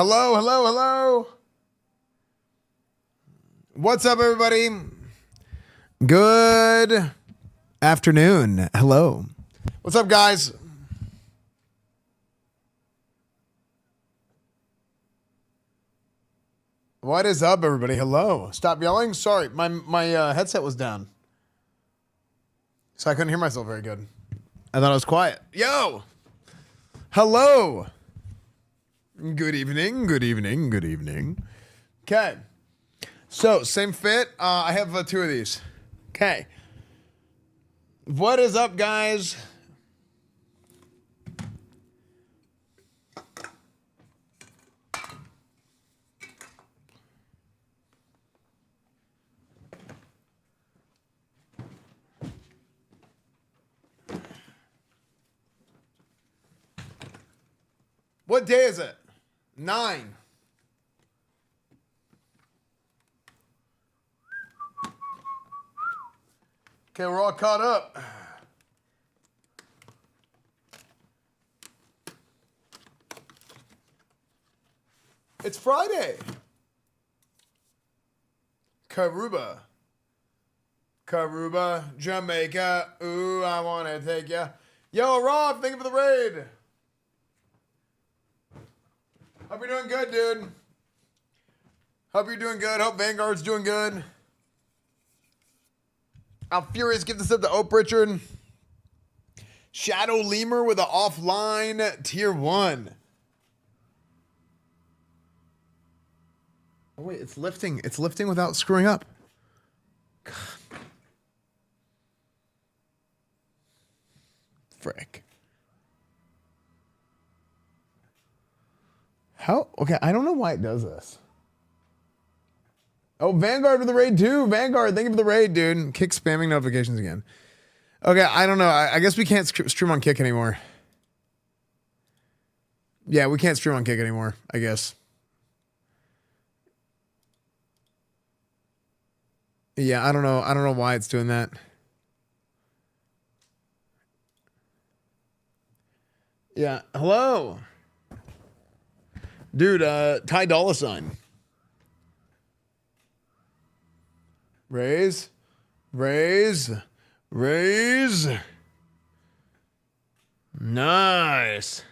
Hello, hello, hello. What's up, everybody? Good afternoon. Hello. What's up, guys? What is up, everybody? Hello. Stop yelling. Sorry, my headset was down, so I couldn't hear myself very good. I thought I was quiet. Yo. Hello. Good evening. Good evening. Good evening. Okay. So same fit. I have two of these. Okay. What is up, guys? What day is it? 9. Okay, we're all caught up. It's Friday. Caruba, Jamaica. Ooh, I want to take ya. Yo, Rob, thank you for the raid. Hope you're doing good, dude. Hope you're doing good. Hope Vanguard's doing good. I'll furious give this up to Ope Richard. Shadow Lemur with an offline tier 1. Oh wait, it's lifting. It's lifting without screwing up. God. Frick. How? Okay, I don't know why it does this. Oh, Vanguard with the raid too. Vanguard, thank you for the raid, dude. Kick spamming notifications again. Okay, I don't know. I guess we can't stream on Kick anymore. Yeah, we can't stream on Kick anymore, I guess. Yeah, I don't know. I don't know why it's doing that. Yeah, hello. Dude, Ty Dolla Sign. Raise. Nice.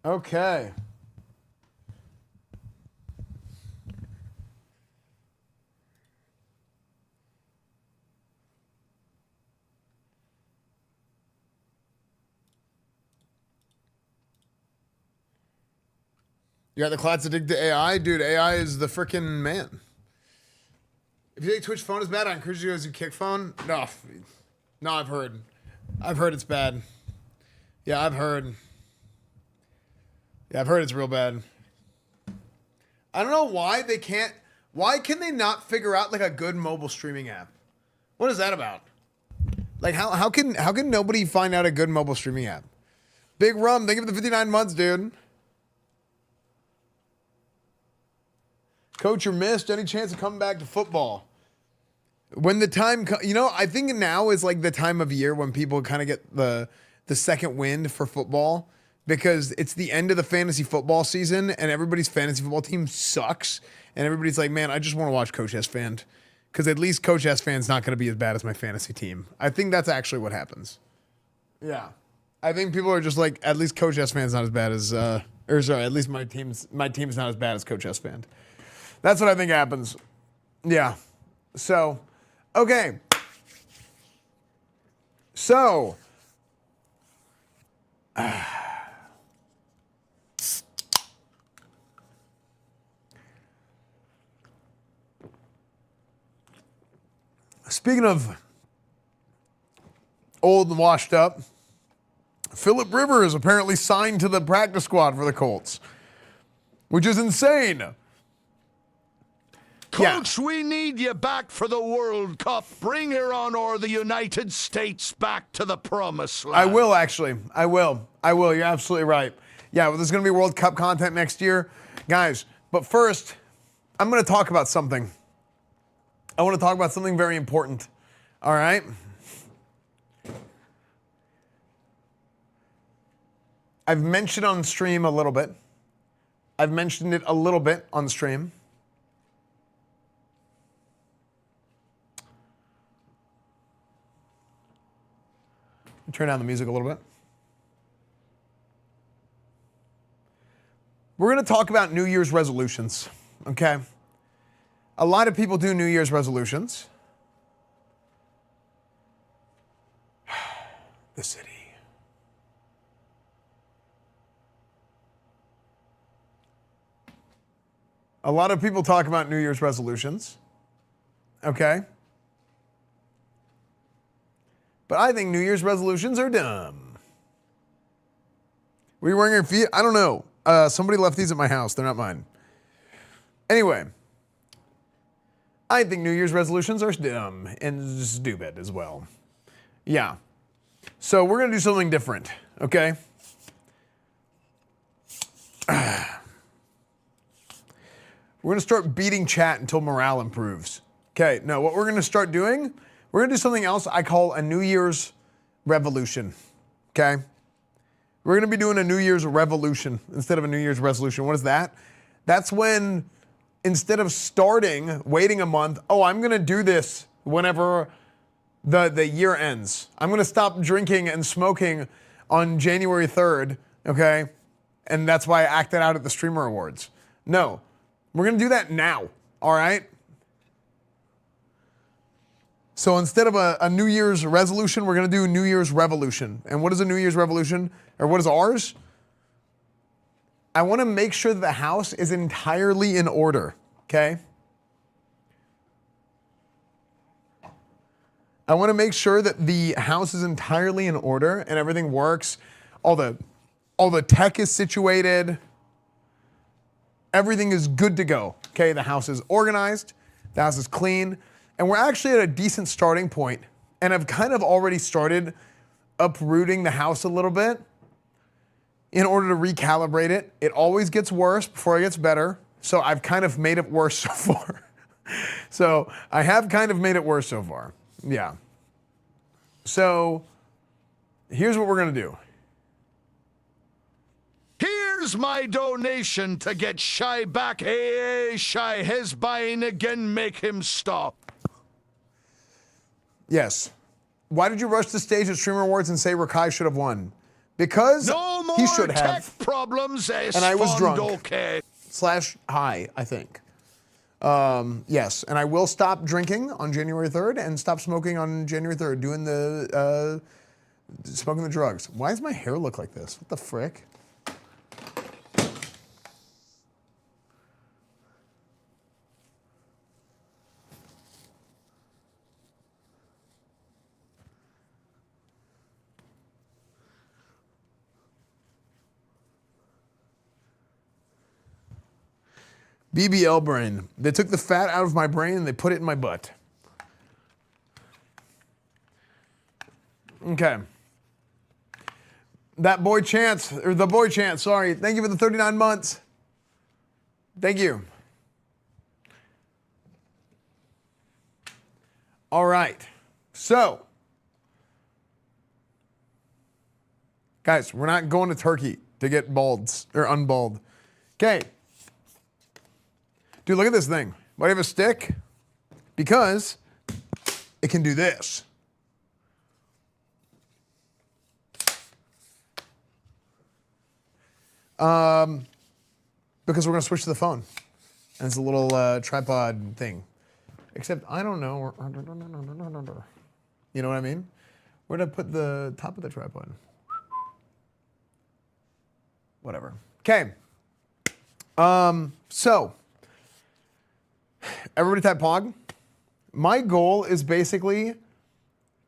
Okay. You got the class addicted to AI? Dude, AI is the freaking man. If you think Twitch phone is bad, I encourage you to use Kick phone. No, I've heard. I've heard it's bad. Yeah, I've heard. Yeah, I've heard it's real bad. I don't know why they can't. Why can they not figure out like a good mobile streaming app? What is that about? Like how can nobody find out a good mobile streaming app? Big Rum, thank you for the 59 months, dude. Coach, you're missed. Any chance of coming back to football? When the time, you know, I think now is like the time of year when people kind of get the second wind for football because it's the end of the fantasy football season and everybody's fantasy football team sucks. And everybody's like, man, I just want to watch Coach Esfand because at least Coach Esfand's not going to be as bad as my fantasy team. I think that's actually what happens. Yeah. I think people are just like, at least Coach Esfand's not as bad as, or sorry, at least my team's not as bad as Coach Esfand. That's what I think happens. Yeah. So, okay. So, speaking of old and washed up, Phillip Rivers apparently signed to the practice squad for the Colts, which is insane. Coach, we need you back for the World Cup. Bring Iran or the United States back to the promised land. I will, actually. I will. You're absolutely right. Yeah, well, there's going to be World Cup content next year. Guys, but first, I'm going to talk about something. I want to talk about something very important. All right? I've mentioned on stream a little bit. I've mentioned it a little bit on stream. Turn down the music a little bit. We're going to talk about New Year's resolutions, okay? A lot of people do New Year's resolutions. The city. A lot of people talk about New Year's resolutions, okay? But I think New Year's resolutions are dumb. Were you wearing your feet? I don't know. Somebody left these at my house. They're not mine. Anyway, I think New Year's resolutions are dumb and stupid as well. Yeah. So we're going to do something different, okay? We're going to start beating chat until morale improves. Okay, no, what we're going to start doing, we're going to do something else I call a New Year's revolution, okay? We're going to be doing a New Year's revolution instead of a New Year's resolution. What is that? That's when instead of waiting a month, oh, I'm going to do this whenever the year ends. I'm going to stop drinking and smoking on January 3rd, okay? And that's why I acted out at the Streamer Awards. No, we're going to do that now, all right? So instead of a New Year's resolution, we're going to do a New Year's revolution. And what is a New Year's revolution? Or what is ours? I want to make sure that the house is entirely in order, okay? I want to make sure that the house is entirely in order and everything works. All the tech is situated. Everything is good to go, okay? The house is organized. The house is clean. And we're actually at a decent starting point. And I've kind of already started uprooting the house a little bit in order to recalibrate it. It always gets worse before it gets better. So I've kind of made it worse so far. So I have kind of made it worse so far. Yeah. So here's what we're going to do. Here's my donation to get Shy back. Hey, Shy, his buying again, make him stop. Yes. Why did you rush the stage at Streamer Awards and say Rakai should have won? Because no more he should have. Tech problems, Esfand, and I was drunk. Okay. / high, I think. Yes, and I will stop drinking on January 3rd and stop smoking on January 3rd, doing the, smoking the drugs. Why does my hair look like this? What the frick? BBL brain. They took the fat out of my brain and they put it in my butt. Okay. The boy Chance, sorry. Thank you for the 39 months. Thank you. All right. So, guys, we're not going to Turkey to get balds or unbald. Okay. Dude, look at this thing. Why do you have a stick? Because it can do this. Because we're going to switch to the phone. And it's a little tripod thing. Except, I don't know. You know what I mean? Where'd I put the top of the tripod? Whatever. Okay. So, everybody type POG. My goal is basically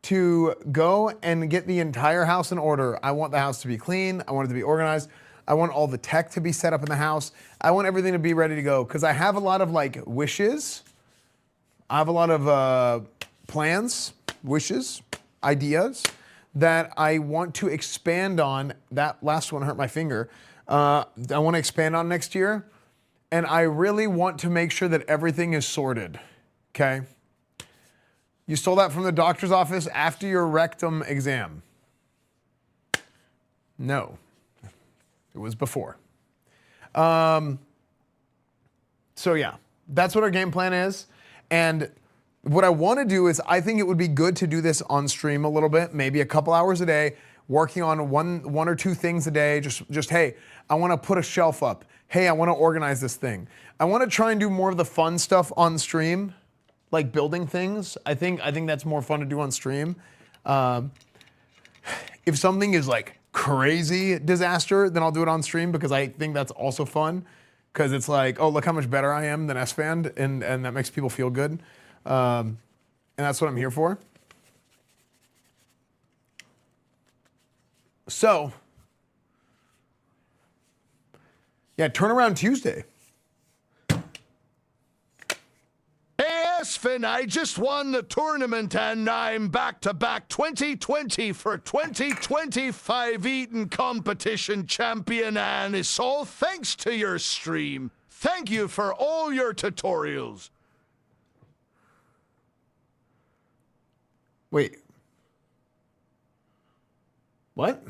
to go and get the entire house in order. I want the house to be clean. I want it to be organized. I want all the tech to be set up in the house. I want everything to be ready to go because I have a lot of like wishes. I have a lot of plans, wishes, ideas that I want to expand on. That last one hurt my finger. I want to expand on next year. And I really want to make sure that everything is sorted, okay? You stole that from the doctor's office after your rectum exam. No. It was before. So yeah, that's what our game plan is. And what I want to do is I think it would be good to do this on stream a little bit, maybe a couple hours a day, working on one or two things a day. Just hey, I want to put a shelf up. Hey, I want to organize this thing. I want to try and do more of the fun stuff on stream, like building things. I think that's more fun to do on stream. If something is like crazy disaster, then I'll do it on stream because I think that's also fun. Because it's like, oh, look how much better I am than Esfand, and that makes people feel good. And that's what I'm here for. So, yeah, Turnaround Tuesday. Esfand, I just won the tournament and I'm back-to-back 2020 for 2025 eating competition champion, and it's all thanks to your stream. Thank you for all your tutorials. Wait. What?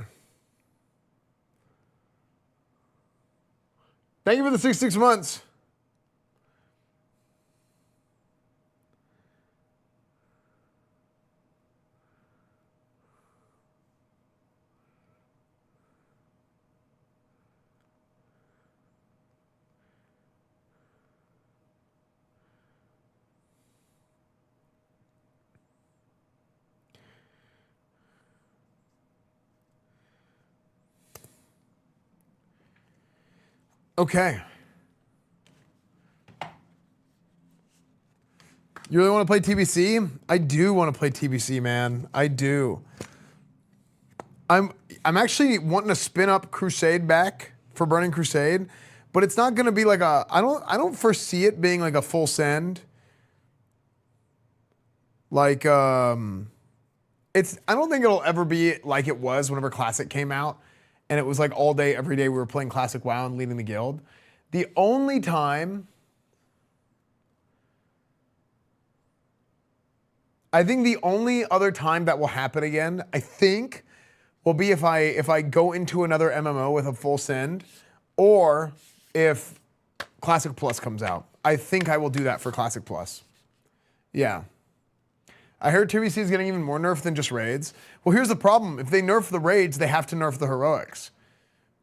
Thank you for the 6 months. Okay. You really want to play TBC? I do want to play TBC, man. I do. I'm actually wanting to spin up Crusade back for Burning Crusade, but it's not going to be like a. I don't foresee it being like a full send. Like it's. I don't think it'll ever be like it was whenever Classic came out. And it was like all day, every day we were playing Classic WoW and leading the guild. The only time, I think the only other time that will happen again, I think, will be if I go into another MMO with a full send, or if Classic Plus comes out. I think I will do that for Classic Plus. Yeah. I heard 2BC is getting even more nerfed than just raids. Well, here's the problem. If they nerf the raids, they have to nerf the heroics.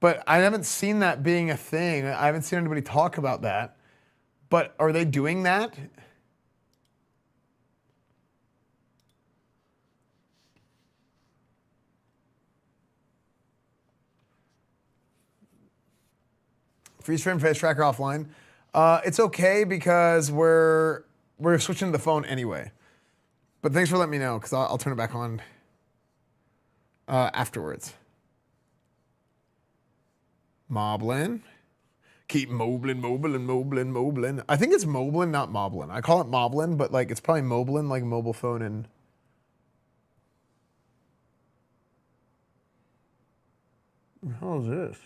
But I haven't seen that being a thing. I haven't seen anybody talk about that. But are they doing that? Freeze frame face tracker offline. It's okay because we're switching to the phone anyway. But thanks for letting me know, because I'll turn it back on afterwards. Moblin. Keep moblin. I think it's moblin, not moblin. I call it moblin, but like it's probably moblin, like mobile phone and... What the hell is this?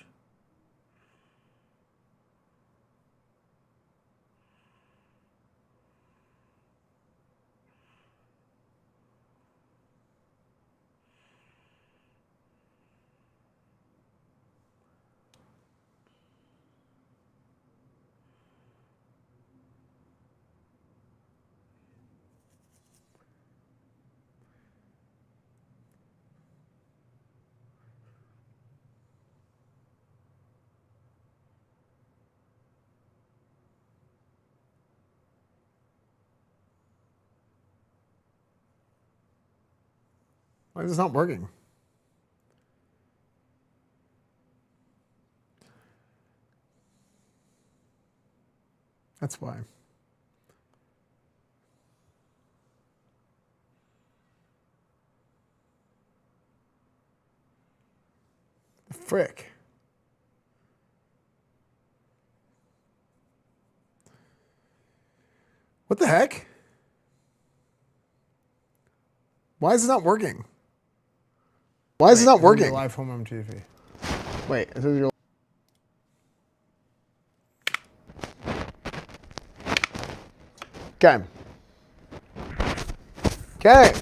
Why is this not working? That's why. The frick. What the heck? Why is it not working? Why is it not working? Live home on TV. Wait, it says your... Okay. Okay.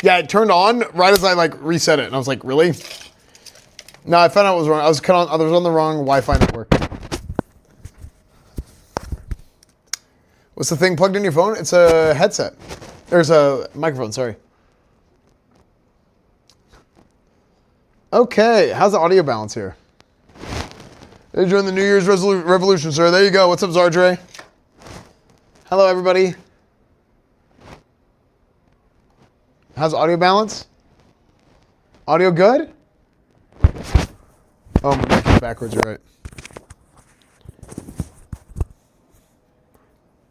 Yeah, it turned on right as I like reset it, and I was like, really? No, I found out it was wrong. I was on the wrong Wi-Fi network. What's the thing plugged in your phone? It's a headset. There's a microphone, sorry. Okay, how's the audio balance here? They're doing the New Year's revolution, sir. There you go. What's up, Zardre? Hello, everybody. How's audio balance? Audio good? Oh, my mic is backwards, you're right.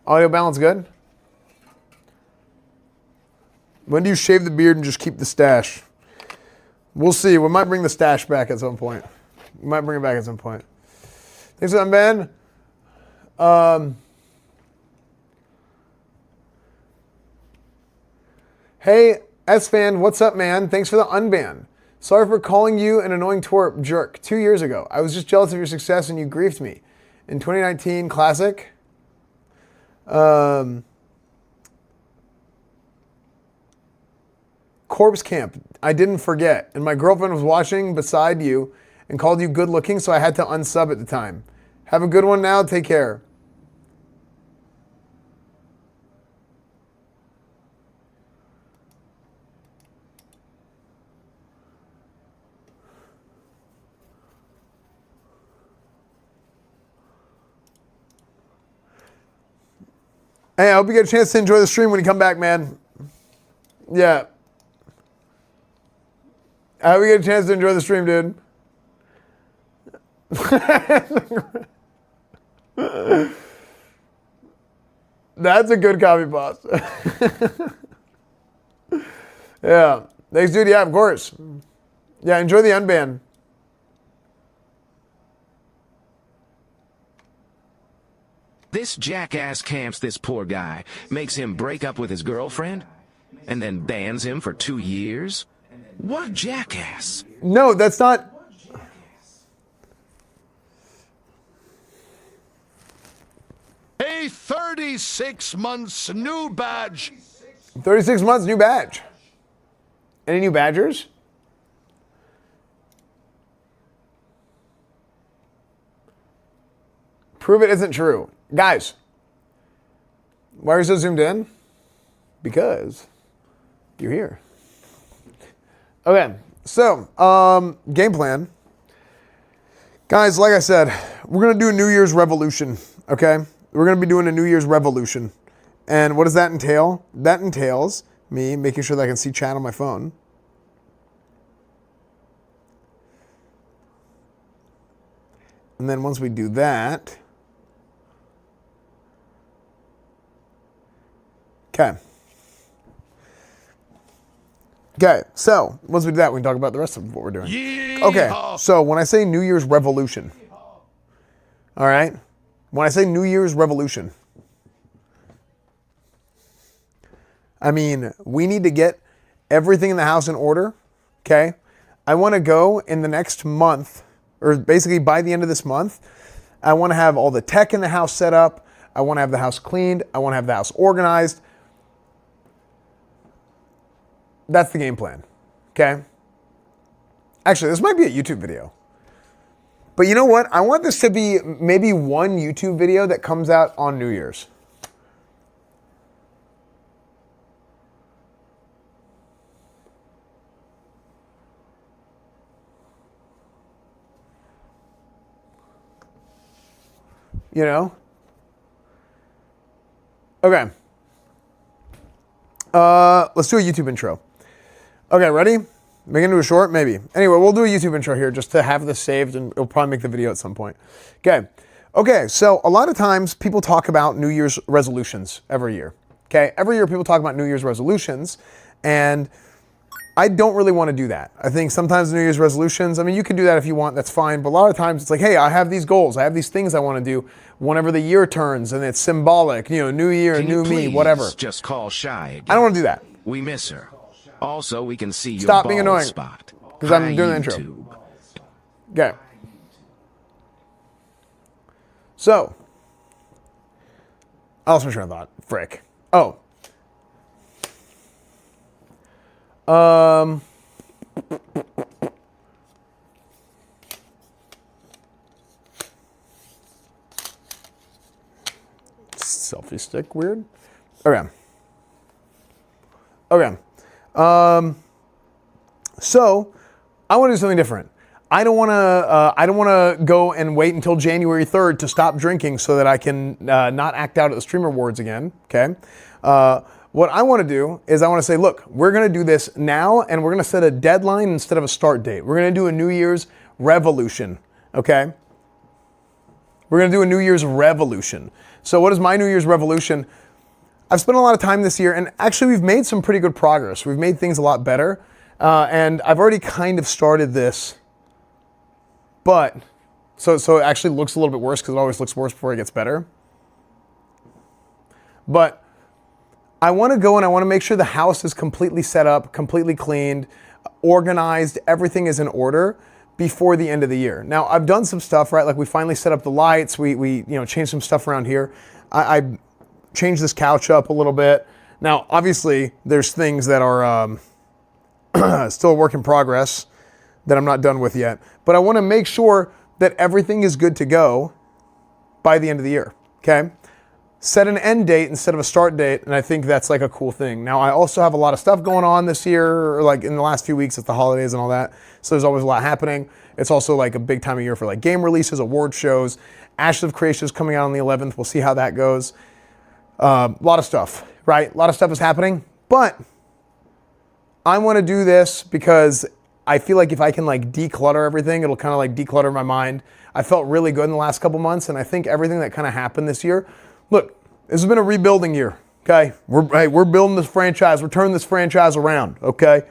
Audio balance good? When do you shave the beard and just keep the stash? We'll see. We might bring the stash back at some point. We might bring it back at some point. Thanks for that, Ben. Hey, Esfand, what's up, man? Thanks for the unban. Sorry for calling you an annoying twerp jerk 2 years ago. I was just jealous of your success and you griefed me. In 2019 Classic, Corpse Camp, I didn't forget. And my girlfriend was watching beside you and called you good looking, so I had to unsub at the time. Have a good one now. Take care. Hey, I hope you get a chance to enjoy the stream when you come back, man. Yeah. I hope you get a chance to enjoy the stream, dude. That's a good copy, boss. Yeah. Thanks, dude. Yeah, of course. Yeah, enjoy the unban. This jackass camps this poor guy, makes him break up with his girlfriend, and then bans him for 2 years? What a jackass. No, that's not... A 36 months new badge. 36 months, new badge. Any new badgers? Prove it isn't true. Guys, why are you so zoomed in? Because you're here. Okay, so, game plan. Guys, like I said, we're going to do a New Year's revolution, okay? We're going to be doing a New Year's revolution. And what does that entail? That entails me making sure that I can see chat on my phone. And then once we do that... Okay. Okay, so once we do that, we can talk about the rest of what we're doing. Yeehaw. Okay, so when I say New Year's revolution, all right? When I say New Year's revolution, I mean, we need to get everything in the house in order, okay? I want to go in the next month, or basically by the end of this month, I want to have all the tech in the house set up. I want to have the house cleaned. I want to have the house organized. That's the game plan, okay? Actually, this might be a YouTube video. But you know what? I want this to be maybe one YouTube video that comes out on New Year's. You know? Okay. Let's do a YouTube intro. Okay, ready? Make it into a short? Maybe. Anyway, we'll do a YouTube intro here just to have this saved, and it'll probably make the video at some point. Okay. Okay, so a lot of times people talk about New Year's resolutions every year. Okay, every year people talk about New Year's resolutions, and I don't really want to do that. I think sometimes New Year's resolutions, I mean, you can do that if you want, that's fine, but a lot of times it's like, hey, I have these goals, I have these things I want to do whenever the year turns, and it's symbolic, you know, new year, new me, whatever. Just call Shy again. I don't want to do that. We miss her. Also, we can see your Stop being bald annoying, spot. because I'm doing the YouTube. intro. Okay. So, lost my train of thought. Frick. Oh. Selfie stick, weird. Okay. So I want to do something different. I don't want to go and wait until January 3rd to stop drinking so that I can not act out at the Streamer Awards again. Okay. What I want to do is I want to say, look, we're going to do this now, and we're going to set a deadline instead of a start date. We're going to do a New Year's revolution. Okay. We're going to do a New Year's revolution. So what is my New Year's revolution? I've spent a lot of time this year, and actually we've made some pretty good progress. We've made things a lot better, and I've already kind of started this, but, so it actually looks a little bit worse because it always looks worse before it gets better. But I want to go and I want to make sure the house is completely set up, completely cleaned, organized, everything is in order before the end of the year. Now, I've done some stuff, right? Like we finally set up the lights, we changed some stuff around here. I changed this couch up a little bit. Now, obviously, there's things that are still a work in progress that I'm not done with yet. But I want to make sure that everything is good to go by the end of the year, okay? Set an end date instead of a start date, and I think that's like a cool thing. Now, I also have a lot of stuff going on this year, or like in the last few weeks, it's the holidays and all that, so there's always a lot happening. It's also like a big time of year for like game releases, award shows. Ashes of Creation is coming out on the 11th. We'll see how that goes. A lot of stuff, right? A lot of stuff is happening, but I want to do this because I feel like if I can like declutter everything, it'll kind of like declutter my mind. I felt really good in the last couple months, and I think everything that kind of happened this year. Look, this has been a rebuilding year, okay? We're building this franchise. We're turning this franchise around, okay?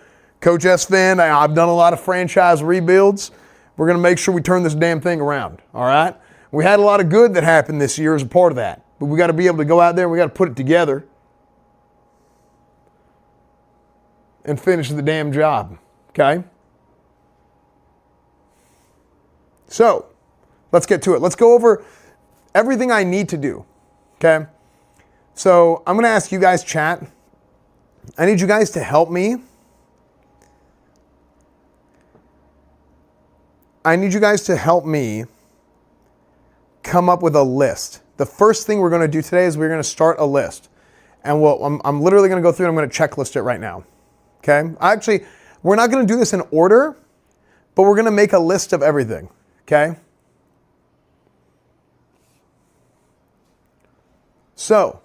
Coach Esfand, I've done a lot of franchise rebuilds. We're going to make sure we turn this damn thing around, all right? We had a lot of good that happened this year as a part of that, but we got to be able to go out there and we got to put it together and finish the damn job, okay? So, let's get to it. Let's go over everything I need to do. Okay, so I'm going to ask you guys, chat. I need you guys to help me. I need you guys to help me come up with a list. The first thing we're going to do today is we're going to start a list. And I'm literally going to go through and I'm going to checklist it right now. Okay, actually, we're not going to do this in order, but we're going to make a list of everything. Okay. So,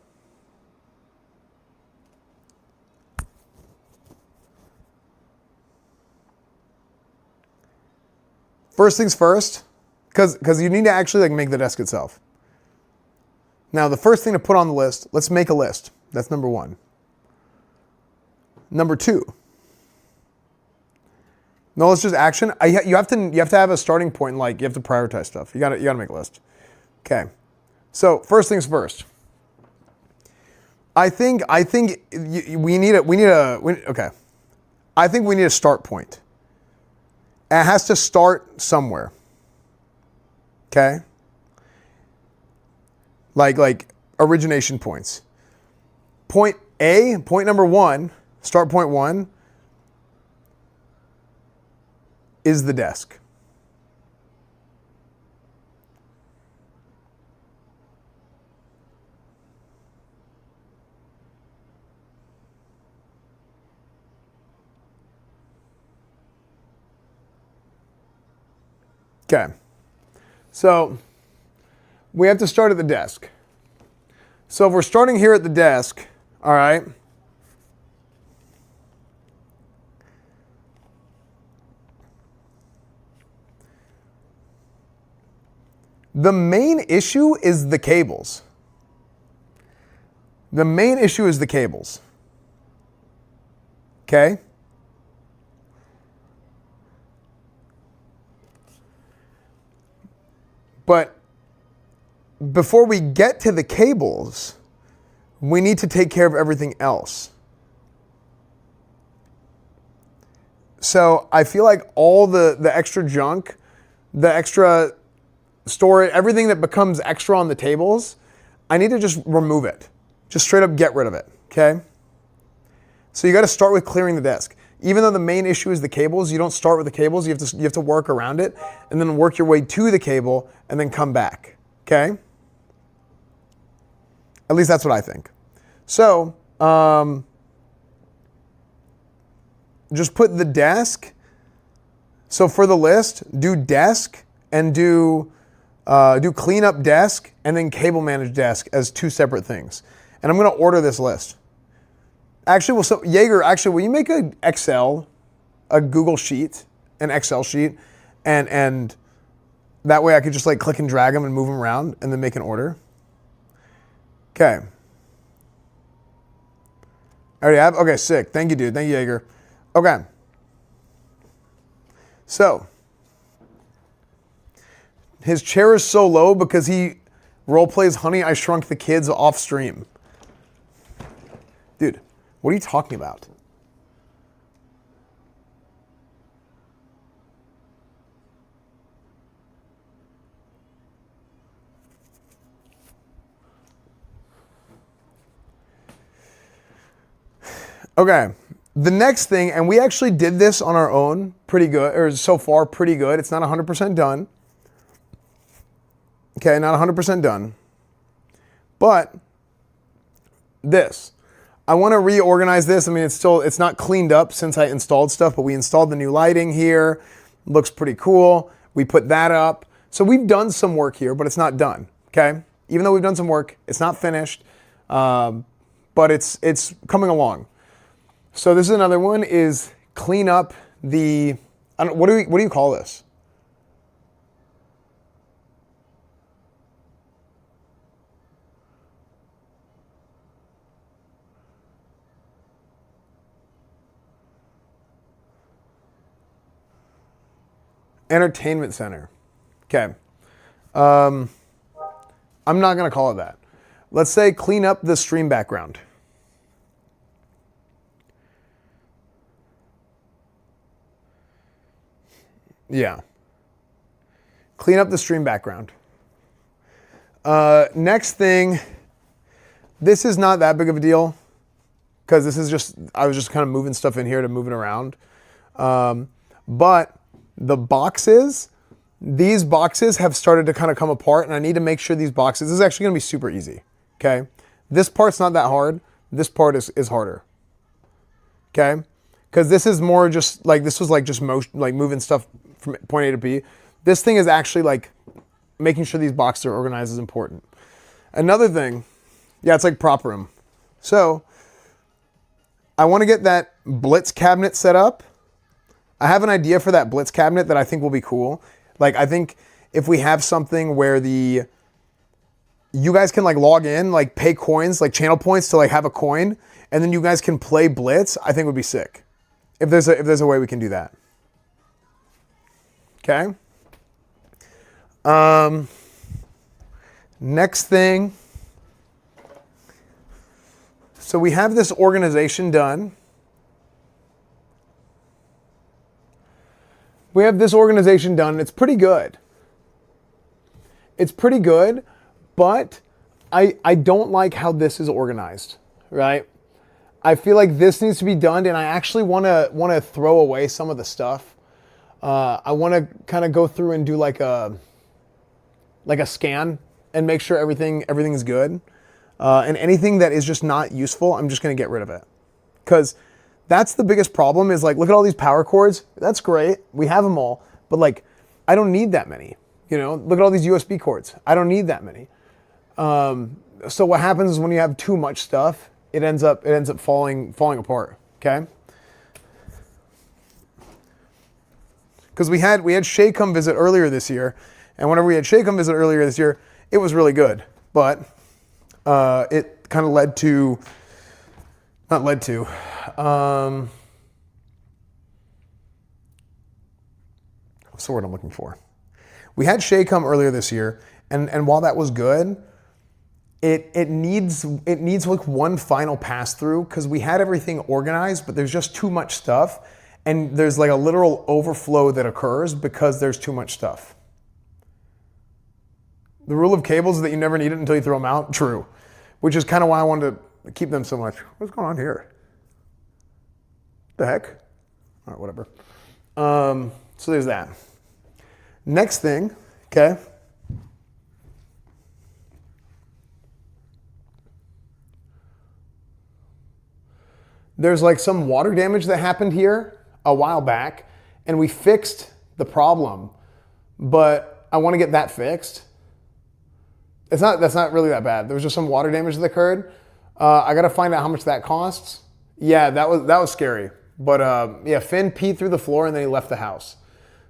first things first, because you need to actually like make the desk itself. Now, the first thing to put on the list, let's make a list. That's number one. Number two. No, let's just action. You have to have a starting point. Like you have to prioritize stuff. You gotta make a list. Okay. So first things first. I think we need a start point. It has to start somewhere. Okay? Like origination points. Point number one, start point one is the desk. Okay, so we have to start at the desk. So if we're starting here at the desk, all right, the main issue is the cables. The main issue is the cables. Okay? But before we get to the cables, we need to take care of everything else. So I feel like all the extra junk, the extra storage, everything that becomes extra on the tables, I need to just remove it. Just straight up get rid of it, okay? So you got to start with clearing the desk. Even though the main issue is the cables, you don't start with the cables. You have to work around it and then work your way to the cable and then come back, okay? At least that's what I think. So just put the desk. So for the list, do desk and do clean up desk and then cable manage desk as two separate things. And I'm going to order this list. Actually, Jaeger, will you make a Google sheet, an Excel sheet, and that way I could just like click and drag them and move them around and then make an order. Okay. I already have? Okay, sick. Thank you, dude. Thank you, Jaeger. Okay. So, his chair is so low because he role plays Honey, I Shrunk the Kids off stream. Dude, what are you talking about? Okay, the next thing, and we actually did this on our own pretty good, or so far pretty good. It's not 100% done. Okay, not 100% done. But this, I want to reorganize this. I mean, it's not cleaned up since I installed stuff, but we installed the new lighting here. Looks pretty cool. We put that up. So we've done some work here, but it's not done, okay? Even though we've done some work, it's not finished, but it's coming along. So this is another one, is clean up the, what do you call this? Entertainment center. Okay. I'm not going to call it that. Let's say clean up the stream background. Yeah. Clean up the stream background. Next thing, this is not that big of a deal because this is just, I was just kind of moving stuff in here to move it around. But the boxes, these boxes have started to kind of come apart and I need to make sure these boxes, this is actually going to be super easy. Okay. This part's not that hard. This part is harder. Okay. Because this is more just like, this was like just motion, like moving stuff from point A to B. This thing is actually like making sure these boxes are organized is important. Another thing, yeah, it's like prop room. So I want to get that Blitz cabinet set up. I have an idea for that Blitz cabinet that I think will be cool. Like, I think if we have something where you guys can like log in, like pay coins, like channel points to like have a coin, and then you guys can play Blitz, I think would be sick. If there's a way we can do that. Okay. Next thing. So we have this organization done. We have this organization done. It's pretty good. It's pretty good, but I don't like how this is organized, right? I feel like this needs to be done, and I actually want to throw away some of the stuff. I want to kind of go through and do like a scan and make sure everything's good. And anything that is just not useful, I'm just going to get rid of it. Because that's the biggest problem is like, look at all these power cords. That's great. We have them all. But like, I don't need that many. You know, look at all these USB cords. I don't need that many. So what happens is when you have too much stuff, it ends up falling apart. Okay. Because we had Shay come visit earlier this year, and whenever we had Shay come visit earlier this year, it was really good. But it kind of what's the word I'm looking for? We had Shay come earlier this year, and while that was good, it needs like one final pass through because we had everything organized, but there's just too much stuff. And there's like a literal overflow that occurs because there's too much stuff. The rule of cables is that you never need it until you throw them out. True. Which is kind of why I wanted to keep them so much. What's going on here? The heck? All right, whatever. So there's that. Next thing, okay. There's like some water damage that happened here a while back, and we fixed the problem, but I want to get that fixed. That's not really that bad. There was just some water damage that occurred. I got to find out how much that costs. Yeah, that was scary. But yeah, Finn peed through the floor and then he left the house.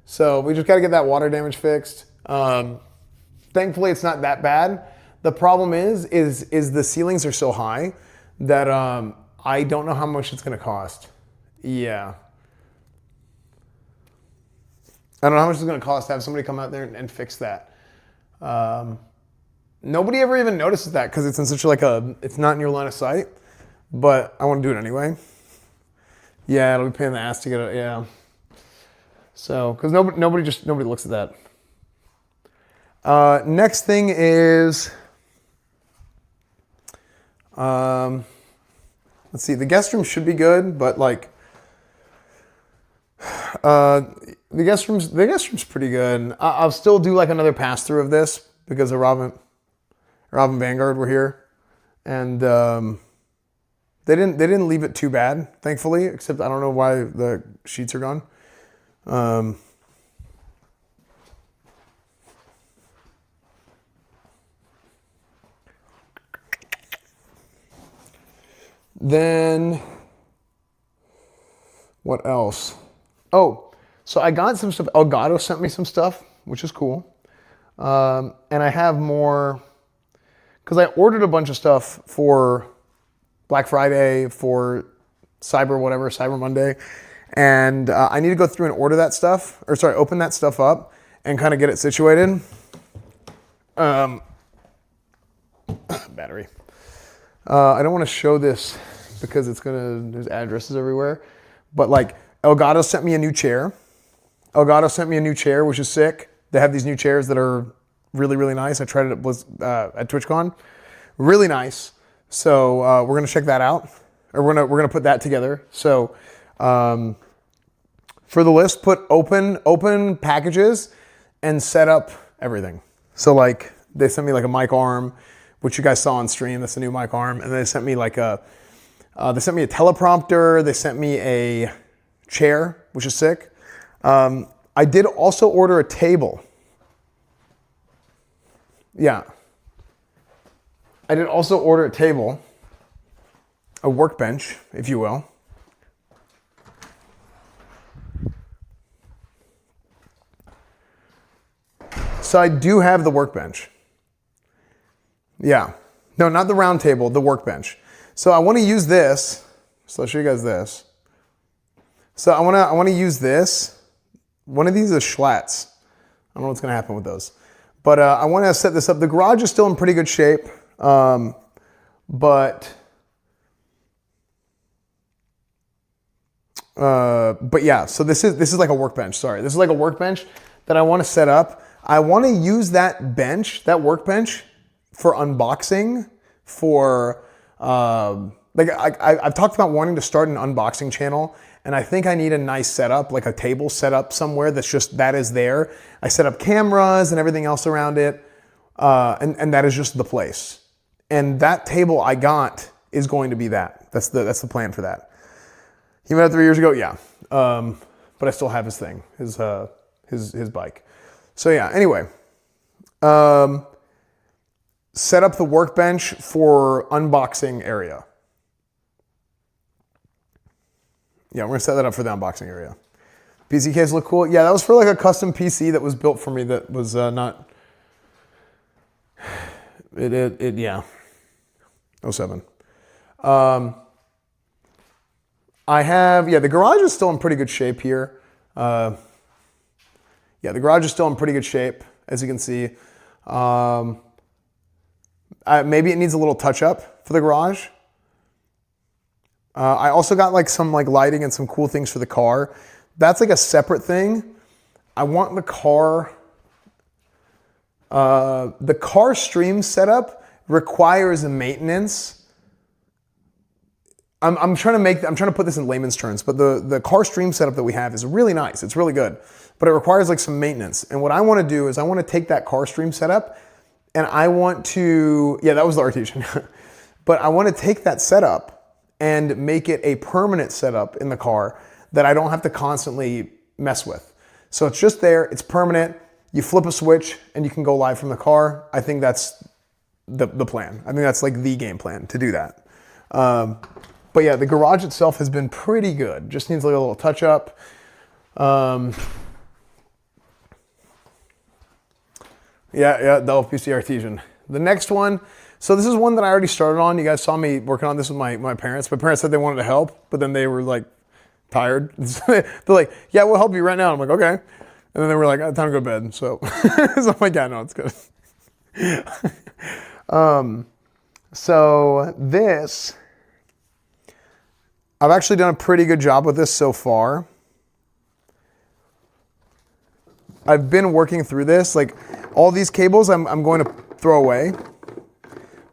So we just got to get that water damage fixed. Thankfully, it's not that bad. The problem is the ceilings are so high that I don't know how much it's going to cost. Yeah. I don't know how much it's going to cost to have somebody come out there and fix that. Nobody ever even notices that because it's in such it's not in your line of sight, but I want to do it anyway. Yeah, it'll be a pain in the ass to get it, yeah. So, because nobody looks at that. Next thing is, let's see, the guest room should be good, but like, the guest room's pretty good. I'll still do like another pass through of this because of Robin Vanguard were here, and they didn't leave it too bad, thankfully. Except I don't know why the sheets are gone. Then what else? Oh, so I got some stuff. Elgato sent me some stuff, which is cool. And I have more, because I ordered a bunch of stuff for Black Friday, for Cyber Monday. And I need to go through and order that stuff, open that stuff up and kind of get it situated. Battery. I don't want to show this because there's addresses everywhere. But like, Elgato sent me a new chair. Which is sick. They have these new chairs that are really, really nice. I tried it at TwitchCon. Really nice. So we're gonna check that out. Or we're gonna put that together. So for the list, put open packages and set up everything. So like they sent me like a mic arm, which you guys saw on stream. That's a new mic arm. And they sent me like they sent me a teleprompter. They sent me a chair, which is sick. I did also order a table. Yeah. I did also order a table, a workbench, if you will. So I do have the workbench. Yeah. No, not the round table, the workbench. So I want to use this. So I'll show you guys this. So I want to use this. One of these is Schlats. I don't know what's going to happen with those. But I want to set this up. The garage is still in pretty good shape. But yeah, so this is like a workbench. Sorry. This is like a workbench that I want to set up. I want to use that workbench for unboxing, for I've talked about wanting to start an unboxing channel, and I think I need a nice setup, like a table set up somewhere that is there. I set up cameras and everything else around it, and that is just the place. And that table I got is going to be that. That's the plan for that. He met up 3 years ago, yeah. But I still have his thing, his bike. So yeah. Anyway, set up the workbench for unboxing area. Yeah, we're gonna set that up for the unboxing area. PC case look cool. Yeah, that was for like a custom PC that was built for me. That was not. Yeah. 07. I have, the garage is still in pretty good shape here. The garage is still in pretty good shape, as you can see. Maybe it needs a little touch up for the garage. I also got like some like lighting and some cool things for the car. That's like a separate thing. I want the car, The car stream setup requires a maintenance. I'm trying to put this in layman's terms, but the car stream setup that we have is really nice. It's really good, but it requires like some maintenance. And what I want to do is I want to take that car stream setup and I want to, yeah, that was the Artesian. But I want to take that setup and make it a permanent setup in the car that I don't have to constantly mess with. So it's just there, it's permanent. You flip a switch and you can go live from the car. I think that's the plan. I think that's like the game plan to do that. But yeah, the garage itself has been pretty good. Just needs like a little touch up. Yeah, Dell PC Artesian. The next one, so this is one that I already started on. You guys saw me working on this with my parents. My parents said they wanted to help, but then they were like tired. They're like, yeah, we'll help you right now. I'm like, okay. And then they were like, oh, time to go to bed. So, so I'm like, yeah, no, it's good. So this, I've actually done a pretty good job with this so far. I've been working through this, like all these cables I'm going to throw away,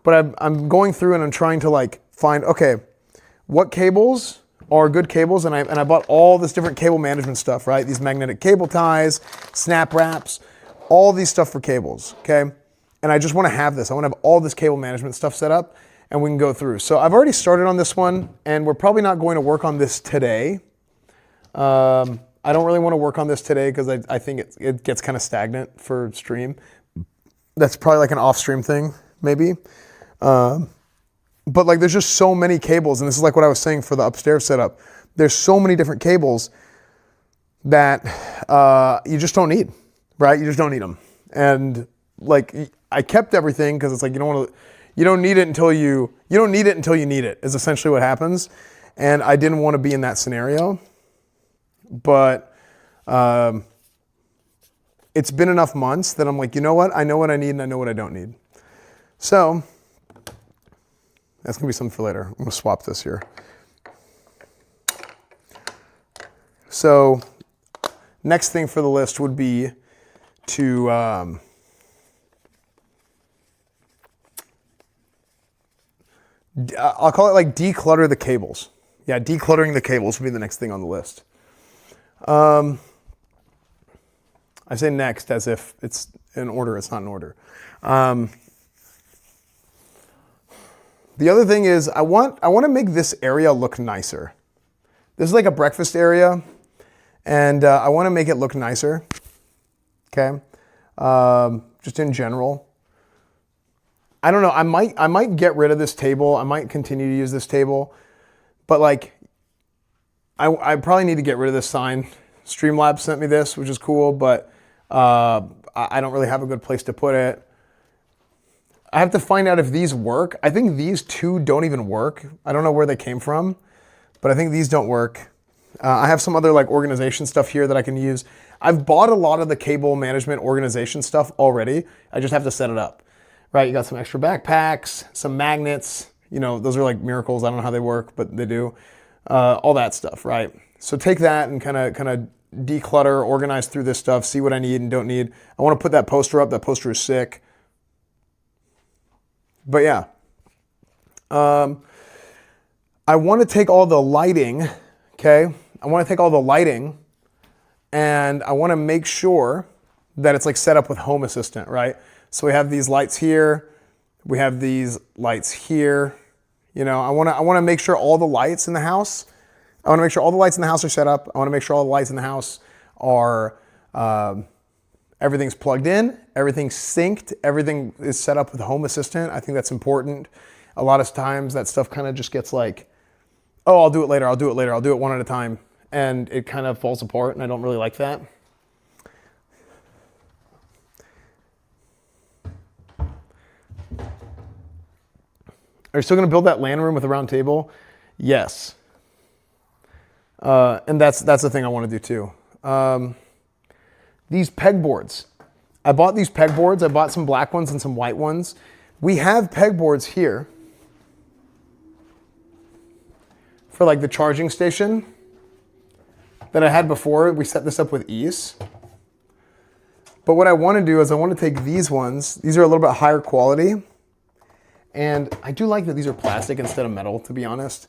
but I'm going through and I'm trying to like find, okay, what cables are good cables, and I bought all this different cable management stuff, right? These magnetic cable ties, snap wraps, all these stuff for cables, okay? And I just want to have this. I want to have all this cable management stuff set up, and we can go through. So I've already started on this one, and we're probably not going to work on this today. I don't really want to work on this today because I think it gets kind of stagnant for stream. That's probably like an off-stream thing, maybe. But like there's just so many cables, and this is like what I was saying for the upstairs setup. There's so many different cables that you just don't need, right? You just don't need them. And like I kept everything because it's like you don't need it until you need it is essentially what happens. And I didn't want to be in that scenario. But it's been enough months that I'm like, you know what? I know what I need and I know what I don't need. So that's gonna be something for later. I'm gonna swap this here. So next thing for the list would be to I'll call it like declutter the cables. Yeah, decluttering the cables would be the next thing on the list. I say next as if it's in order. It's not in order. The other thing is I want to make this area look nicer. This is like a breakfast area, and I want to make it look nicer. Okay, just in general. I don't know. I might get rid of this table. I might continue to use this table, but like I probably need to get rid of this sign. Streamlabs sent me this, which is cool, but I don't really have a good place to put it. I have to find out if these work. I think these two don't even work. I don't know where they came from, but I think these don't work. I have some other like organization stuff here that I can use. I've bought a lot of the cable management organization stuff already. I just have to set it up, right? You got some extra backpacks, some magnets, you know, those are like miracles. I don't know how they work, but they do. All that stuff, right? So take that and kind of declutter, organize through this stuff, see what I need and don't need. I want to put that poster up. That poster is sick. But yeah, I want to take all the lighting, okay? I want to take all the lighting and I want to make sure that it's like set up with Home Assistant, right? So we have these lights here. We have these lights here. You know, I want to make sure all the lights in the house, I want to make sure all the lights in the house are set up. I want to make sure all the lights in the house are, everything's plugged in, everything's synced, everything is set up with Home Assistant. I think that's important. A lot of times that stuff kind of just gets like, oh, I'll do it later, I'll do it later, I'll do it one at a time. And it kind of falls apart and I don't really like that. Are you still gonna build that LAN room with a round table? Yes. And that's the thing I wanna do too. These pegboards. I bought these pegboards. I bought some black ones and some white ones. We have pegboards here for like the charging station that I had before. We set this up with ease. But what I want to do is I want to take these ones. These are a little bit higher quality. And I do like that these are plastic instead of metal, to be honest.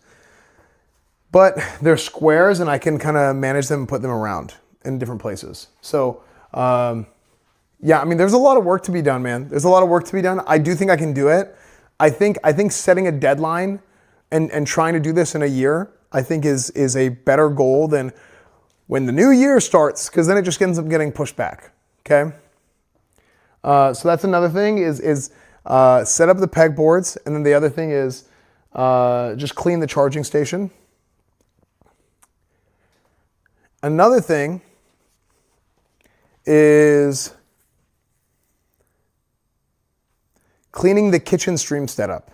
But they're squares and I can kind of manage them and put them around in different places. So, yeah, I mean, there's a lot of work to be done, man. There's a lot of work to be done. I do think I can do it. I think setting a deadline and trying to do this in a year, I think is a better goal than when the new year starts, because then it just ends up getting pushed back, okay? So that's another thing is set up the pegboards, and then the other thing is just clean the charging station. Another thing is cleaning the kitchen stream setup.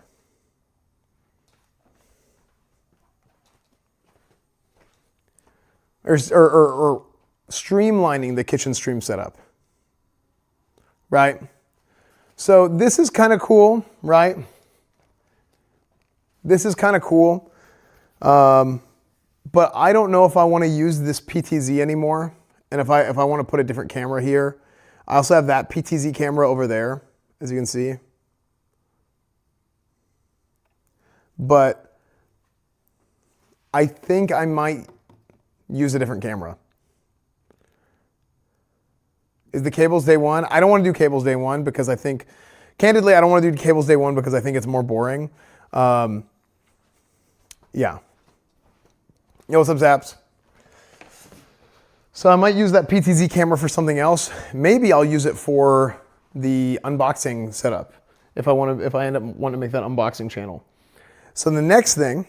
Or streamlining the kitchen stream setup, right? So this is kind of cool, right? This is kind of cool, but I don't know if I want to use this PTZ anymore, and if I want to put a different camera here. I also have that PTZ camera over there, as you can see. But I think I might use a different camera. Is the cables day one? I don't want to do cables day one because I think, candidly, I don't want to do cables day one because I think it's more boring. Yeah. Yo, what's up, Zaps? So I might use that PTZ camera for something else. Maybe I'll use it for the unboxing setup if I end up wanting to make that unboxing channel. So the next thing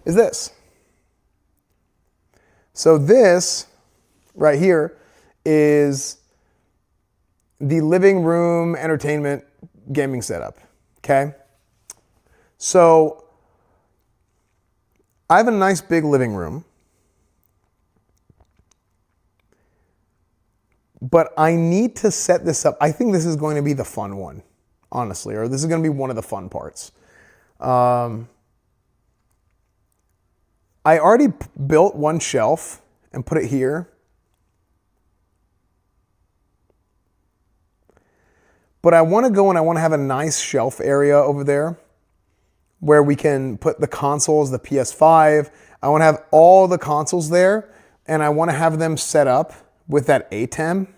is this. So this right here is the living room entertainment gaming setup, okay? So I have a nice big living room, but I need to set this up. I think this is going to be the fun one, honestly, or this is going to be one of the fun parts. I already built one shelf and put it here. But I want to go and I want to have a nice shelf area over there where we can put the consoles, the PS5. I want to have all the consoles there, and I want to have them set up with that ATEM.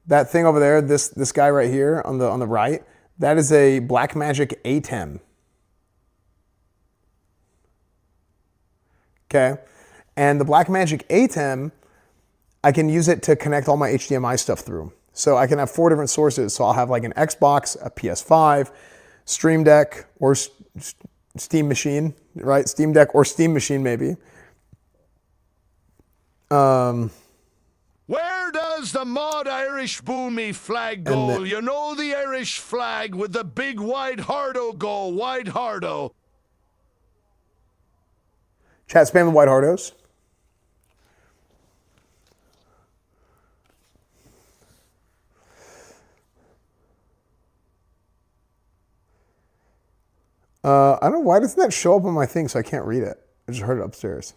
That thing over there, this guy right here on the right, that is a Blackmagic ATEM. Okay, and the Blackmagic ATEM, I can use it to connect all my HDMI stuff through. So I can have 4 different sources. So I'll have like an Xbox, a PS5, Stream Deck, or Steam Machine, right? Steam Deck or Steam Machine maybe. Where does the Mod Irish Boomy flag go? You know, the Irish flag with the big wide hardo go, wide hardo. Chat, spam the white hardos. I don't know, why doesn't that show up on my thing so I can't read it? I just heard it upstairs.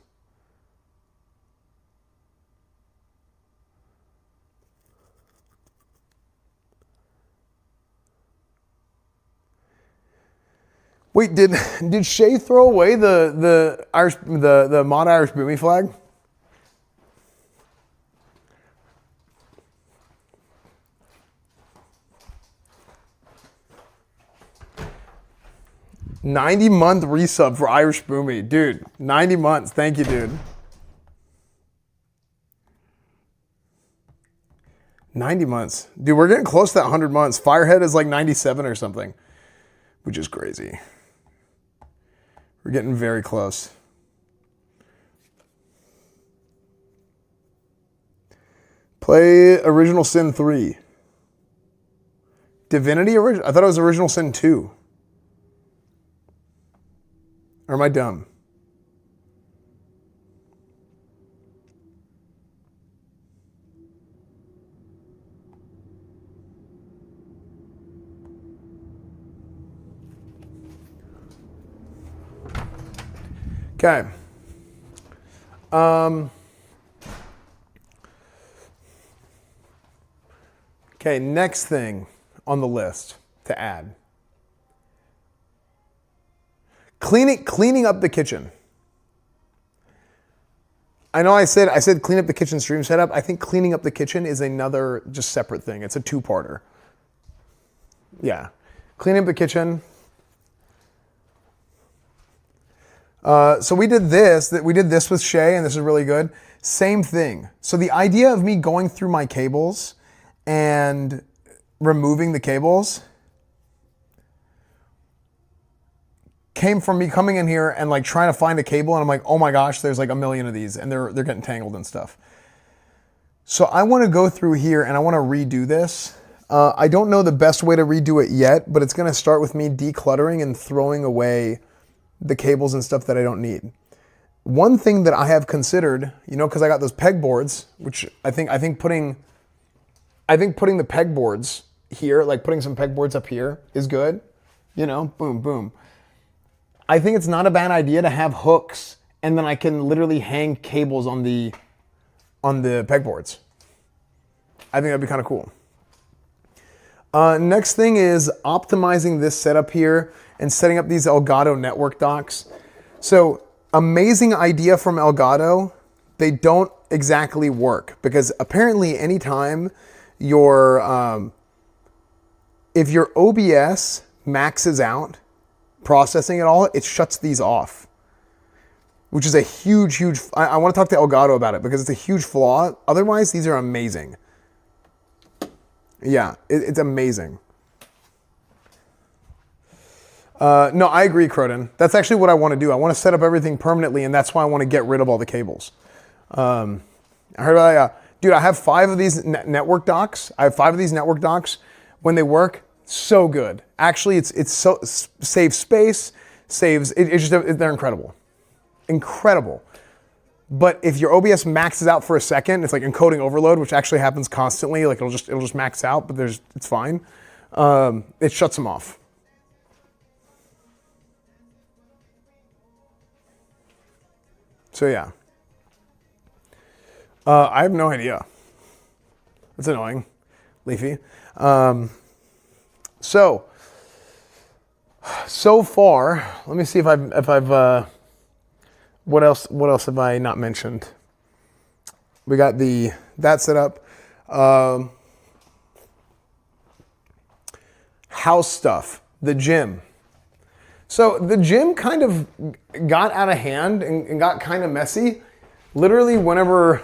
Wait, did Shay throw away the Mod Irish Boomy flag? $90-month resub for Irish Boomy. Dude, 90 months. Thank you, dude. 90 months. Dude, we're getting close to that 100 months. Firehead is like 97 or something, which is crazy. We're getting very close. Play Original Sin 3. Divinity Original? I thought it was Original Sin 2. Or am I dumb? Okay. Okay, next thing on the list to add. Cleaning up the kitchen. I know I said clean up the kitchen stream setup. I think cleaning up the kitchen is another just separate thing. It's a two-parter. Yeah. Cleaning up the kitchen. So we did this with Shay, and this is really good. Same thing. So the idea of me going through my cables and removing the cables came from me coming in here and like trying to find a cable, and I'm like, oh my gosh, there's like a million of these, and they're getting tangled and stuff. So I want to go through here and I want to redo this. I don't know the best way to redo it yet, but it's going to start with me decluttering and throwing away the cables and stuff that I don't need. One thing that I have considered, you know, because I got those pegboards, which I think putting the pegboards here, like putting some pegboards up here is good. You know, boom, boom. I think it's not a bad idea to have hooks, and then I can literally hang cables on the pegboards. I think that'd be kind of cool. Next thing is optimizing this setup here and setting up these Elgato network docks. So amazing idea from Elgato. They don't exactly work because apparently anytime your if your OBS maxes out processing it all, it shuts these off, which is a huge, I want to talk to Elgato about it because it's a huge flaw. Otherwise, these are amazing. Yeah, it's amazing. No, I agree, Croden. That's actually what I want to do. I want to set up everything permanently, and that's why I want to get rid of all the cables. I heard about dude, I have 5 of these network docks. I have 5 of these network docks. When they work, so good. Actually, it's so saves space, they're incredible. Incredible. But if your OBS maxes out for a second, it's like encoding overload, which actually happens constantly. Like it'll just max out, but it's fine. It shuts them off. So yeah. I have no idea. That's annoying. Leafy. So far, let me see if I've what else have I not mentioned? We got that set up. House stuff, the gym. So the gym kind of got out of hand and got kind of messy. Literally whenever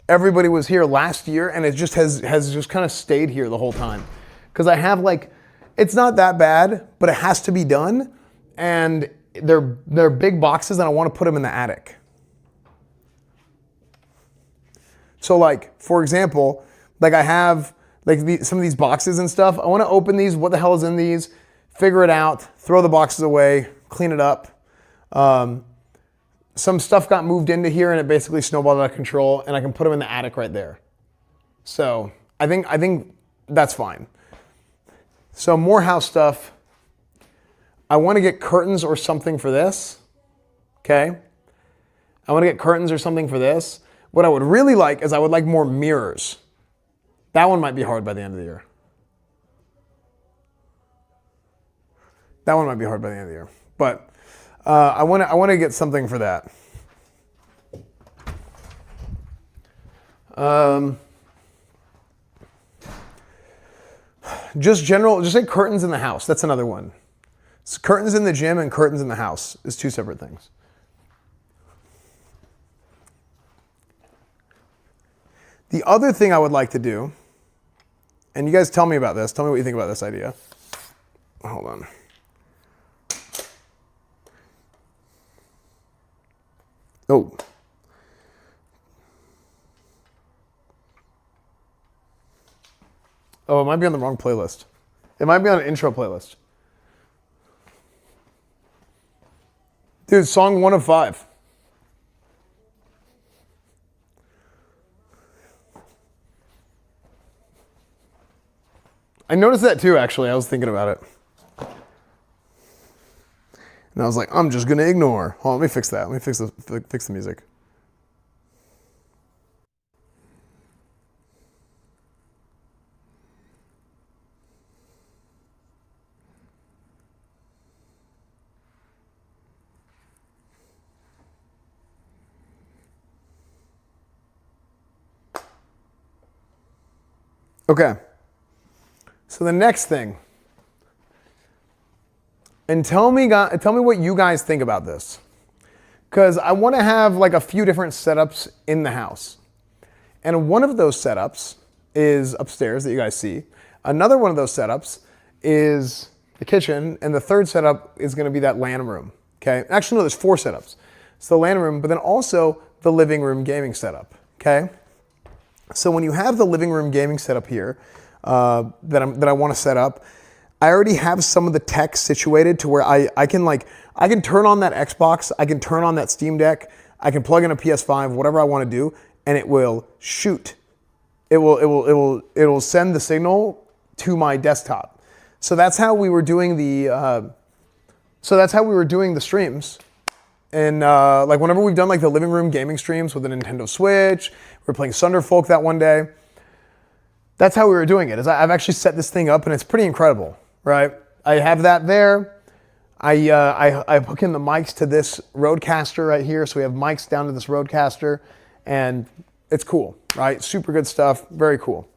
everybody was here last year, and it just has just kind of stayed here the whole time. Because I have like, it's not that bad, but it has to be done. And they're big boxes and I want to put them in the attic. So like, for example, like I have like some of these boxes and stuff. I want to open these, what the hell is in these, figure it out, throw the boxes away, clean it up. Some stuff got moved into here and it basically snowballed out of control, and I can put them in the attic right there. So I think that's fine. So more house stuff. I want to get curtains or something for this. Okay. I want to get curtains or something for this. What I would really like is I would like more mirrors. That one might be hard by the end of the year. That one might be hard by the end of the year. But I want to get something for that. Just like curtains in the house. That's another one. So curtains in the gym and curtains in the house is 2 separate things. The other thing I would like to do, and you guys tell me about this. Tell me what you think about this idea. Hold on. Oh. Oh, it might be on the wrong playlist. It might be on an intro playlist. Dude, song 1 of 5. I noticed that too, actually. I was thinking about it. And I was like, I'm just going to ignore. Hold on, let me fix that. Let me fix the music. Okay. So the next thing, and tell me what you guys think about this, because I want to have like a few different setups in the house, and one of those setups is upstairs that you guys see. Another one of those setups is the kitchen, and the third setup is going to be that LAN room. Okay. Actually, no, there's 4 setups. It's the LAN room, but then also the living room gaming setup. Okay. So when you have the living room gaming setup here that I want to set up, I already have some of the tech situated to where I can turn on that Xbox, I can turn on that Steam Deck, I can plug in a PS5, whatever I want to do, and it will shoot. It will send the signal to my desktop. So that's how we were doing the streams. And like whenever we've done like the living room gaming streams with the Nintendo Switch, we were playing Sunderfolk that one day. That's how we were doing it. I've actually set this thing up and it's pretty incredible, right? I have that there. I hook in the mics to this Rodecaster right here. So we have mics down to this Rodecaster and it's cool, right? Super good stuff, very cool.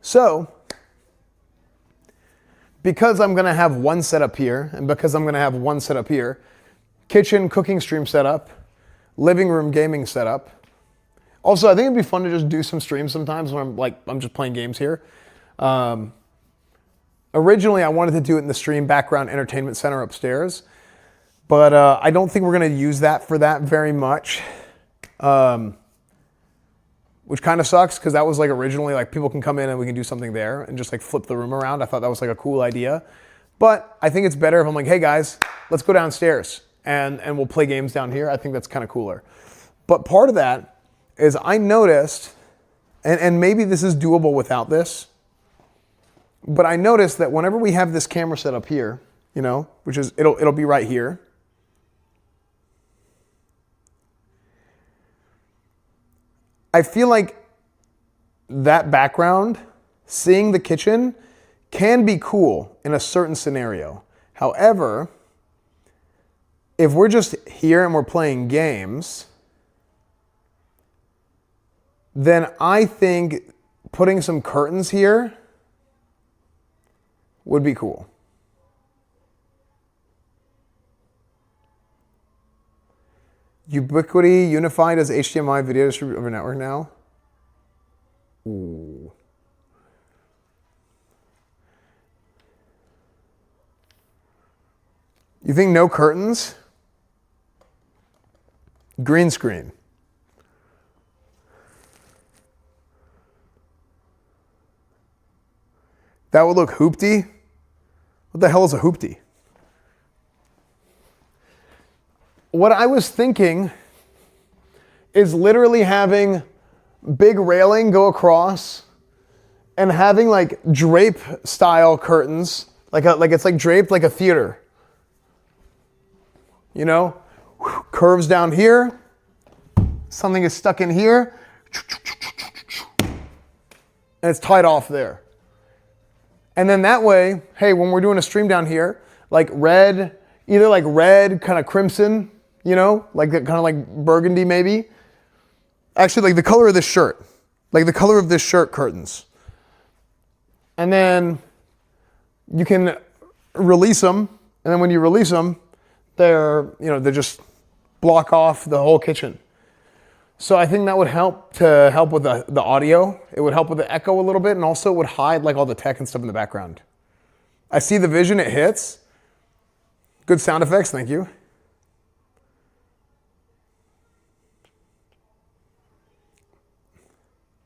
So, because I'm gonna have one setup here, and because I'm gonna have one setup here, kitchen cooking stream setup, living room gaming setup. Also, I think it'd be fun to just do some streams sometimes when I'm just playing games here. Originally, I wanted to do it in the stream background entertainment center upstairs, but I don't think we're gonna use that for that very much. Which kind of sucks because that was like originally like people can come in and we can do something there and just like flip the room around. I thought that was like a cool idea. But I think it's better if I'm like, hey guys, let's go downstairs and we'll play games down here. I think that's kind of cooler. But part of that is I noticed, and maybe this is doable without this, but I noticed that whenever we have this camera set up here, you know, which is, it'll be right here. I feel like that background, seeing the kitchen, can be cool in a certain scenario. However, if we're just here and we're playing games, then I think putting some curtains here would be cool. Ubiquity unified as HDMI video distributor over network now. Ooh. You think no curtains? Green screen. That would look hoopty. What the hell is a hoopty? What I was thinking is literally having big railing go across and having like drape style curtains, like it's like draped like a theater. You know, curves down here, something is stuck in here, and it's tied off there. And then that way, hey, when we're doing a stream down here, like red, either like red, kind of crimson, you know, like kind of like burgundy maybe. Actually, like the color of this shirt, like the color of this shirt curtains. And then you can release them, and then when you release them, they just block off the whole kitchen. So I think that would help with the audio. It would help with the echo a little bit, and also it would hide like all the tech and stuff in the background. I see the vision, it hits. Good sound effects, thank you.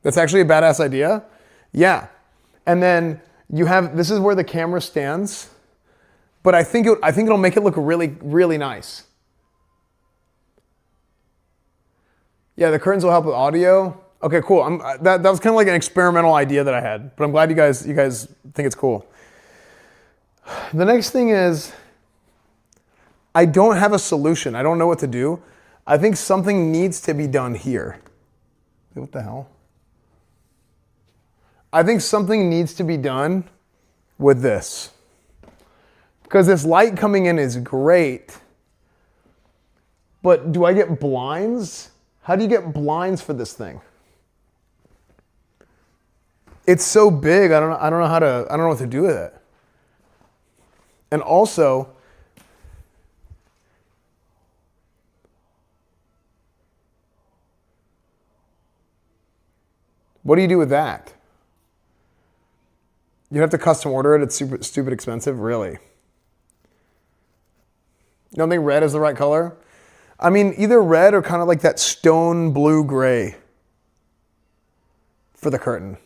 That's actually a badass idea. Yeah. And then you have, this is where the camera stands, but I think it'll make it look really, really nice. Yeah, the curtains will help with audio. Okay, cool. That was kind of like an experimental idea that I had, but I'm glad you guys think it's cool. The next thing is, I don't have a solution. I don't know what to do. I think something needs to be done here. What the hell? I think something needs to be done with this. Because this light coming in is great, but do I get blinds? How do you get blinds for this thing? It's so big. I don't know how to. I don't know what to do with it. And also, what do you do with that? You have to custom order it. It's super stupid expensive. Really? You don't think red is the right color? I mean, either red or kind of like that stone blue gray for the curtain.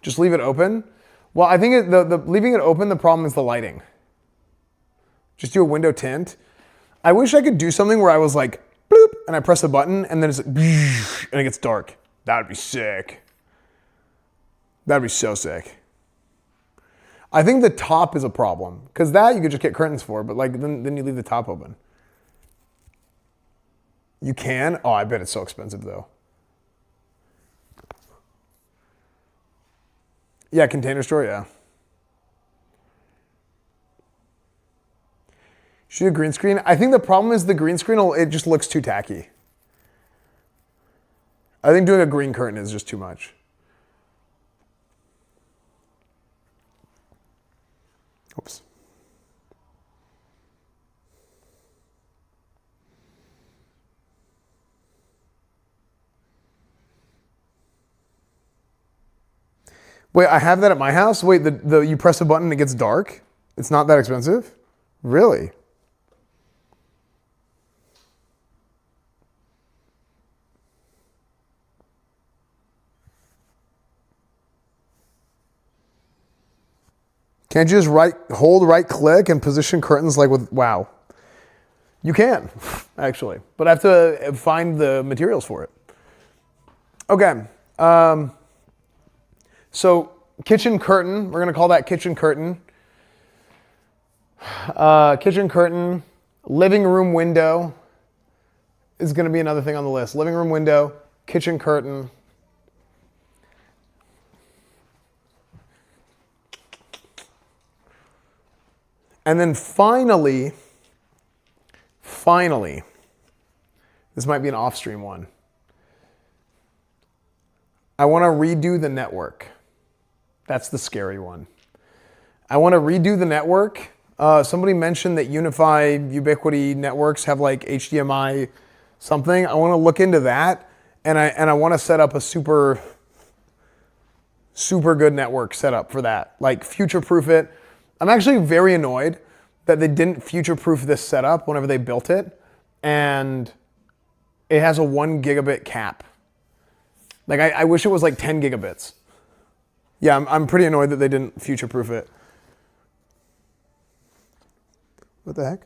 Just leave it open? Well, I think leaving it open, the problem is the lighting. Just do a window tint. I wish I could do something where I was like, bloop, and I press a button, and then it's like, and it gets dark. That would be sick. That'd be so sick. I think the top is a problem, because that you could just get curtains for, but like then you leave the top open. You can? Oh, I bet it's so expensive though. Yeah, Container Store, yeah. Shoot a green screen? I think the problem is the green screen, it just looks too tacky. I think doing a green curtain is just too much. Oops. Wait, I have that at my house? Wait, you press a button and it gets dark? It's not that expensive? Really? Can't you just hold right click and position curtains like with, wow. You can, actually, but I have to find the materials for it. Okay. So kitchen curtain, we're gonna call that kitchen curtain. Kitchen curtain, living room window is gonna be another thing on the list. Living room window, kitchen curtain. And then finally, this might be an off-stream one. I wanna redo the network. That's the scary one. I want to redo the network. Somebody mentioned that Unify Ubiquity networks have like HDMI something. I want to look into that, and I want to set up a super good network setup for that. Like future-proof it. I'm actually very annoyed that they didn't future-proof this setup whenever they built it, and it has a 1 gigabit cap. Like I wish it was like 10 gigabits. Yeah, I'm pretty annoyed that they didn't future-proof it. What the heck?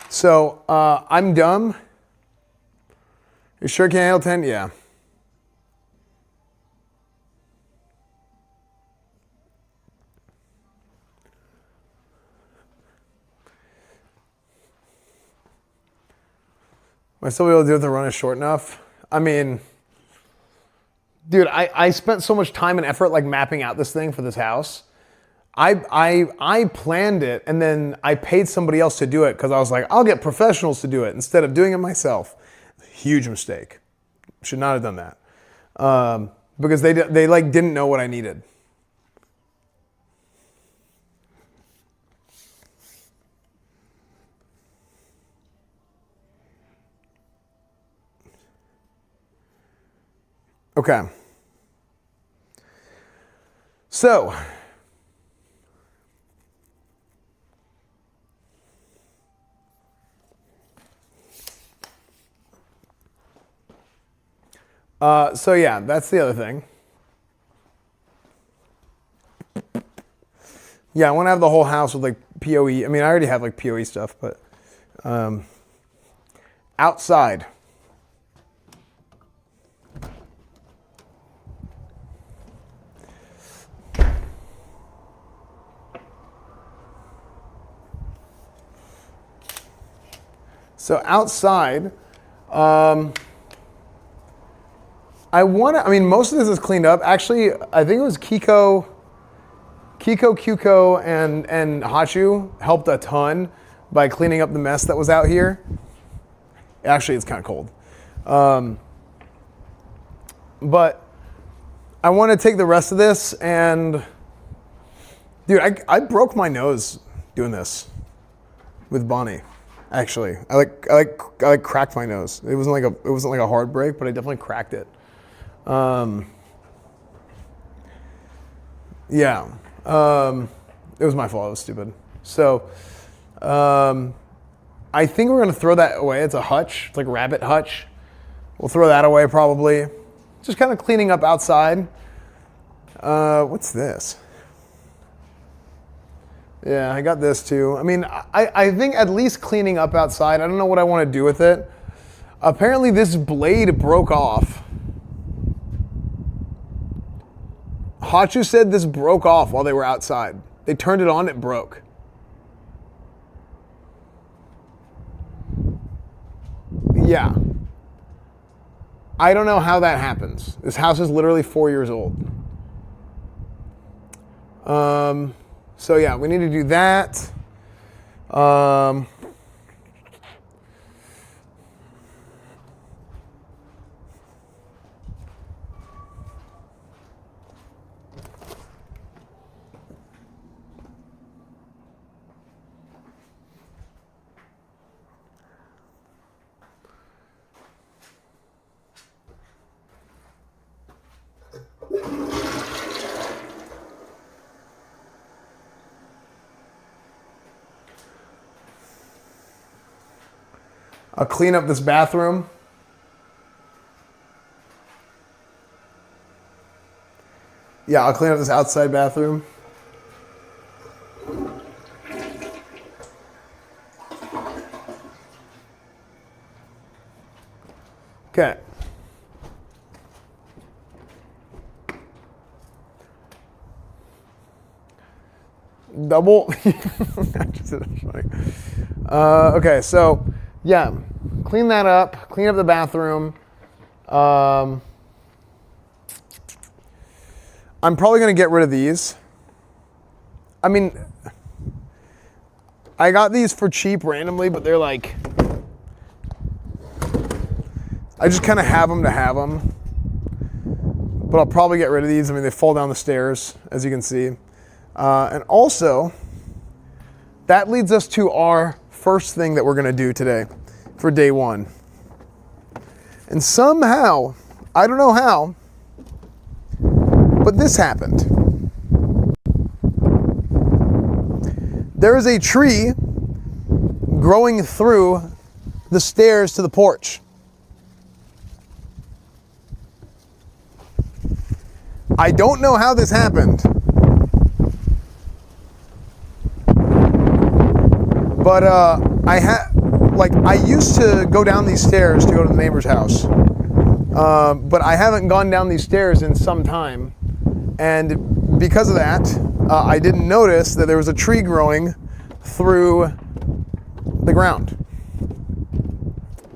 So, I'm dumb. You sure can't handle 10? Yeah. Am I still be able to do it if the run is short enough? I mean, dude, I spent so much time and effort like mapping out this thing for this house. I planned it and then I paid somebody else to do it because I was like, I'll get professionals to do it instead of doing it myself. Huge mistake. Should not have done that. Because they like didn't know what I needed. Okay. So, yeah, that's the other thing. Yeah, I want to have the whole house with like PoE. I mean, I already have like PoE stuff, but outside. So outside, I mean, most of this is cleaned up. Actually, I think it was Kiko Pico, Cuco, and Hachu helped a ton by cleaning up the mess that was out here. Actually, it's kind of cold. But I want to take the rest of this and, dude, I broke my nose doing this with Bonnie. Actually, I cracked my nose. It wasn't like a hard break, but I definitely cracked it. Yeah, it was my fault. It was stupid. So, I think we're gonna throw that away. It's a hutch. It's like a rabbit hutch. We'll throw that away probably. Just kind of cleaning up outside. What's this? Yeah, I got this too. I mean, I think at least cleaning up outside. I don't know what I want to do with it. Apparently this blade broke off. Hachu said this broke off while they were outside. They turned it on, it broke. Yeah. I don't know how that happens. This house is literally 4 years old. So yeah, we need to do that. I'll clean up this bathroom. Yeah, I'll clean up this outside bathroom. Okay. Double. Okay, so yeah, clean that up. Clean up the bathroom. I'm probably gonna get rid of these. I mean, I got these for cheap randomly, but they're like, I just kind of have them to have them. But I'll probably get rid of these. I mean, they fall down the stairs, as you can see. And also, that leads us to our first thing that we're gonna do today for day one. And somehow, I don't know how, but this happened. There is a tree growing through the stairs to the porch. I don't know how this happened, but I used to go down these stairs to go to the neighbor's house, but I haven't gone down these stairs in some time, and because of that, I didn't notice that there was a tree growing through the ground.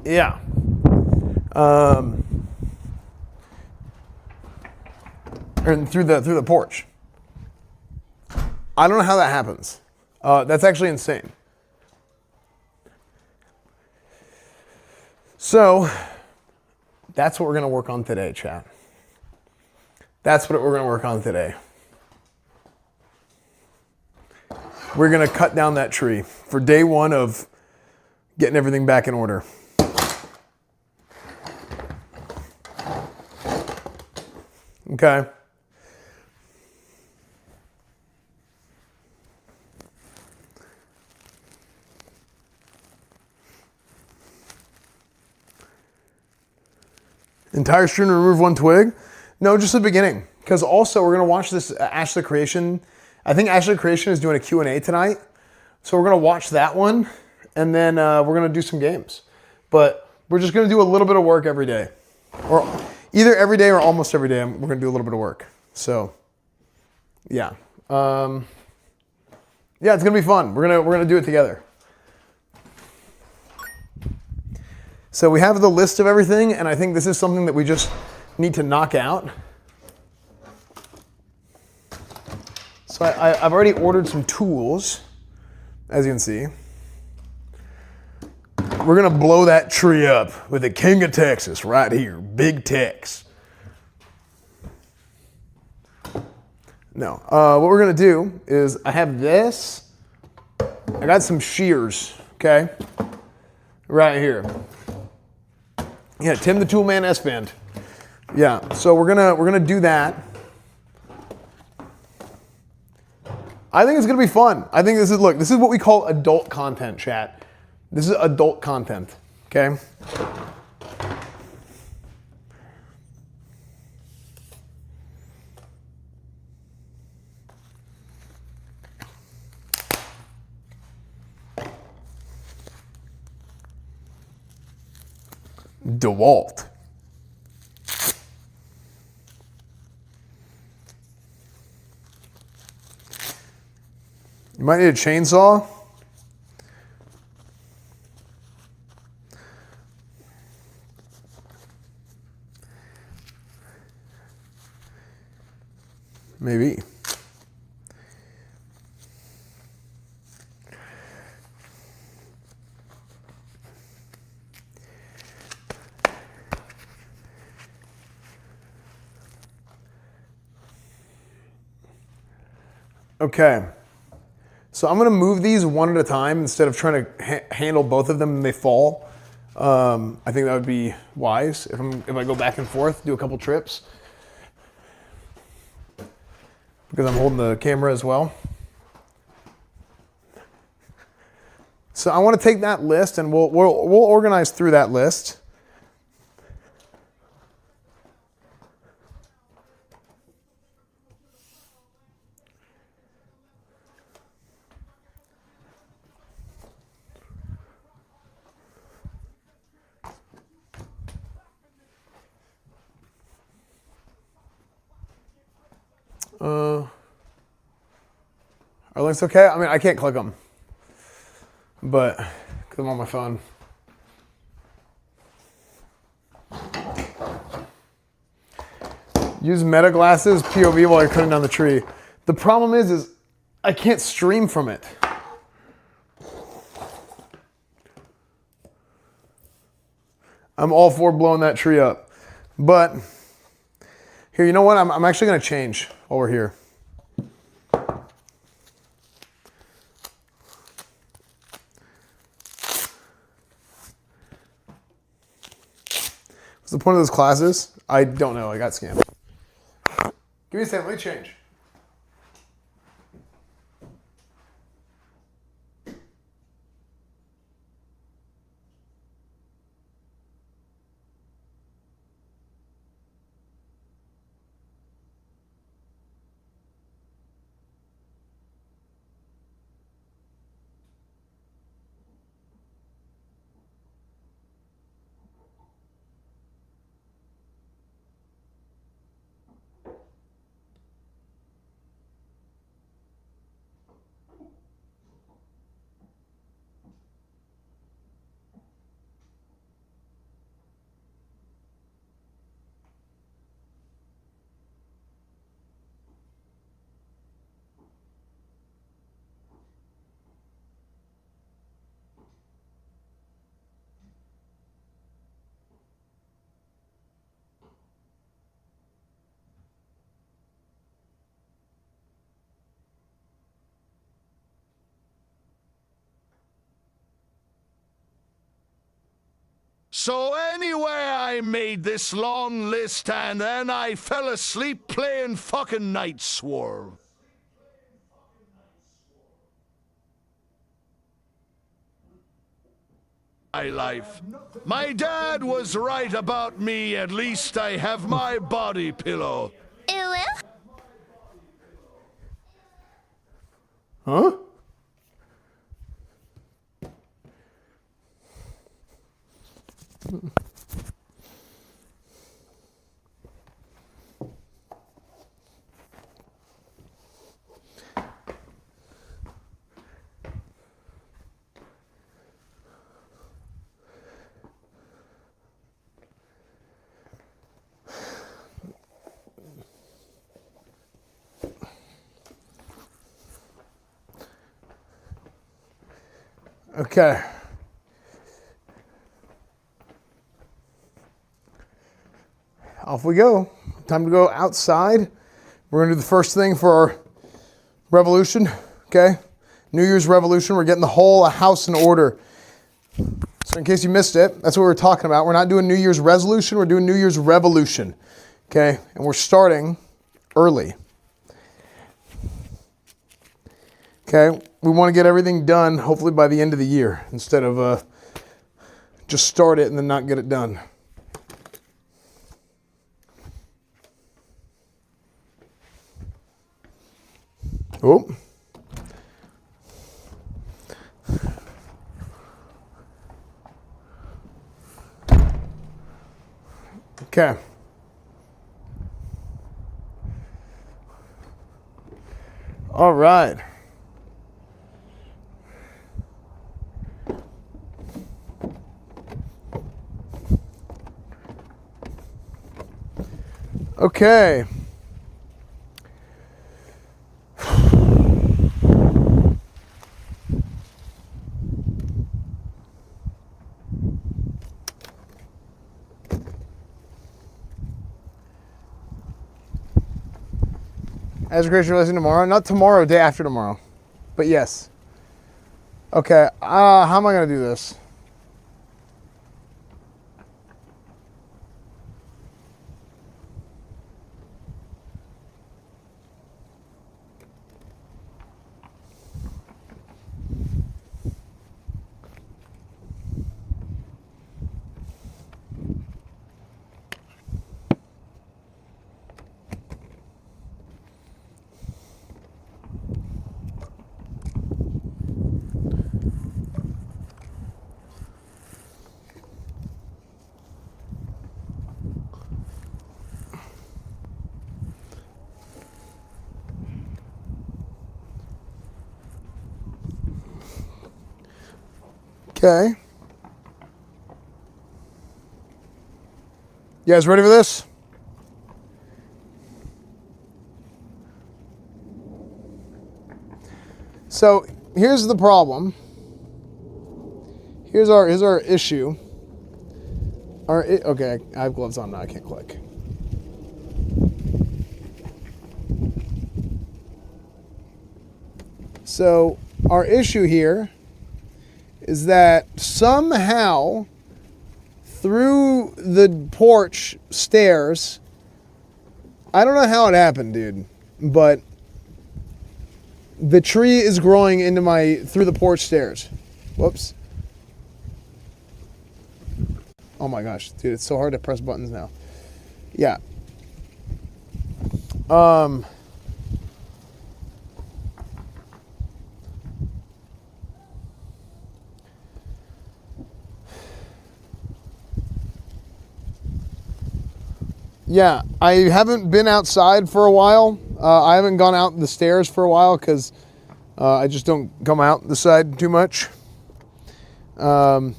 Yeah. And through the porch. I don't know how that happens. That's actually insane. So that's what we're gonna work on today, chat. That's what we're gonna work on today. We're gonna cut down that tree for day one of getting everything back in order. Okay. Entire stream to remove one twig? No, just the beginning. Because also we're gonna watch this Ashley Creation. I think Ashley Creation is doing a Q&A tonight. So we're gonna watch that one and then we're gonna do some games. But we're just gonna do a little bit of work every day. Or either every day or almost every day, we're gonna do a little bit of work. So, yeah. Yeah, it's gonna be fun. We're gonna do it together. So we have the list of everything, and I think this is something that we just need to knock out. So So I've already ordered some tools, as you can see. We're gonna blow that tree up with the King of Texas right here, Big Tex. No, what we're gonna do is I have this. I got some shears, okay, right here. Yeah, Tim the Toolman Esfand. Yeah, so we're gonna do that. I think it's gonna be fun. I think this is what we call adult content, chat. This is adult content, okay? DeWalt. You might need a chainsaw. Maybe. Okay. So I'm gonna move these one at a time instead of trying to handle both of them and they fall. I think that would be wise if I go back and forth, do a couple trips. Because I'm holding the camera as well. So I want to take that list and we'll organize through that list. Are links okay? I mean, I can't click them, but because I'm on my phone. Use meta glasses, POV while you're cutting down the tree. The problem is I can't stream from it. I'm all for blowing that tree up, but here, you know what? I'm actually gonna change while we're here. What's the point of those classes? I don't know. I got scammed. Give me a second. Let me change. So anyway, I made this long list and then I fell asleep playing fucking Night Swarm. My life. My dad was right about me. At least I have my body pillow. Huh? Okay. Off we go. Time to go outside. We're gonna do the first thing for our revolution, okay? New Year's revolution. We're getting the whole house in order. So in case you missed it, that's what we're talking about. We're not doing New Year's resolution, we're doing New Year's revolution, okay? And we're starting early. Okay, we want to get everything done hopefully by the end of the year instead of just start it and then not get it done. Oh. Okay. All right. Okay. As a Christian blessing tomorrow, not tomorrow, day after tomorrow, but yes. Okay, how am I gonna do this? Okay. You guys ready for this? So here's the problem. Here's our issue. Okay, I have gloves on now. I can't click. So our issue here is that somehow through the porch stairs, I don't know how it happened, dude, but the tree is growing into through the porch stairs. Whoops. Oh my gosh, dude, it's so hard to press buttons now. Yeah. Yeah, I haven't been outside for a while. I haven't gone out the stairs for a while because I just don't come out the side too much. But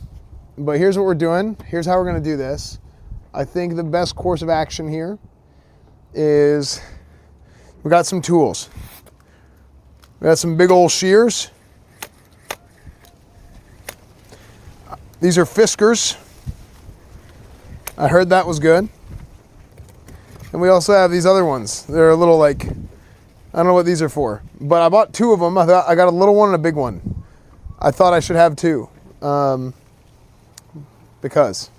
here's what we're doing. Here's how we're going to do this. I think the best course of action here is we got some tools. We got some big old shears. These are Fiskars. I heard that was good. And we also have these other ones. They're a little like, I don't know what these are for, but I bought two of them. I thought I got a little one and a big one. I thought I should have two, because.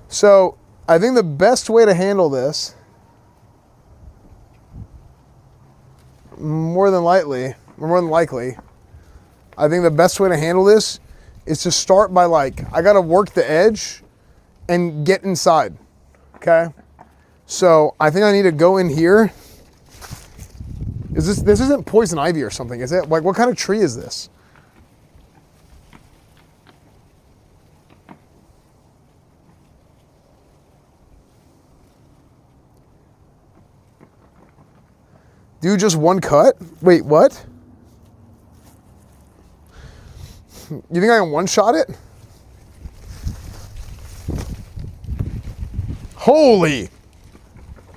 So I think the best way to handle this, more than likely, I think the best way to handle this is to start by I gotta work the edge and get inside, okay? So I think I need to go in here. This isn't poison ivy or something, is it? What kind of tree is this? Do just one cut? Wait, what? You think I can one-shot it? Holy!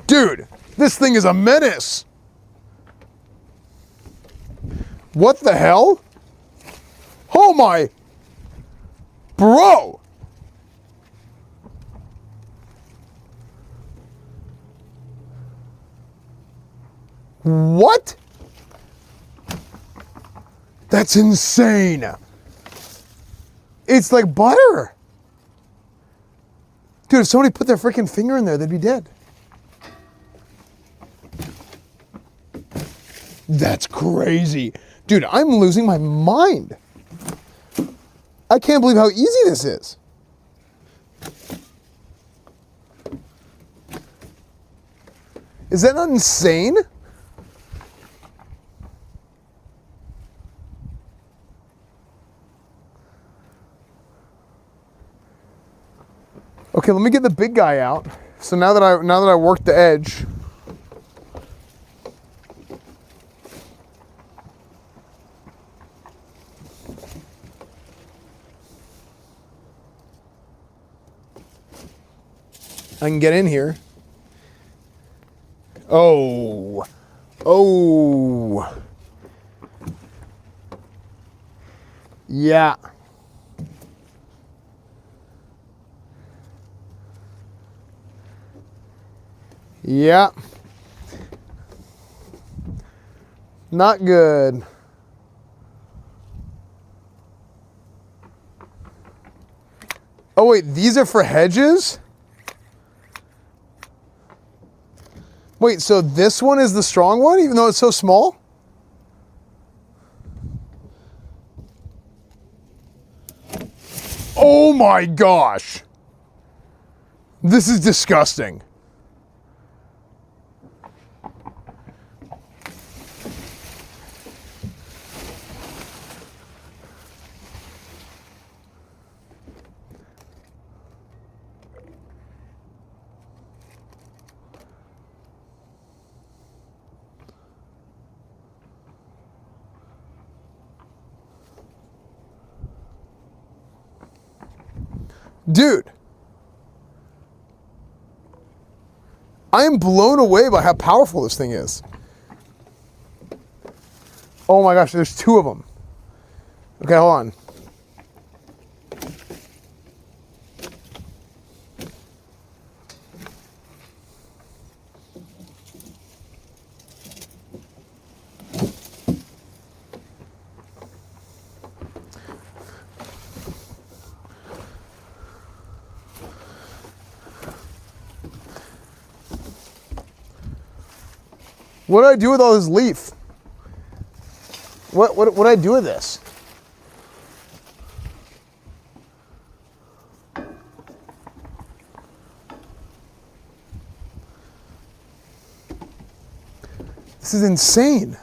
Dude, this thing is a menace. What the hell? Oh my. Bro. What? That's insane. It's like butter. Dude, if somebody put their freaking finger in there, they'd be dead. That's crazy. Dude, I'm losing my mind. I can't believe how easy this is. Is that not insane? Okay, let me get the big guy out. So now that I worked the edge, I can get in here. Oh. Oh. Yeah. Yeah. Not good. Oh wait, these are for hedges? Wait, so this one is the strong one, even though it's so small? Oh my gosh. This is disgusting. Dude, I am blown away by how powerful this thing is. Oh my gosh, there's two of them. Okay, hold on. What do I do with all this leaf? What do I do with this? This is insane.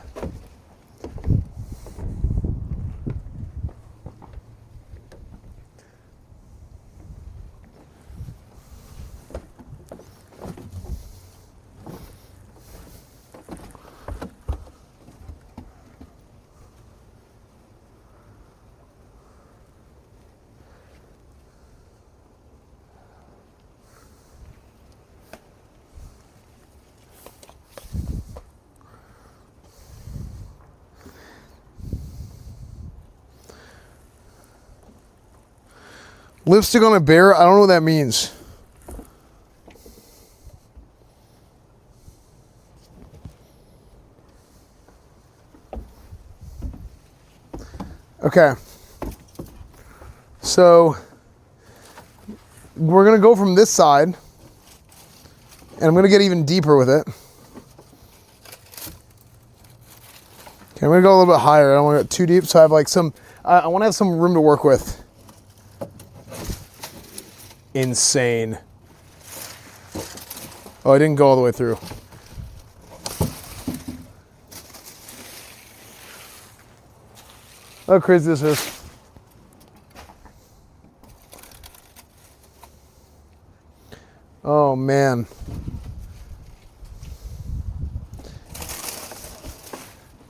Lipstick on a bear? I don't know what that means. Okay. So we're going to go from this side, and I'm going to get even deeper with it. Okay, I'm going to go a little bit higher. I don't want to get too deep, so I have like some, I want to have some room to work with. Insane. Oh, I didn't go all the way through. How crazy this is. Oh man.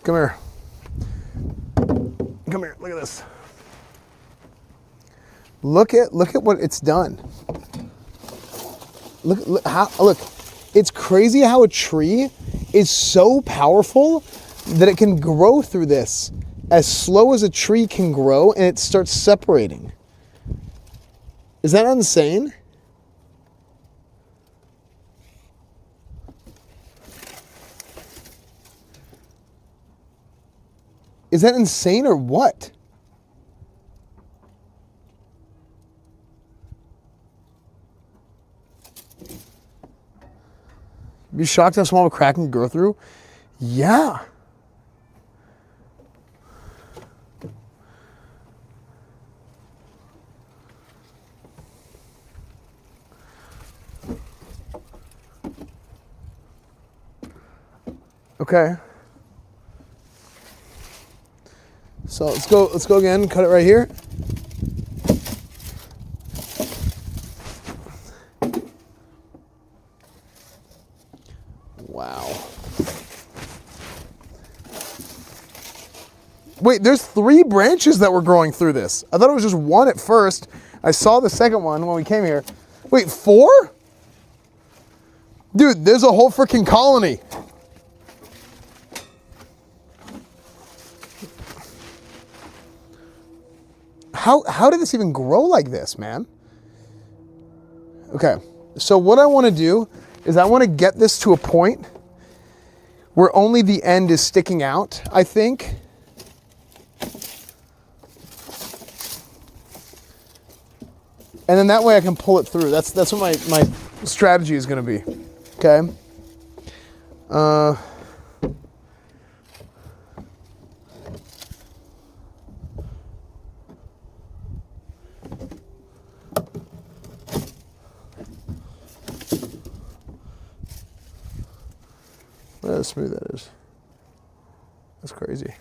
Come here. Come here, look at this. Look at what it's done. Look, it's crazy how a tree is so powerful that it can grow through this as slow as a tree can grow, and it starts separating. Is that insane? Is that insane or what? Be shocked how small a crack can go through? Yeah. Okay. So let's go again, cut it right here. Wow. Wait, there's 3 branches that were growing through this. I thought it was just 1 at first. I saw the second one when we came here. Wait, 4? Dude, there's a whole freaking colony. How did this even grow like this, man? Okay, so what I want to do is I want to get this to a point where only the end is sticking out, I think. And then that way I can pull it through. That's what my strategy is going to be. Okay. Look how smooth that is. That's crazy.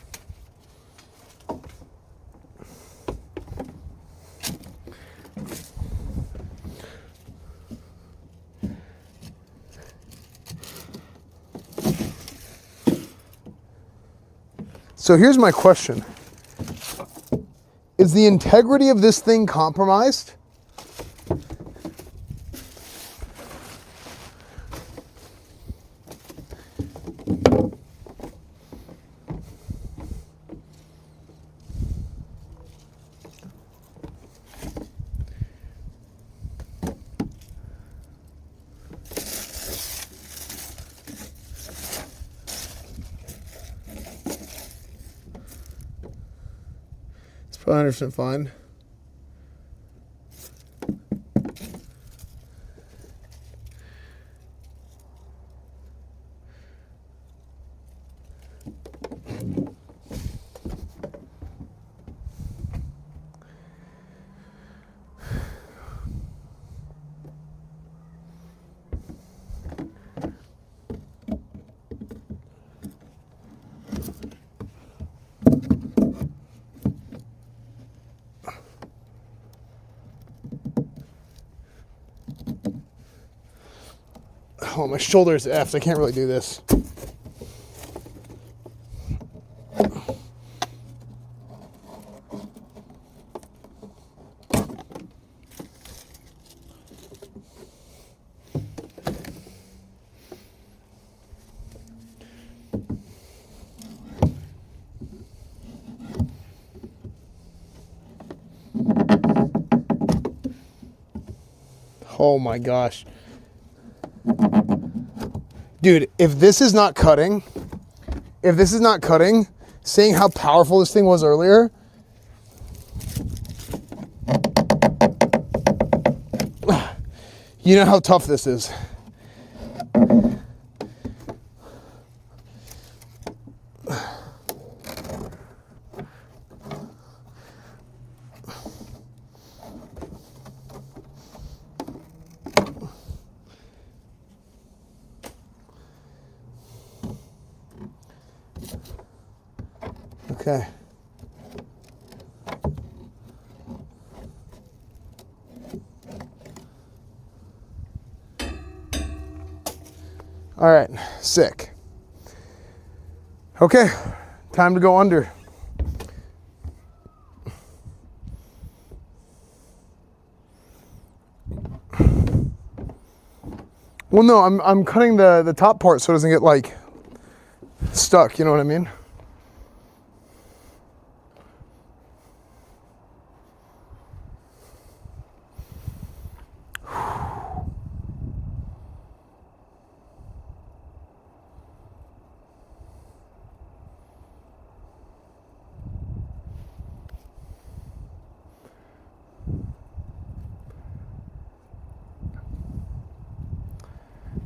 So here's my question. Is the integrity of this thing compromised? Probably 100% fine. Oh, my shoulder is effed. I can't really do this. Oh my gosh. Dude, if this is not cutting, seeing how powerful this thing was earlier, you know how tough this is. Okay. All right, sick. Okay, time to go under. Well, no, I'm cutting the top part so it doesn't get like stuck, you know what I mean?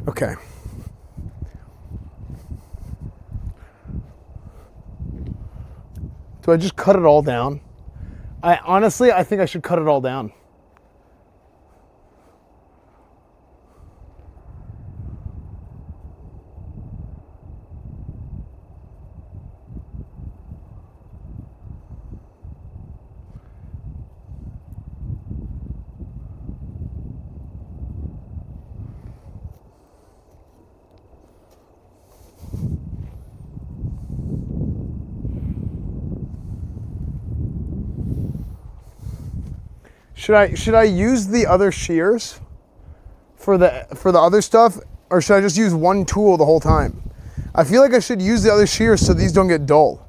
Okay. Do I just cut it all down? Honestly, I think I should cut it all down. Should I use the other shears for the other stuff, or should I just use one tool the whole time? I feel like I should use the other shears so these don't get dull.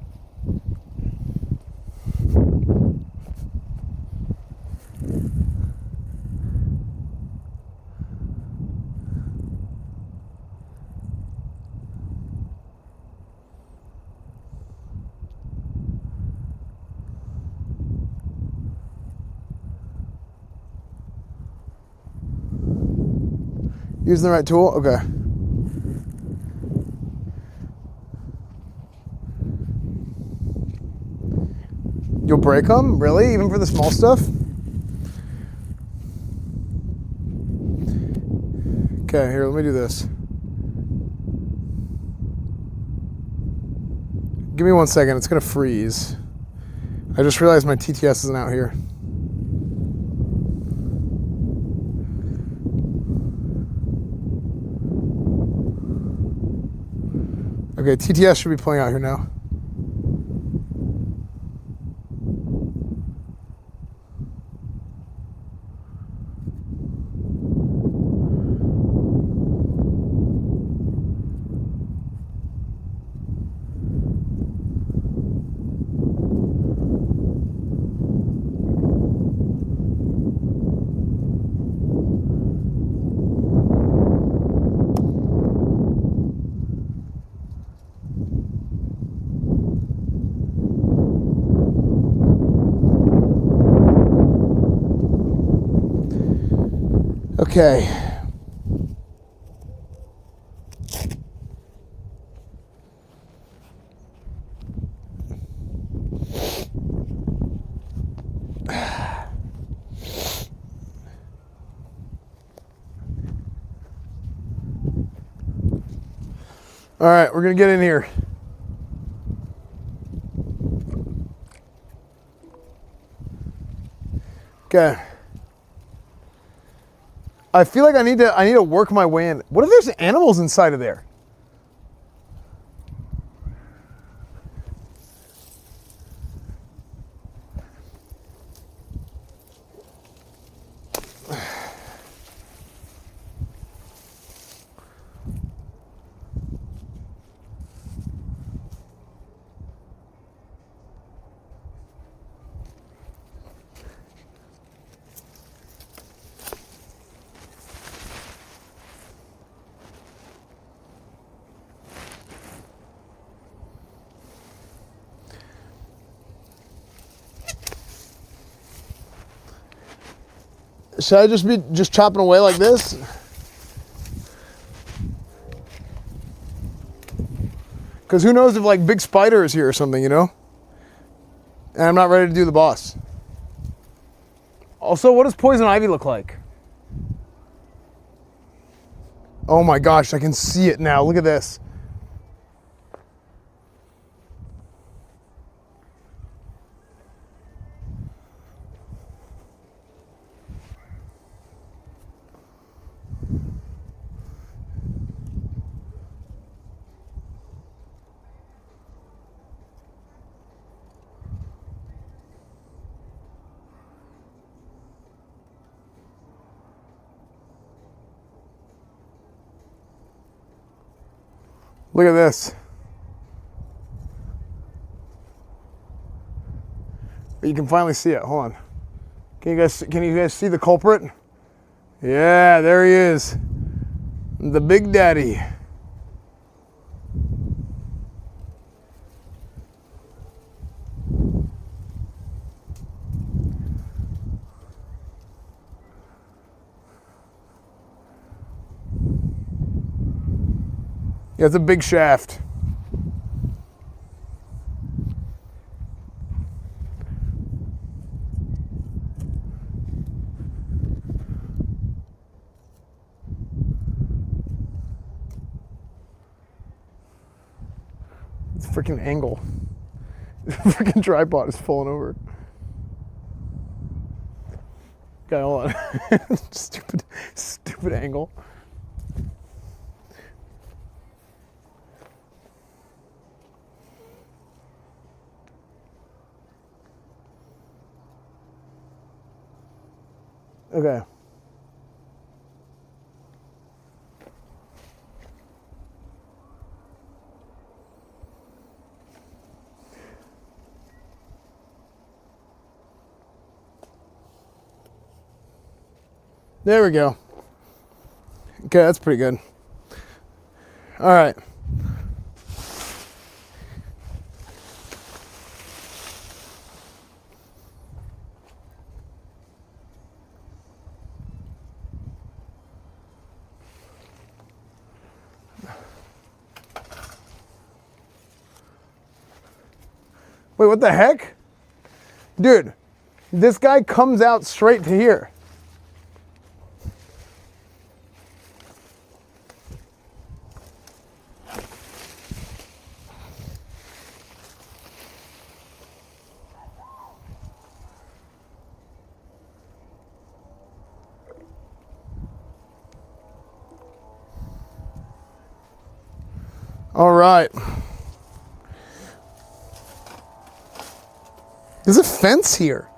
Using the right tool? Okay. You'll break them? Really? Even for the small stuff? Okay, here, let me do this. Give me 1 second, it's gonna freeze. I just realized my TTS isn't out here. Okay, TTS should be playing out here now. Okay. All right, we're gonna get in here. Okay. I feel like I need to work my way in. What if there's animals inside of there? Should I just be chopping away like this? Because who knows if like big spider is here or something, you know? And I'm not ready to do the boss. Also, what does poison ivy look like? Oh my gosh, I can see it now. Look at this. Look at this. You can finally see it. Hold on. Can you guys see the culprit? Yeah, there he is. The Big Daddy. Yeah, it's a big shaft. It's a freaking angle. The freaking tripod is falling over. Okay, hold on. Stupid angle. Okay. There we go. Okay, that's pretty good. All right. Wait, what the heck? Dude, this guy comes out straight to here. All right. There's a fence here.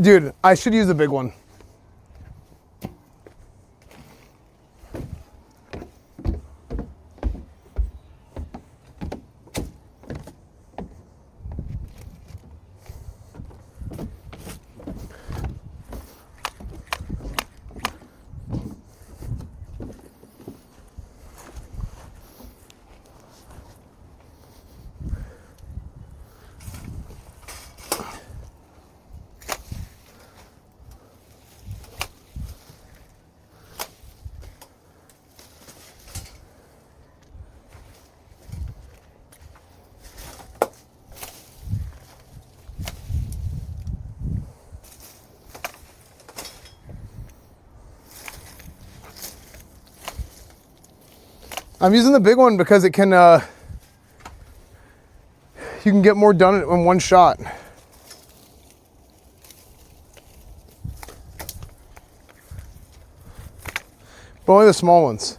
Dude, I should use a big one. I'm using the big one because it can, you can get more done in one shot. But only the small ones.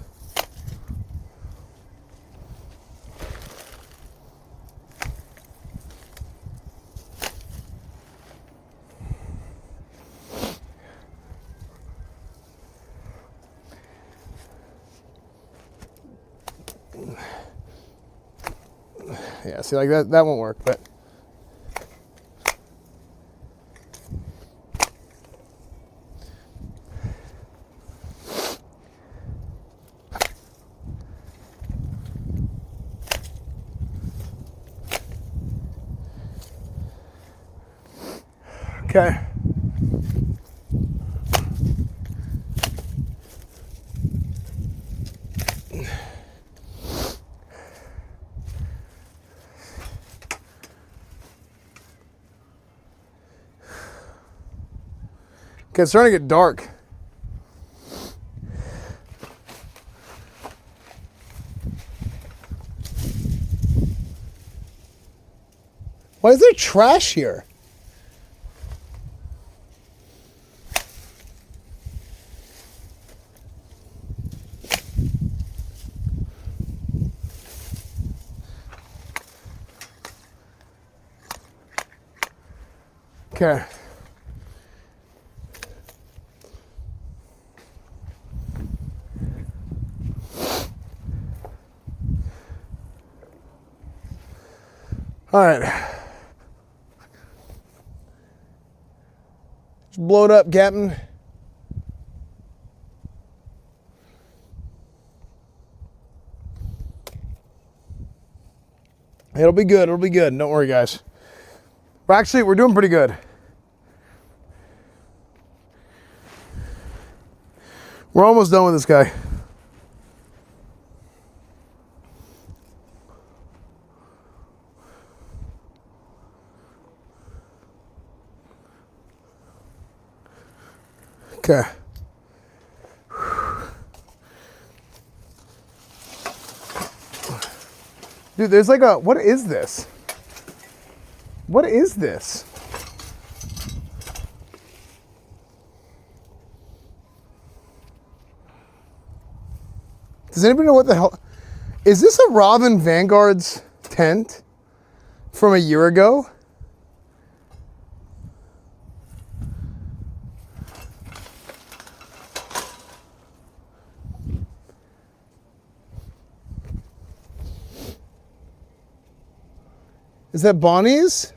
Yeah, see, like that won't work, but. Okay. Okay, it's starting to get dark. Why is there trash here? Okay. All right. Just blow it up, Captain. It'll be good. It'll be good. Don't worry, guys. But actually, we're doing pretty good. We're almost done with this guy. Okay. Dude, there's like a, what is this? What is this? Does anybody know what the hell? Is this a Robin Vanguard's tent from a year ago? Is that Bonnie's?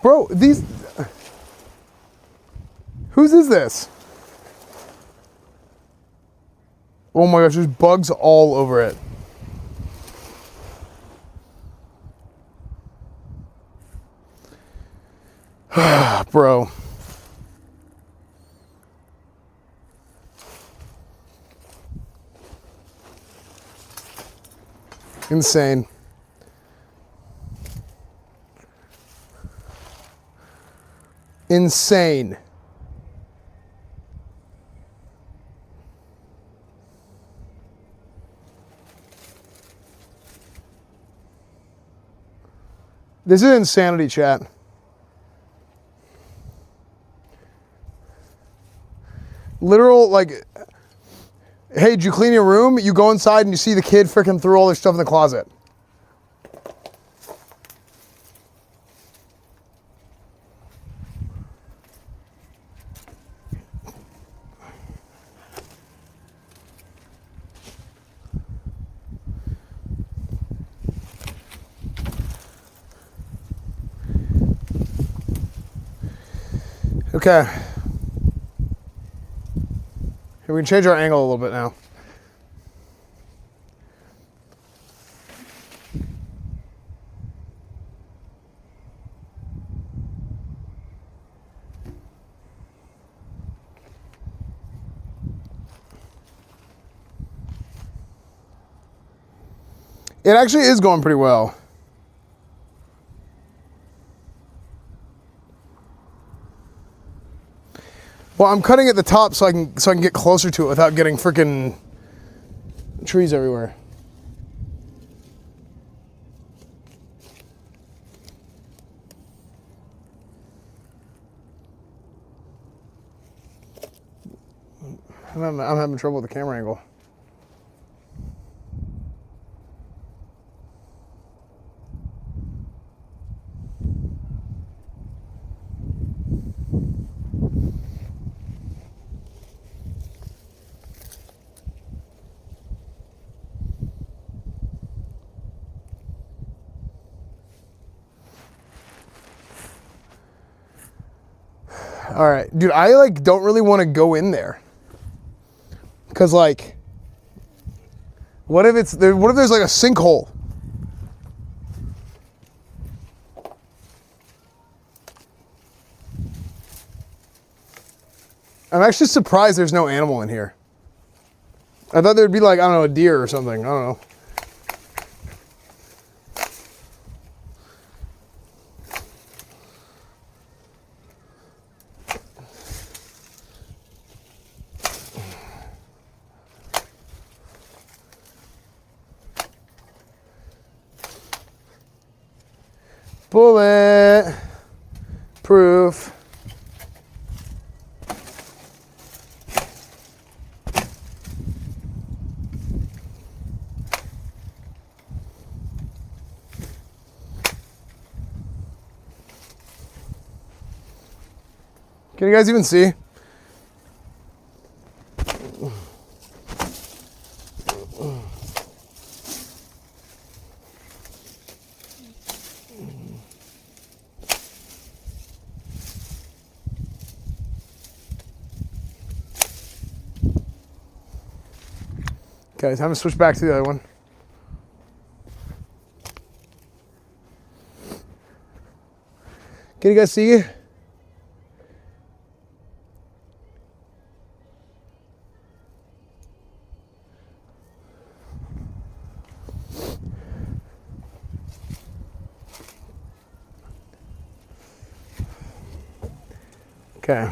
Bro, these... Whose is this? Oh my gosh, there's bugs all over it. Bro. Insane. Insane. This is insanity, chat. Literal, like, hey, did you clean your room? You go inside and you see the kid freaking threw all their stuff in the closet. Okay. We can change our angle a little bit now. It actually is going pretty well. Well, I'm cutting at the top so I can get closer to it without getting freaking trees everywhere. I'm having trouble with the camera angle. All right, dude, I like don't really want to go in there. Cause like, what if there's like a sinkhole? I'm actually surprised there's no animal in here. I thought there'd be like, I don't know, a deer or something, I don't know. Bullet proof. Can you guys even see? Okay, time to switch back to the other one. Can you guys see you? Okay.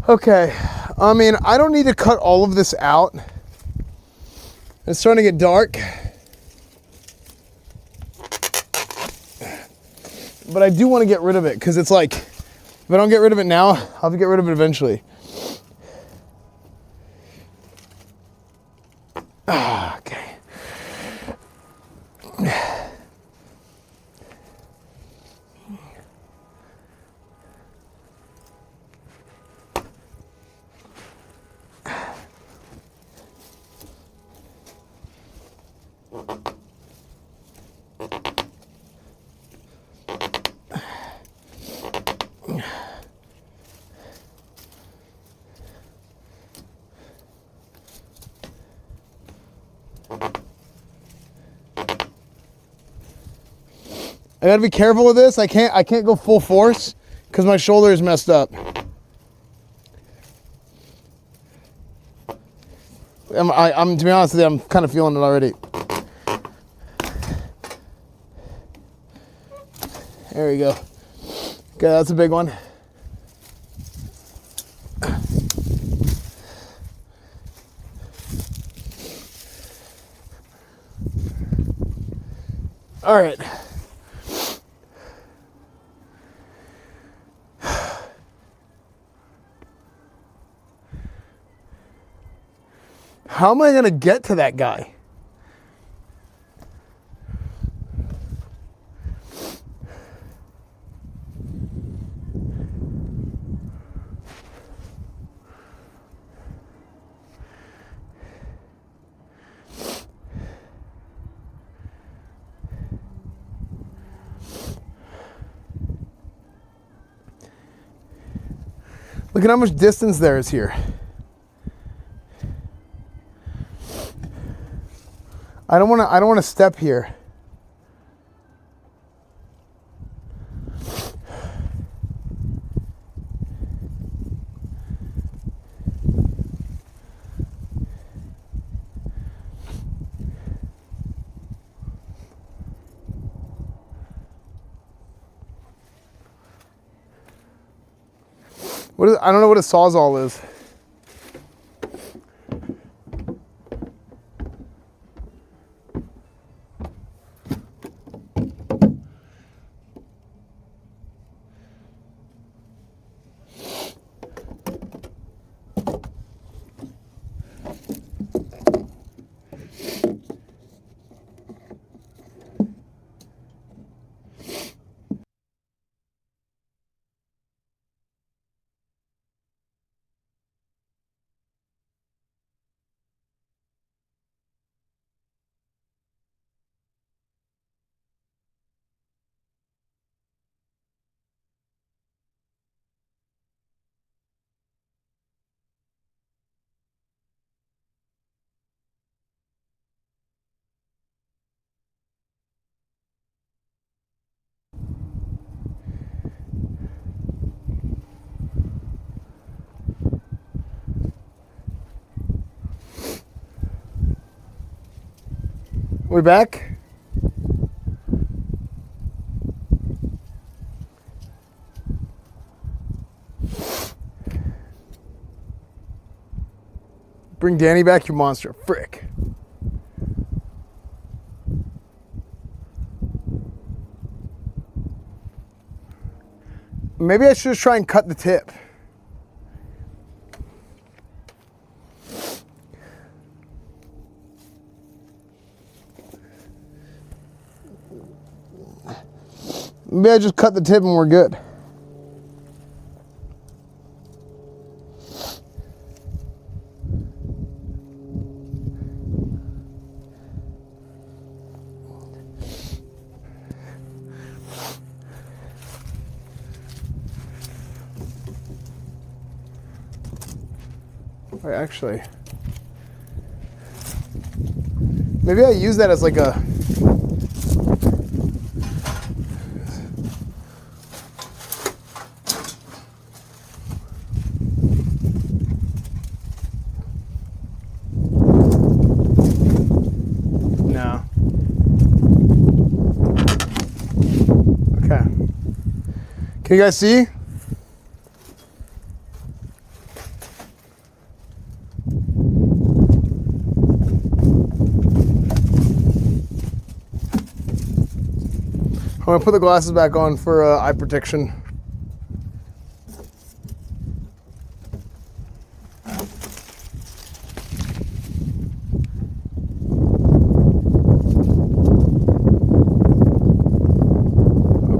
Okay, I mean, I don't need to cut all of this out. It's starting to get dark. But I do want to get rid of it because it's like, if I don't get rid of it now, I'll have to get rid of it eventually. Okay. I gotta be careful with this. I can't go full force because my shoulder is messed up. I'm to be honest with you, I'm kind of feeling it already. There we go. Okay, that's a big one. All right. How am I gonna get to that guy? Look at how much distance there is here. I don't want to step here. I don't know what a sawzall is. We back? Bring Danny back, you monster. Frick. Maybe I should just try and cut the tip. Maybe I just cut the tip and we're good. Wait, actually, maybe I use that as like a no. Okay. Can you guys see? I'm gonna put the glasses back on for eye protection.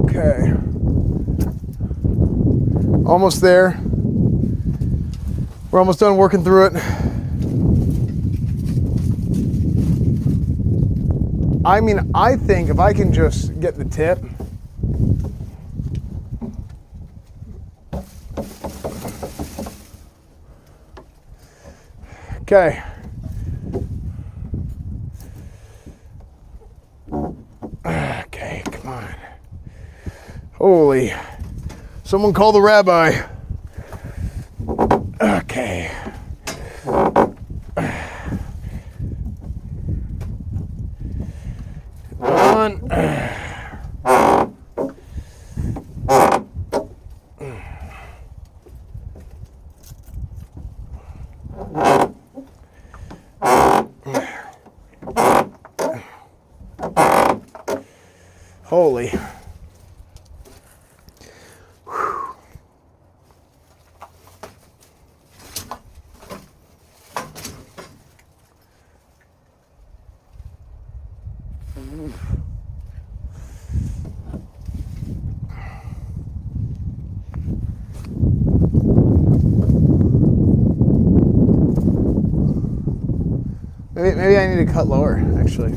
Okay. Almost there. We're almost done working through it. I mean, I think if I can just get the tip. Okay. Okay, come on. Holy. Someone call the rabbi. Okay. Holy. Maybe I need to cut lower, actually.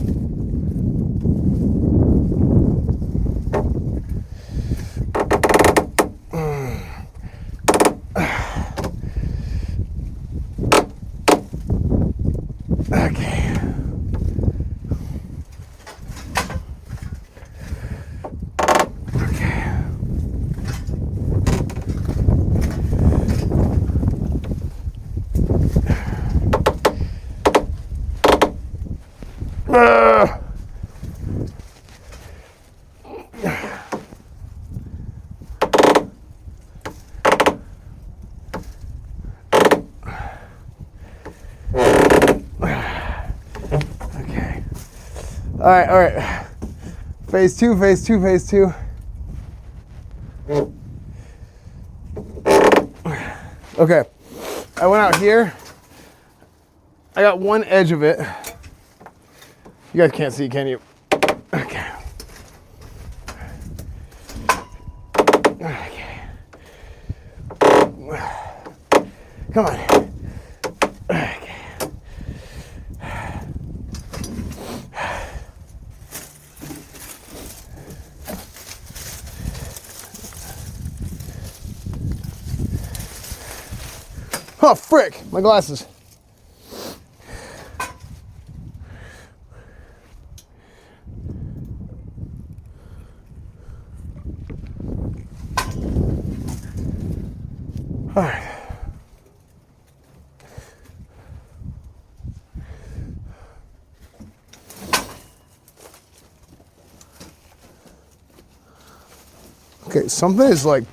Okay. Okay. All right. Phase two. Okay, I went out here. I got one edge of it. You guys can't see, can you? Okay. Okay. Come on. Okay. Oh, frick, my glasses. All right. Okay, something is like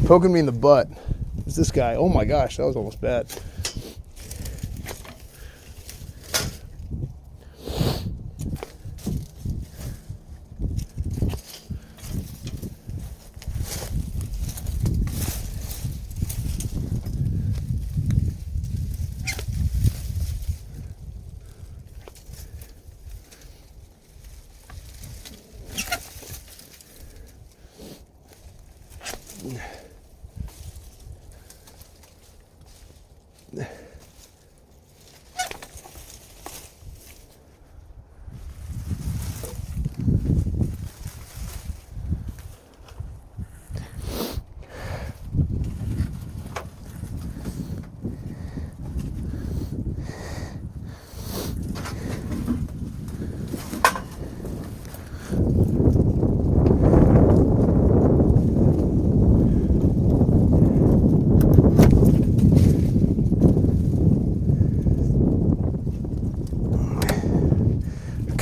poking me in the butt. It's this guy. Oh my gosh, that was almost bad.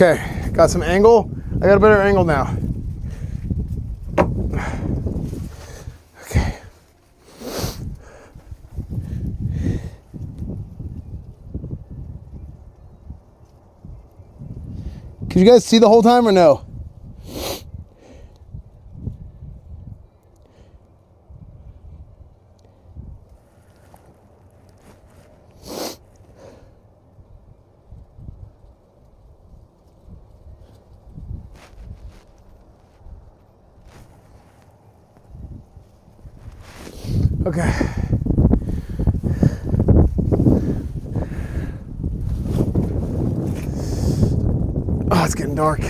Okay, got some angle. I got a better angle now. Okay. Could you guys see the whole time or no? Okay. Oh, it's getting dark.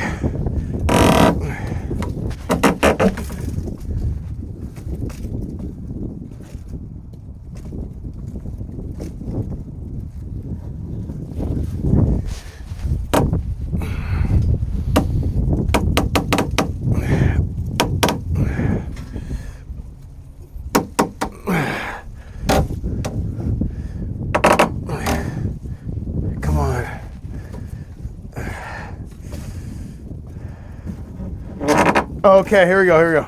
Okay, here we go, here we go.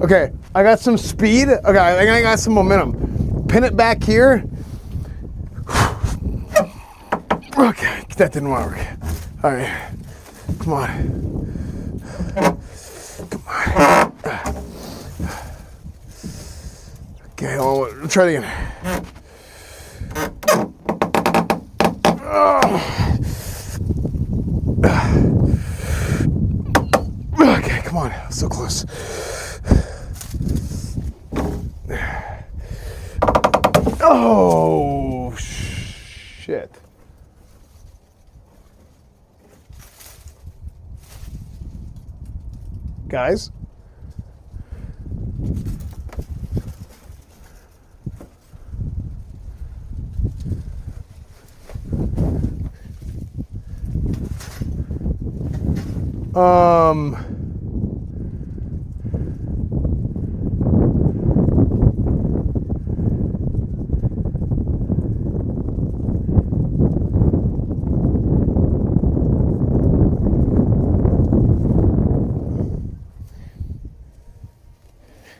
Okay, I got some speed. Okay, I think I got some momentum. Pin it back here. Okay, that didn't work. All right, come on. Come on. Okay, hold on, try it again. Okay, come on, so close. Oh, shit. Guys?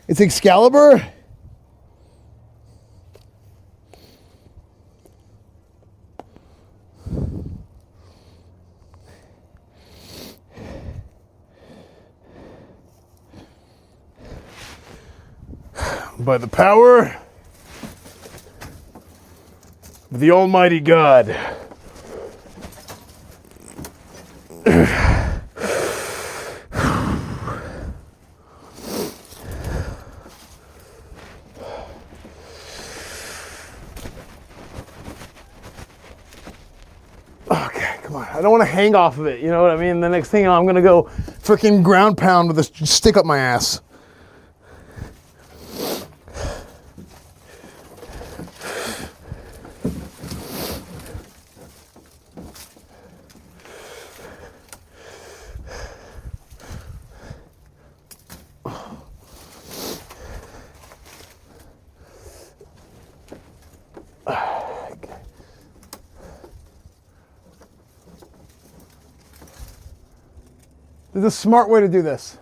It's Excalibur. By the power of the Almighty God. Okay, come on. I don't want to hang off of it, you know what I mean? The next thing I'm going to go freaking ground pound with a stick up my ass. There's a smart way to do this.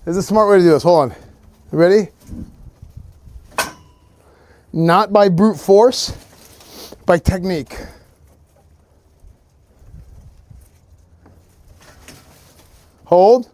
There's a smart way to do this. Hold on. You ready? Not by brute force, by technique. Hold.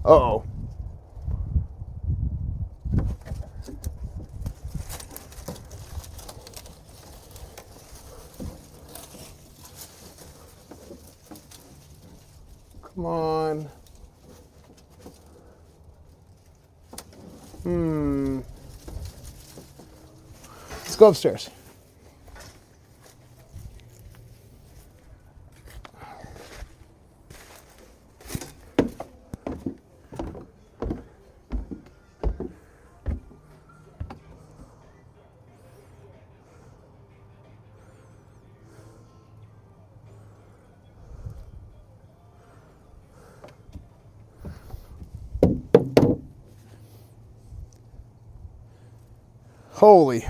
Uh-oh. Come on. Let's go upstairs. Holy.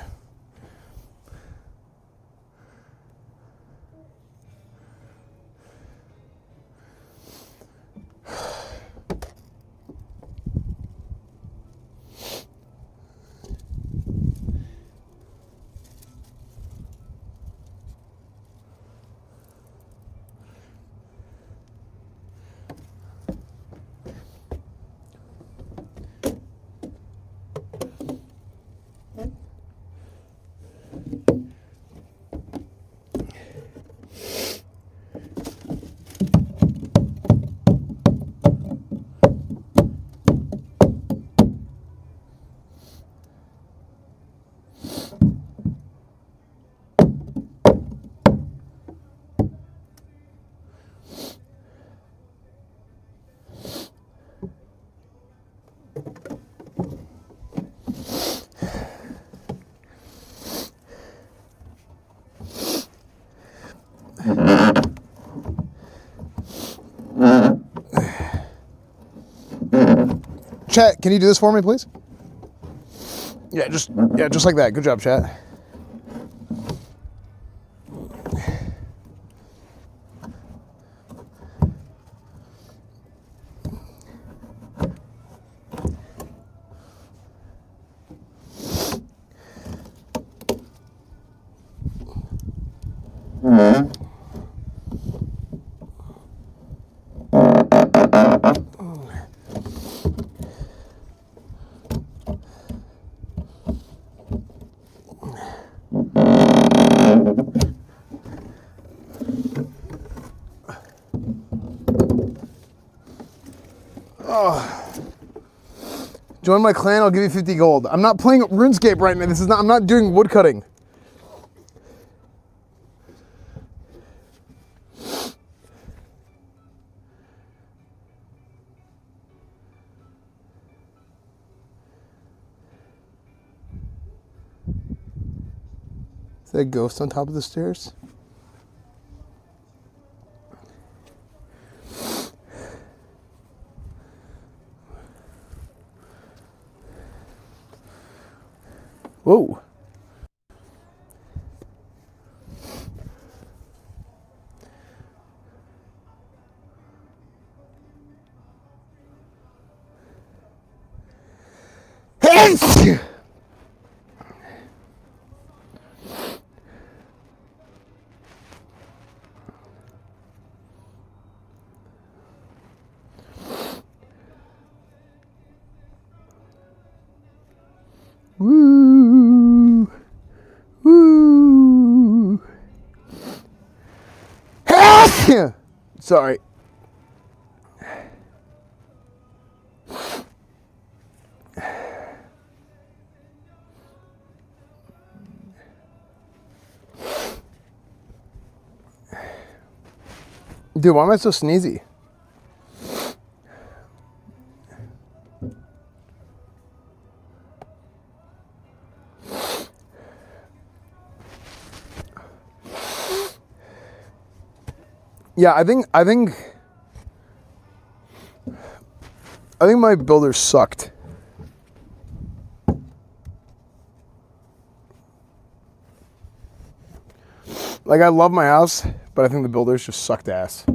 Chat, can you do this for me, please? Yeah, just like that. Good job, chat. Join my clan, I'll give you 50 gold. I'm not playing RuneScape right now. I'm not doing woodcutting. Is that a ghost on top of the stairs? Whoa. Hey! Woo! Woo! Sorry. Dude, why am I so sneezy? Yeah, I think my builder sucked. Like, I love my house, but I think the builders just sucked ass.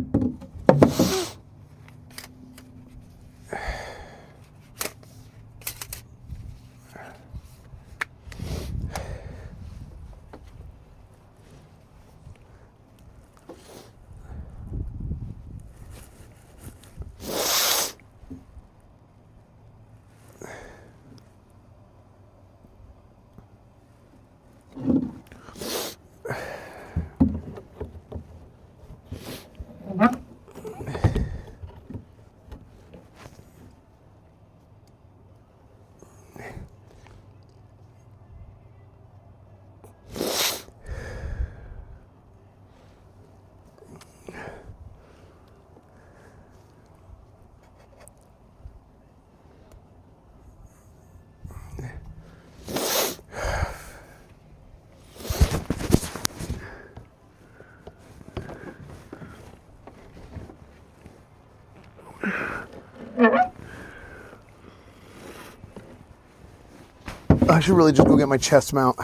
I should really just go get my chest mount.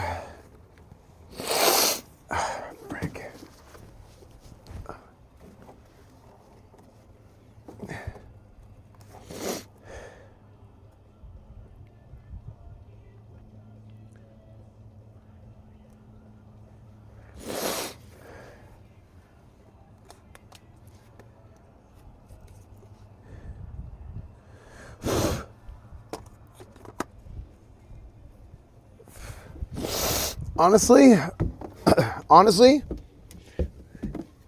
Frick. Honestly,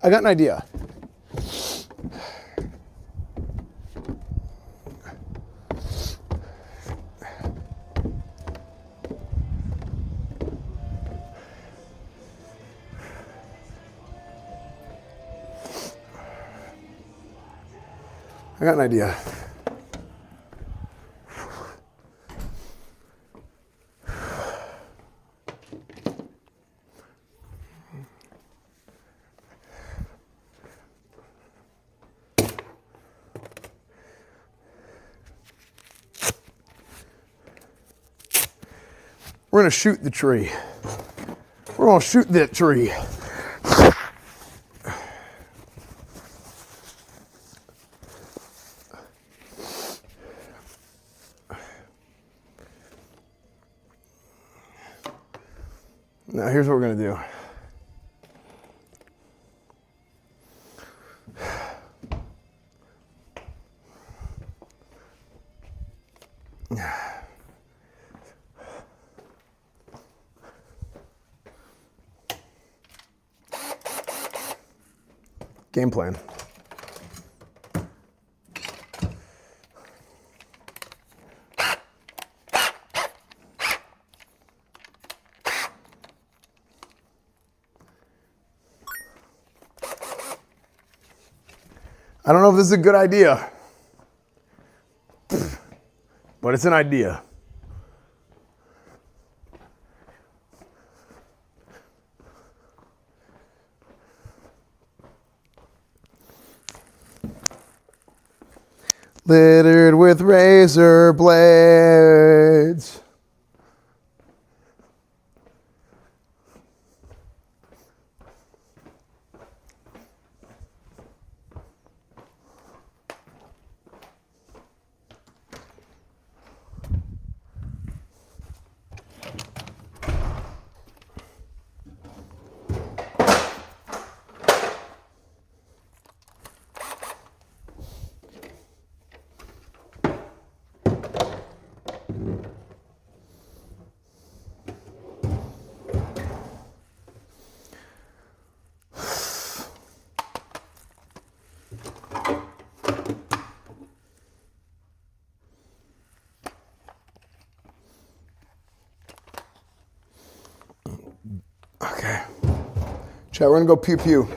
I got an idea. We're gonna shoot the tree. We're gonna shoot that tree. Now here's what we're gonna do. Game plan. I don't know if this is a good idea, but it's an idea. Littered with razor blades. Okay. Chat, we're gonna go pew pew.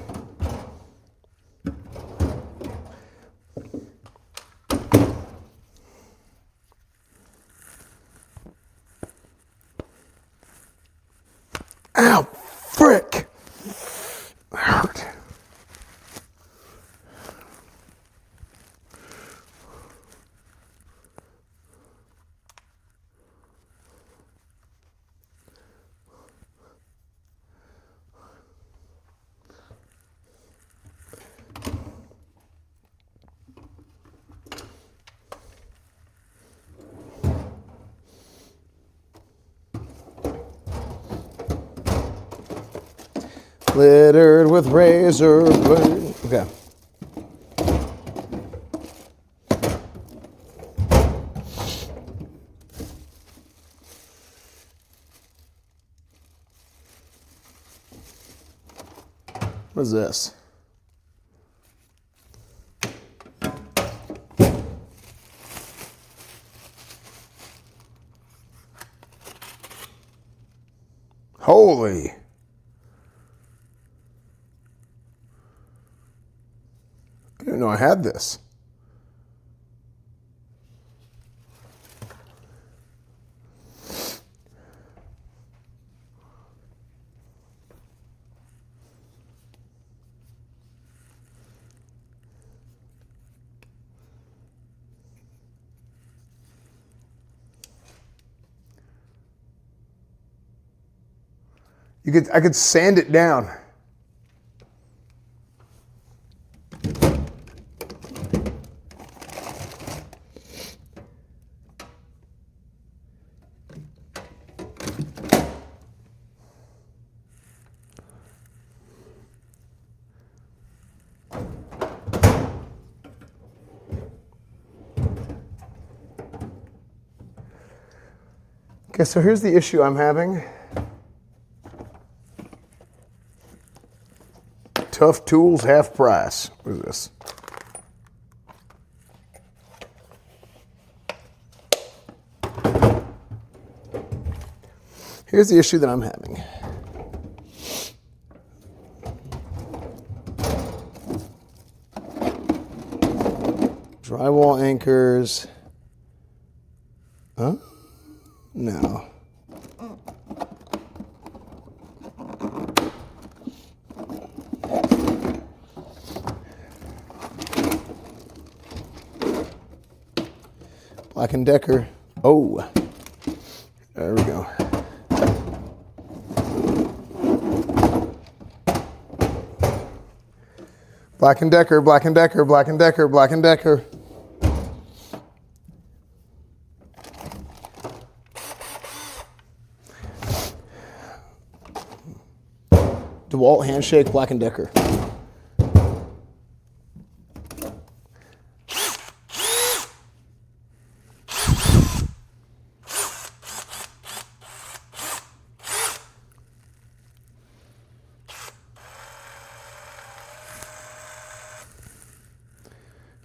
Ow, frick. That hurt. Littered with razor blade. Okay. What is this? Holy. I didn't know I had this. I could sand it down. Okay, so here's the issue I'm having. Tough tools, half price. What is this? Here's the issue that I'm having. Drywall anchors. Huh? No. Black & Decker. Oh, there we go. Black & Decker, Black & Decker, Black & Decker, Black & Decker. DeWalt Handshake, Black & Decker.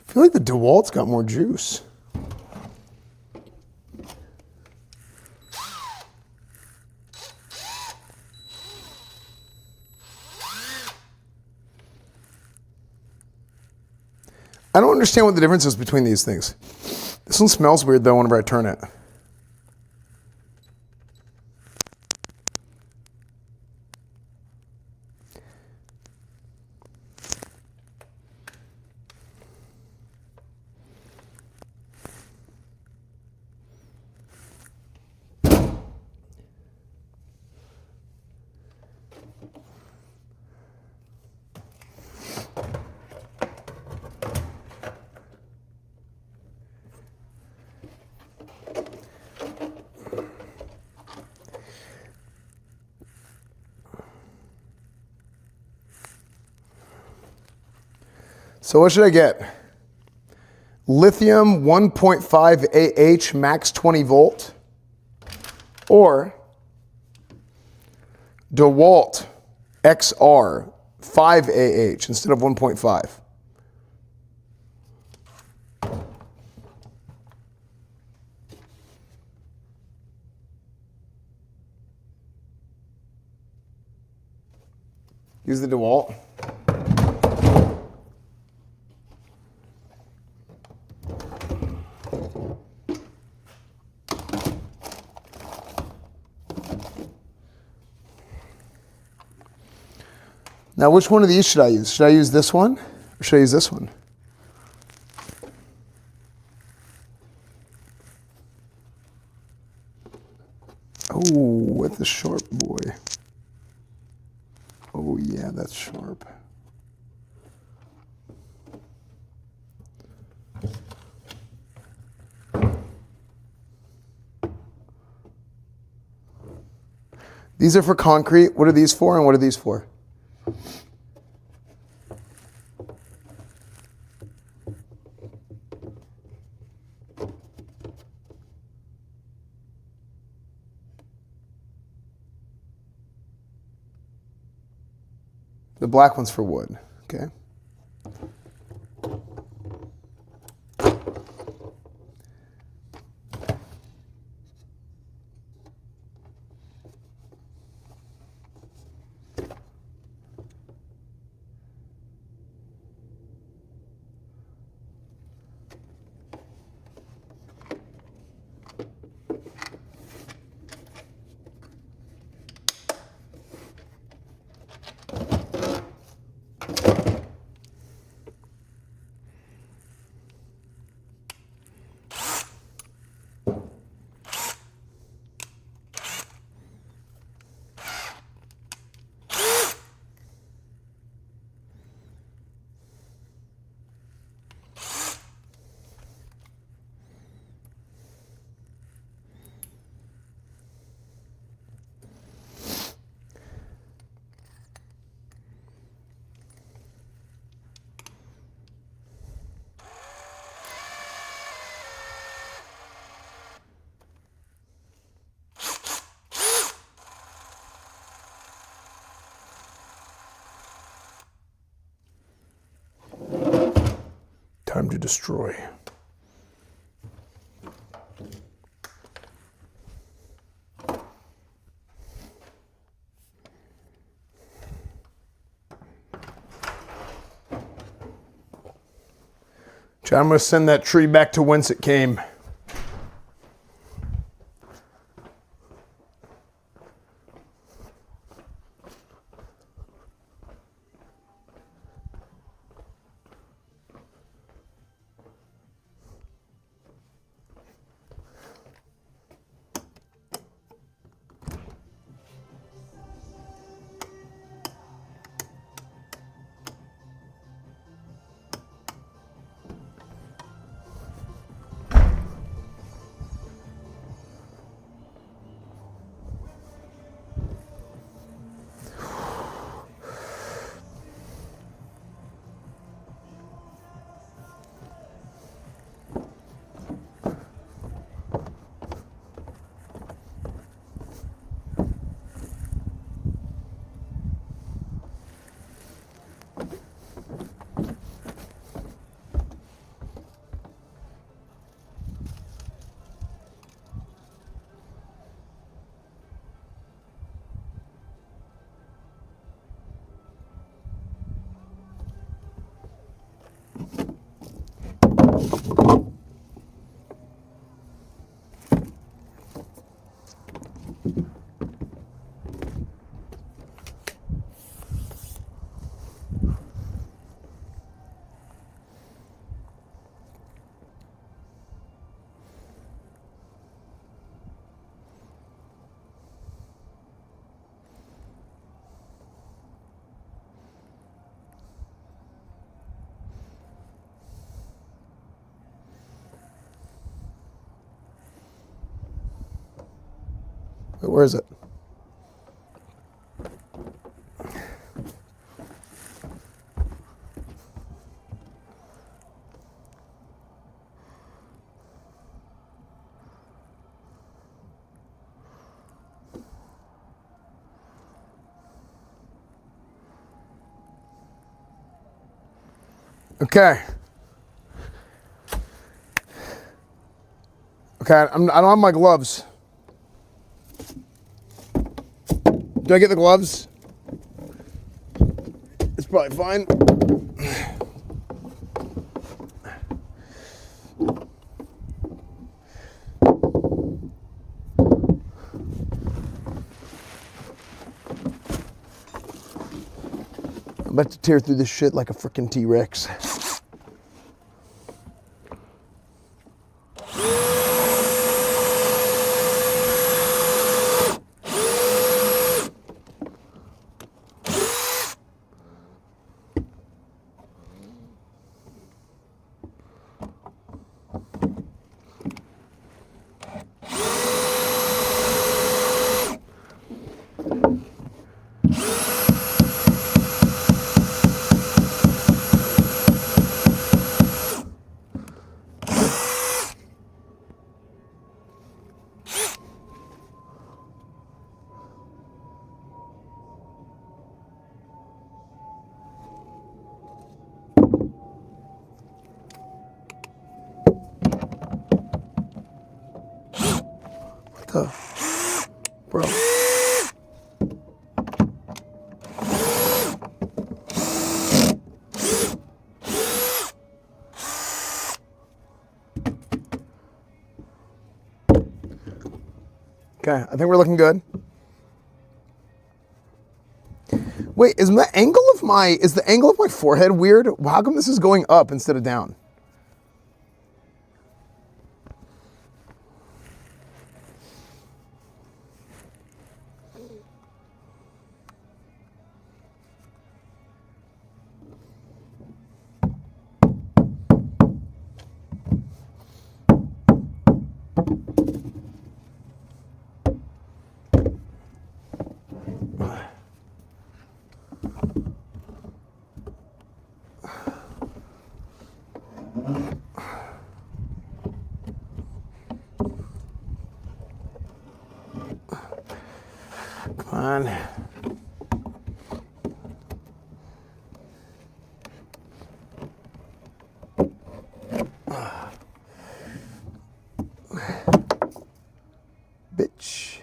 I feel like the DeWalt's got more juice. I don't understand what the difference is between these things. This one smells weird though whenever I turn it. So what should I get? Lithium 1.5 AH max 20 volt or DeWalt XR 5 AH instead of 1.5. Use the DeWalt. Now, which one of these should I use? Should I use this one or should I use this one? Oh, with the sharp boy. Oh yeah, that's sharp. These are for concrete. What are these for and what are these for? The black one's for wood, okay? Time to destroy. I'm going to send that tree back to whence it came. Where is it? Okay. Okay, I don't have my gloves. Do I get the gloves? It's probably fine. about to tear through this shit like a freaking T-Rex. Bro. Okay, I think we're looking good. Wait, is the angle of my forehead weird? How come this is going up instead of down? Come on. Bitch.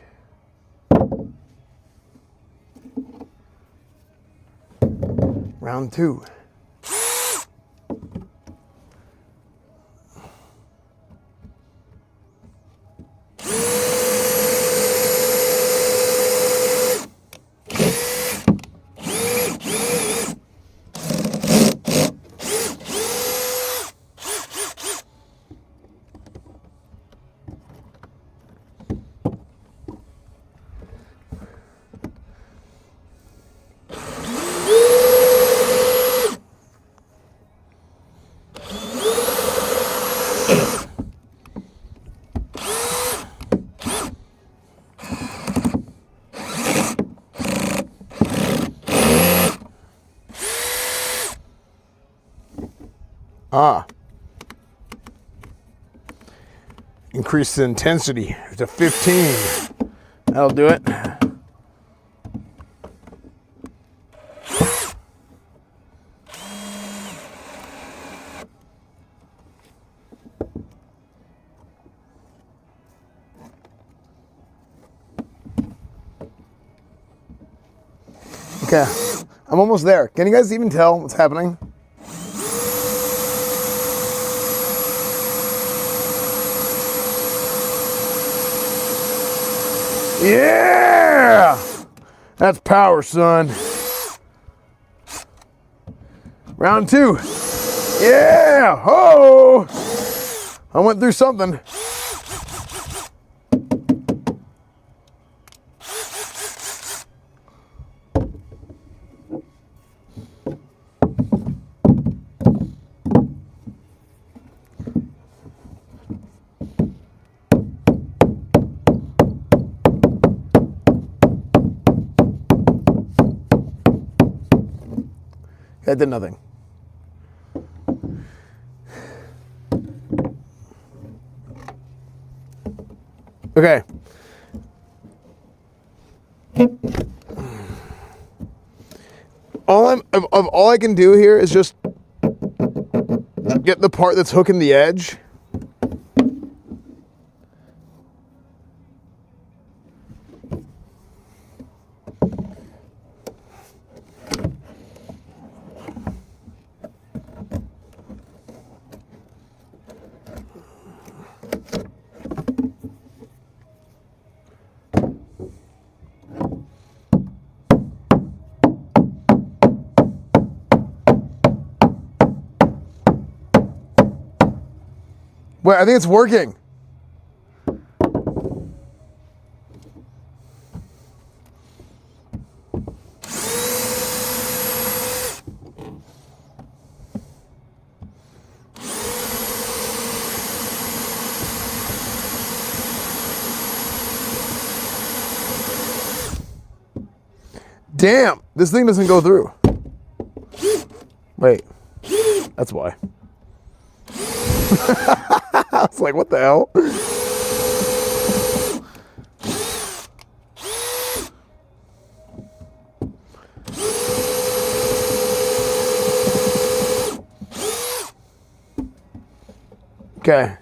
Round 2. Increase the intensity to 15. That'll do it. Okay, I'm almost there. Can you guys even tell what's happening? Yeah! That's power, son. Round 2. Yeah! Oh! I went through something. That did nothing. Okay. All I can do here is just get the part that's hooking the edge. Wait, I think it's working. Damn, this thing doesn't go through. Wait, that's why. I was like, what the hell? Okay.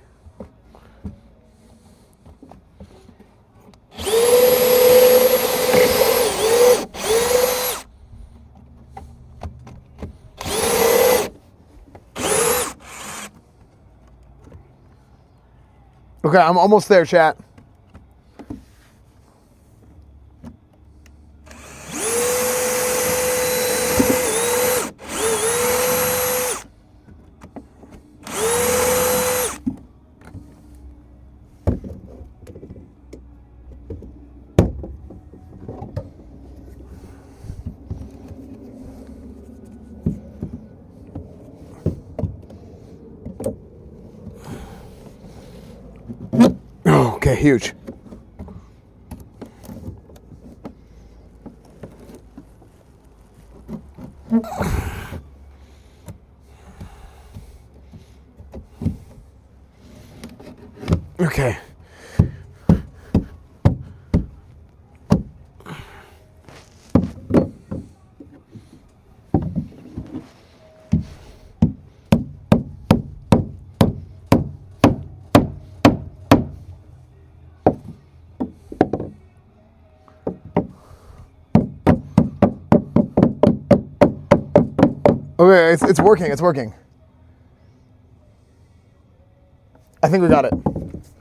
Okay, I'm almost there, chat. Okay, huge. Okay. Okay, it's working, it's working. I think we got it.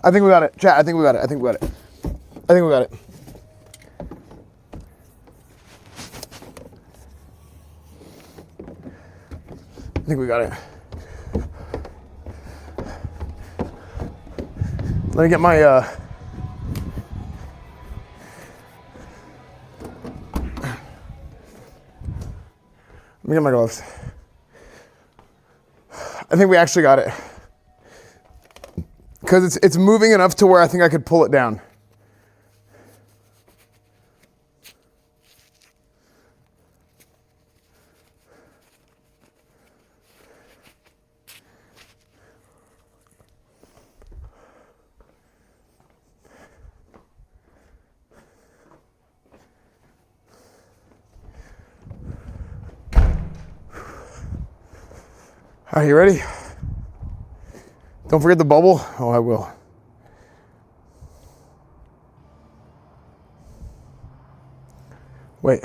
I think we got it. Chat, I think we got it. I think we got it. I think we got it. I think we got it. Let me get my let me get my gloves. I think we actually got it. Because it's moving enough to where I think I could pull it down. Are you ready? Don't forget the bubble. Oh, I will. Wait.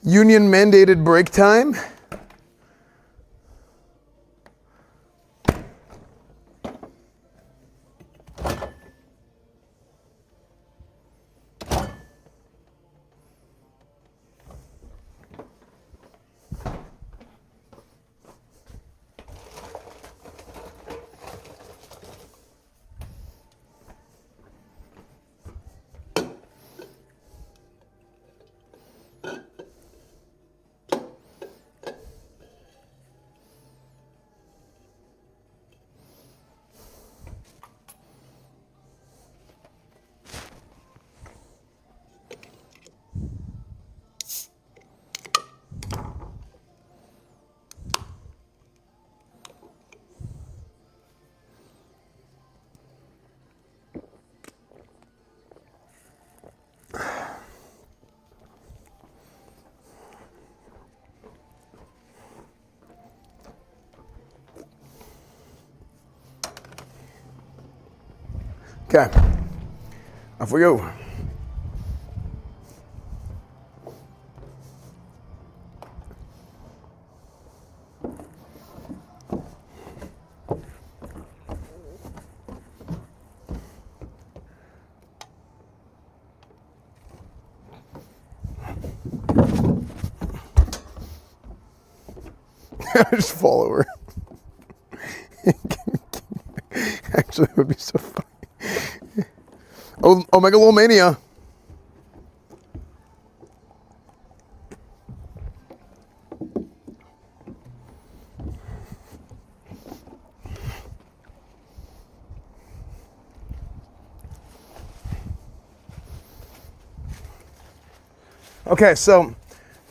Union mandated break time. Okay, off we go. Just fall over. Actually, it would be so funny. Oh, Megalomania. Okay, so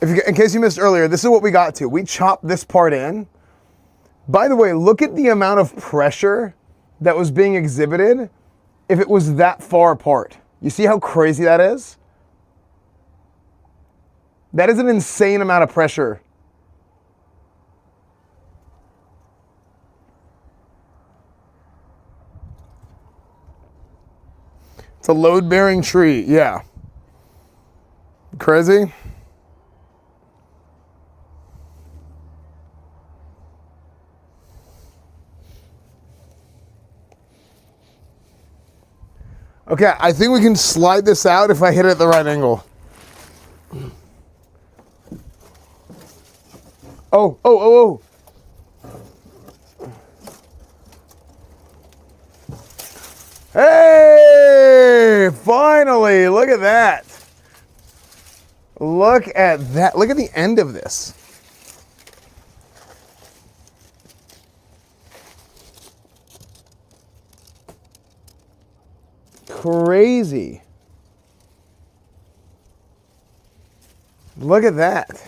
in case you missed earlier, this is what we got to. We chopped this part in. By the way, look at the amount of pressure that was being exhibited if it was that far apart. You see how crazy that is? That is an insane amount of pressure. It's a load-bearing tree, yeah. Crazy? Okay, I think we can slide this out if I hit it at the right angle. Oh. Hey, finally, look at that. Look at that. Look at the end of this. Crazy. Look at that.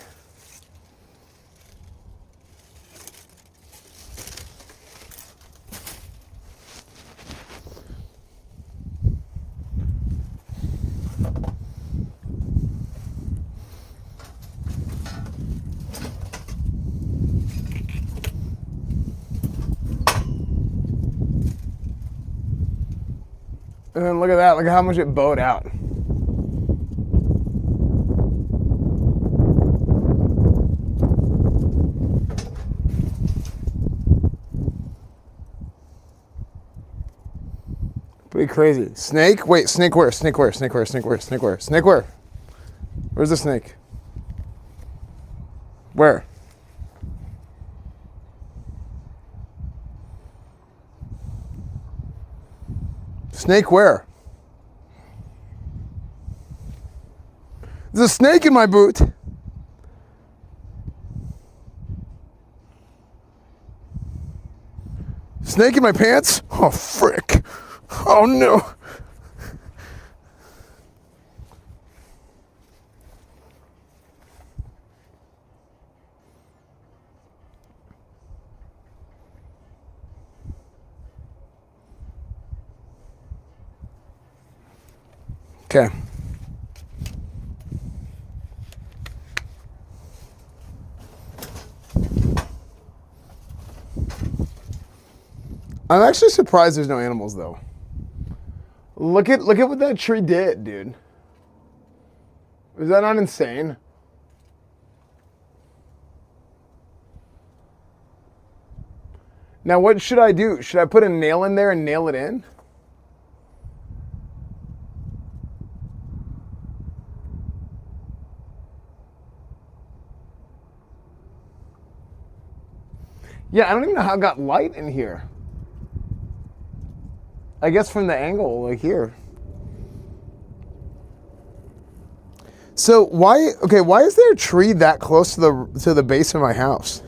And then look at that, look at how much it bowed out. Pretty crazy. Snake? Wait, snake where? Snake where? Snake where? Snake where? Snake where? Snake where? Where's the snake? Where? Snake where? There's a snake in my boot. Snake in my pants? Oh, frick. Oh, no. Okay. I'm actually surprised there's no animals though. Look at what that tree did, dude. Is that not insane? Now what should I do? Should I put a nail in there and nail it in? Yeah, I don't even know how it got light in here. I guess from the angle, like here. So why is there a tree that close to the base of my house?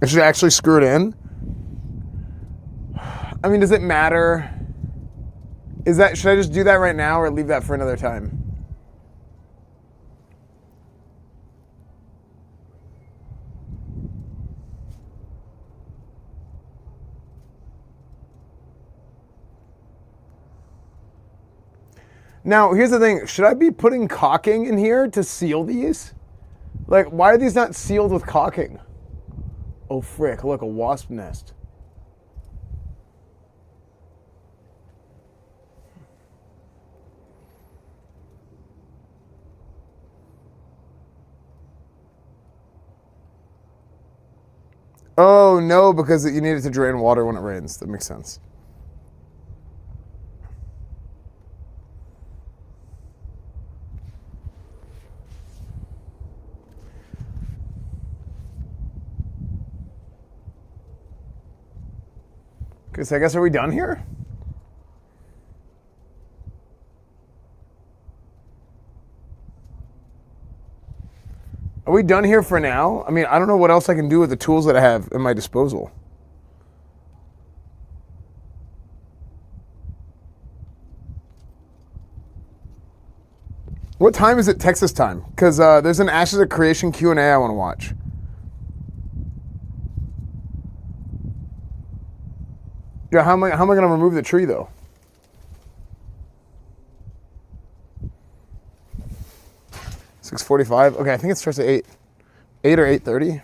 I should actually screw it in. I mean, does it matter? Should I just do that right now or leave that for another time? Now, here's the thing. Should I be putting caulking in here to seal these? Like, why are these not sealed with caulking? Oh, frick. Look, a wasp nest. Oh, no, because you need it to drain water when it rains. That makes sense. Okay, so I guess are we done here? Are we done here for now? I mean, I don't know what else I can do with the tools that I have at my disposal. What time is it Texas time? Because there's an Ashes of Creation Q&A I want to watch. Yeah, how am I going to remove the tree, though? $6:45. Okay, I think it starts at 8 or 8:30.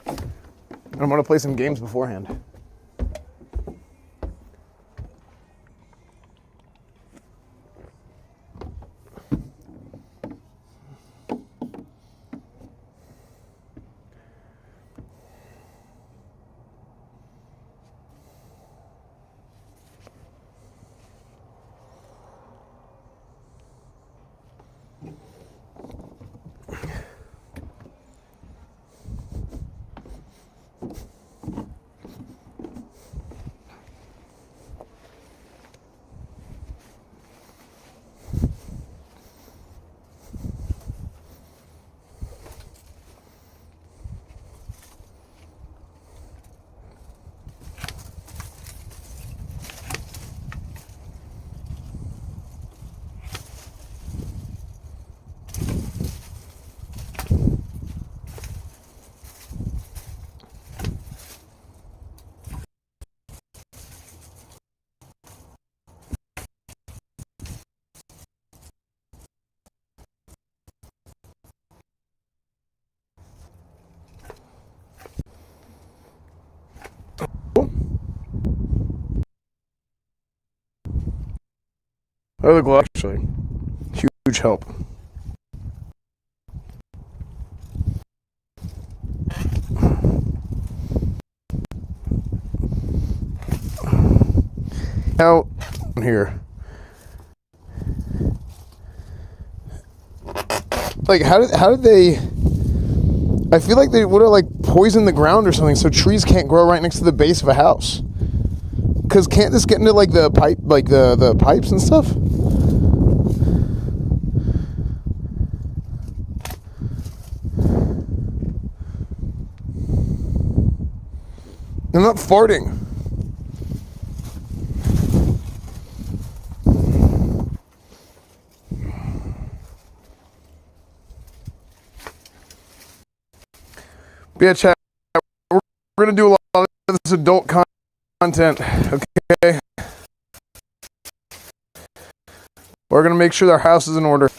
I'm going to play some games beforehand. Oh, the glove, actually. Huge help. Now, here. Like, how did they... I feel like they would have, like, poisoned the ground or something so trees can't grow right next to the base of a house. Because can't this get into, like, the pipe, like, the pipes and stuff? I'm not farting. But yeah, chat, we're going to do a lot of this adult content, okay? We're going to make sure our house is in order.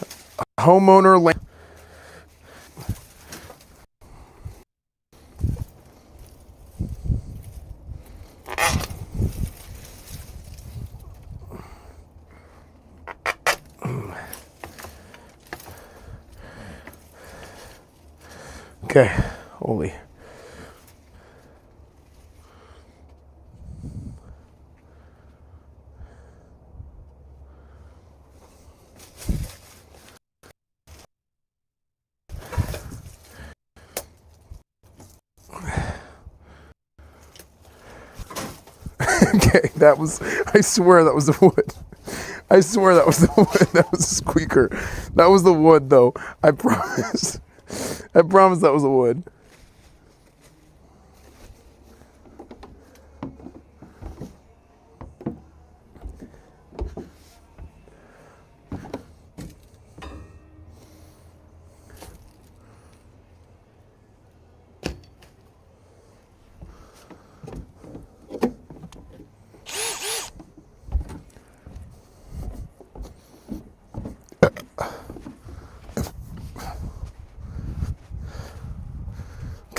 Homeowner land. Okay, holy. Okay, that was, I swear that was the wood. I swear that was the wood. That was a squeaker. That was the wood, though. I promise. I promise that was the wood.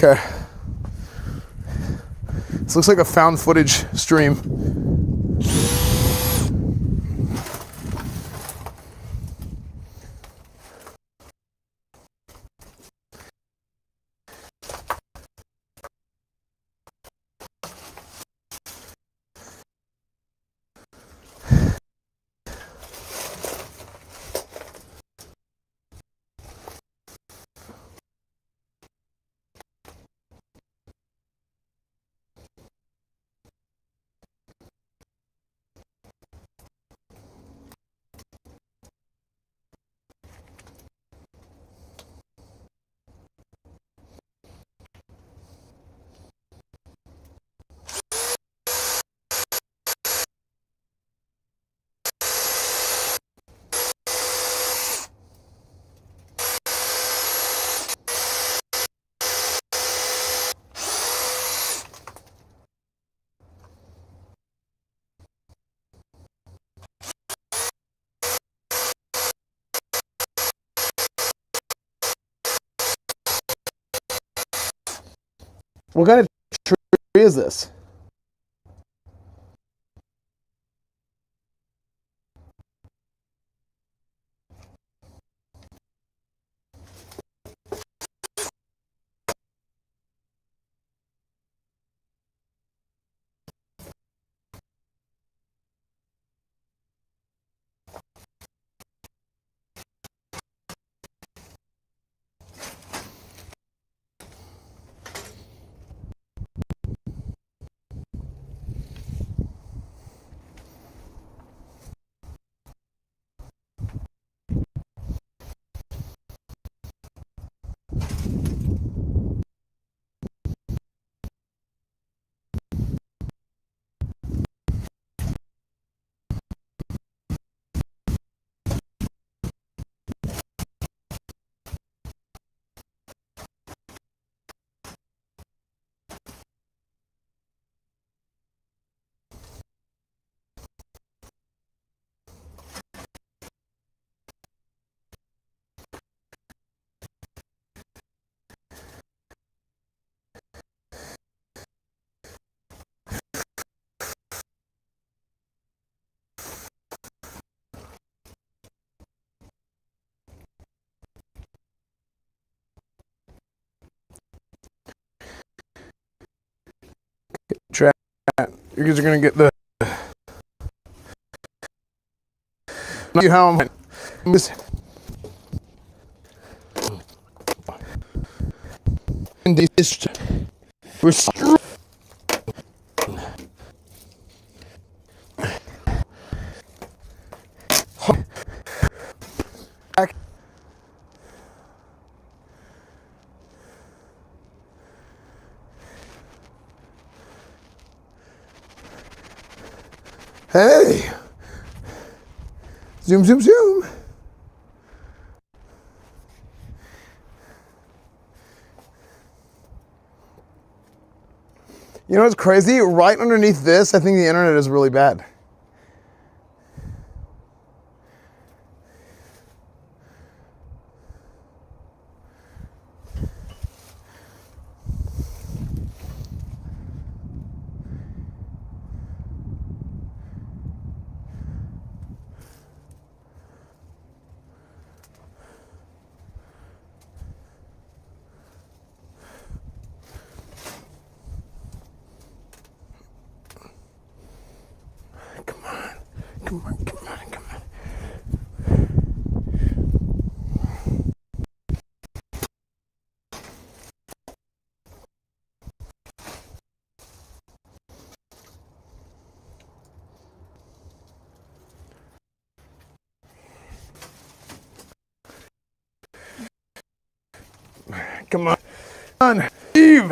Okay. This looks like a found footage stream. What kind of tree is this? Chat. You guys are gonna get the. How I'm this. Hey! Zoom, zoom, zoom. You know what's crazy? Right underneath this, I think the internet is really bad. Come on, come on, come on, come on. Come on, come on, Steve.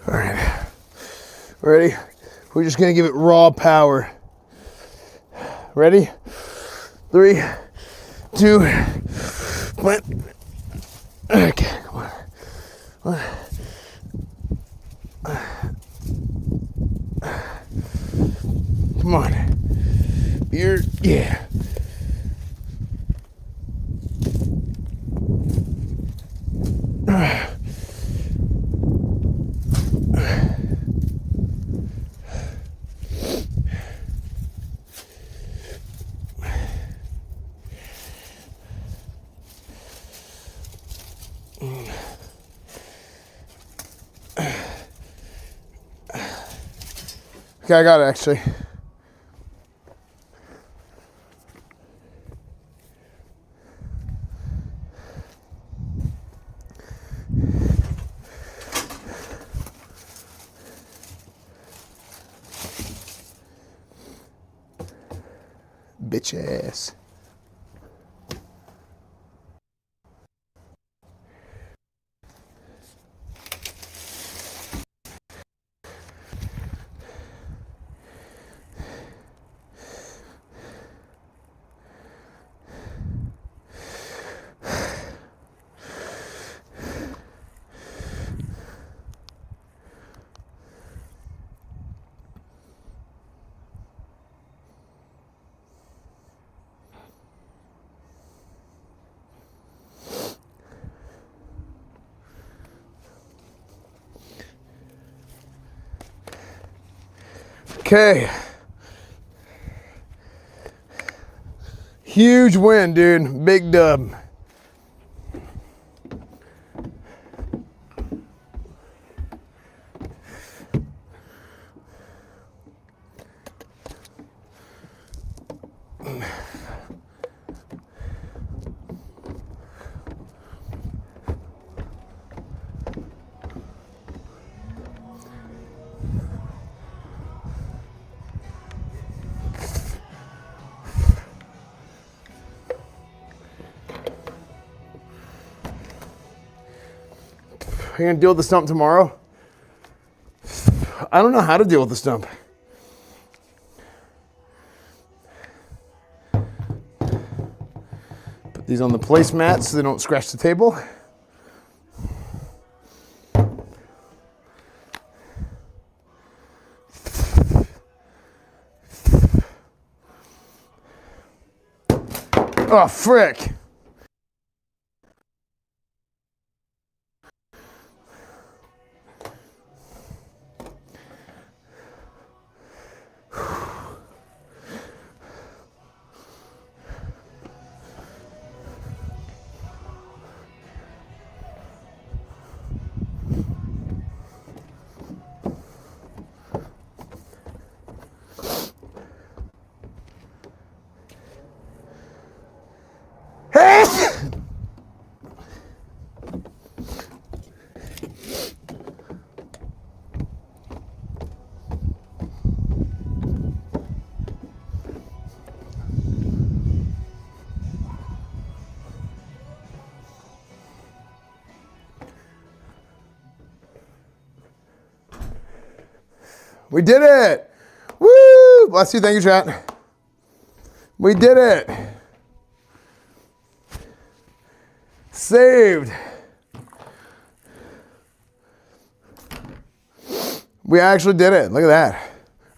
All right, ready? We're just gonna give it raw power. Ready? 3, 2, 1. Okay, come on. 1. Come on. Beer. Yeah. Okay, I got it actually. Bitch ass. Okay. Huge win, dude. Big dub. Are you gonna deal with the stump tomorrow? I don't know how to deal with the stump. Put these on the placemat so they don't scratch the table. Oh, frick. We did it! Woo! Bless you, thank you, chat. We did it. Saved. We actually did it. Look at that.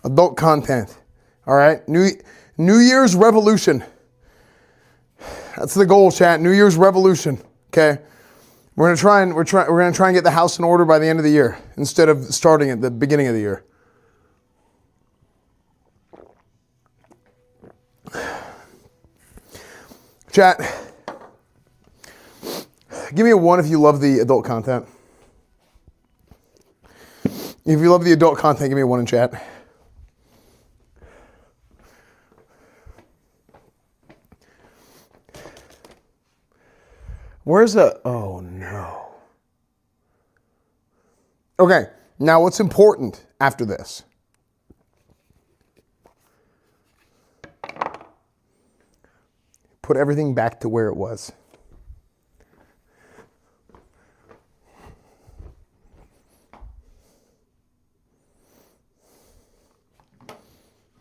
Adult content. All right. New Year's revolution. That's the goal, chat. New Year's revolution. Okay. We're gonna try and get the house in order by the end of the year instead of starting at the beginning of the year. Chat. Give me a 1 if you love the adult content. If you love the adult content, give me a 1 in chat. Where's the, oh no. Okay, now what's important after this? Put everything back to where it was.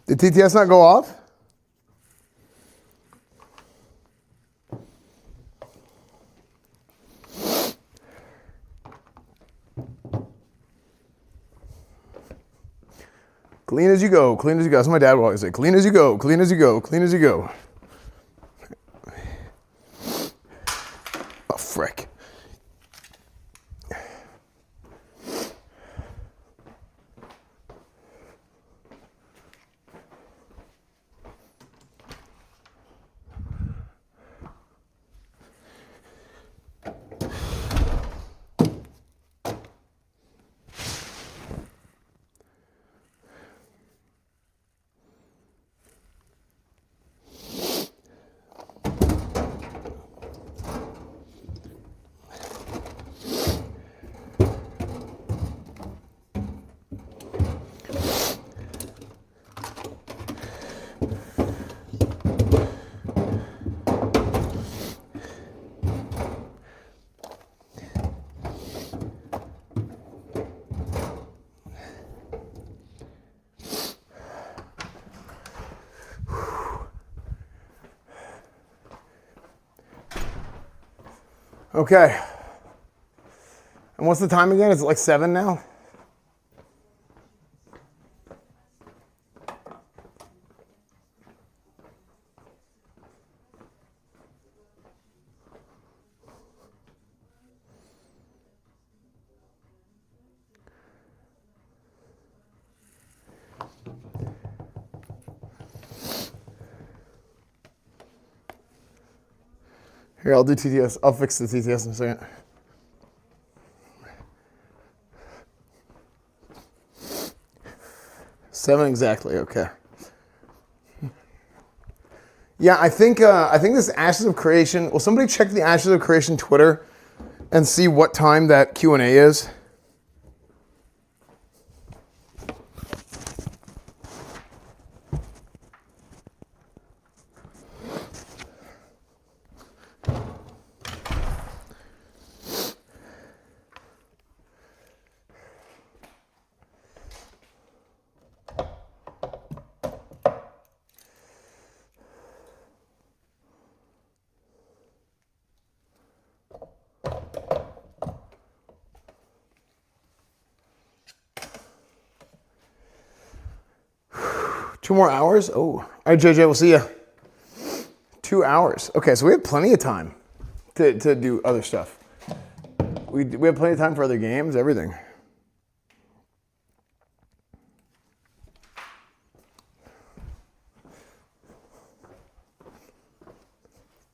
Did TTS not go off? Clean as you go, clean as you go. That's what my dad would always say. Clean as you go, clean as you go, clean as you go. Oh, frick. Okay. And what's the time again? Is it like 7 now? Here, I'll do TTS. I'll fix the TTS in a second. Seven exactly, okay. Yeah, I think this Ashes of Creation, will somebody check the Ashes of Creation Twitter and see what time that Q&A is? Two more hours? Oh, all right, JJ, we'll see you. 2 hours. Okay, so we have plenty of time to do other stuff. We have plenty of time for other games, everything.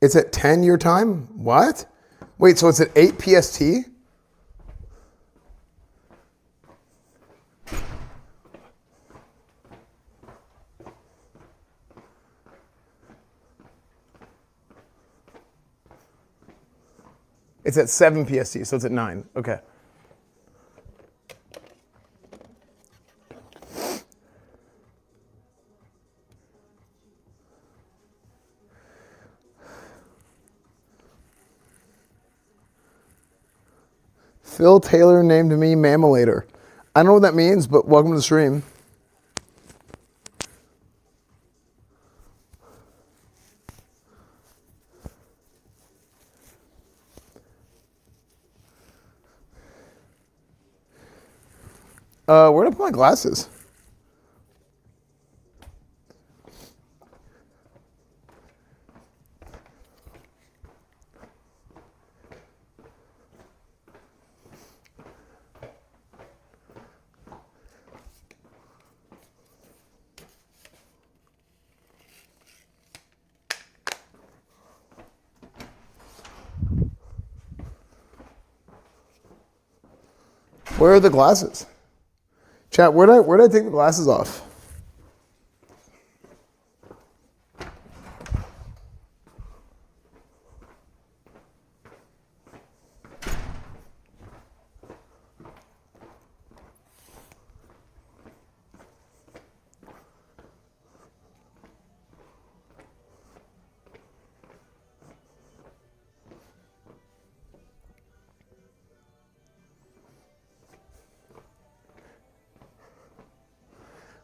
It's at 10 your time? What? Wait, so it's at 8 PST? It's at 7 PST, so it's at 9. Okay. Phil Taylor named me Mammalator. I don't know what that means, but welcome to the stream. Where'd I put my glasses? Where are the glasses? Chat, where'd I take the glasses off?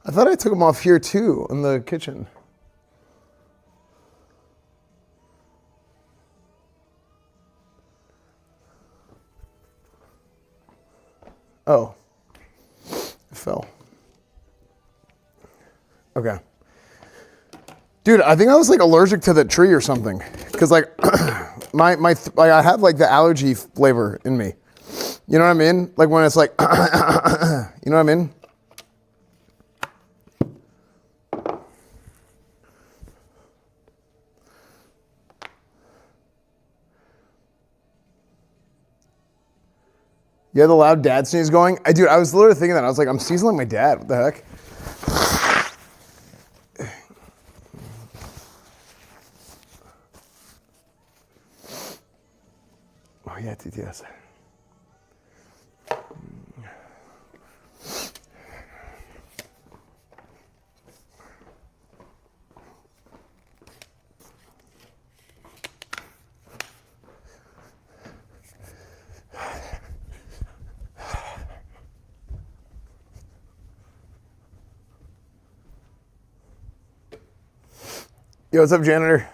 I thought I took them off here too, in the kitchen. Oh, it fell. Okay. Dude, I think I was like allergic to the tree or something. Cause like like I have like the allergy flavor in me. You know what I mean? Like when it's like, you know what I mean? You had the loud dad sneeze going? Dude, I was literally thinking that. I was like, I'm sneezing like my dad. What the heck? Oh yeah, TTS. Yo, what's up, janitor?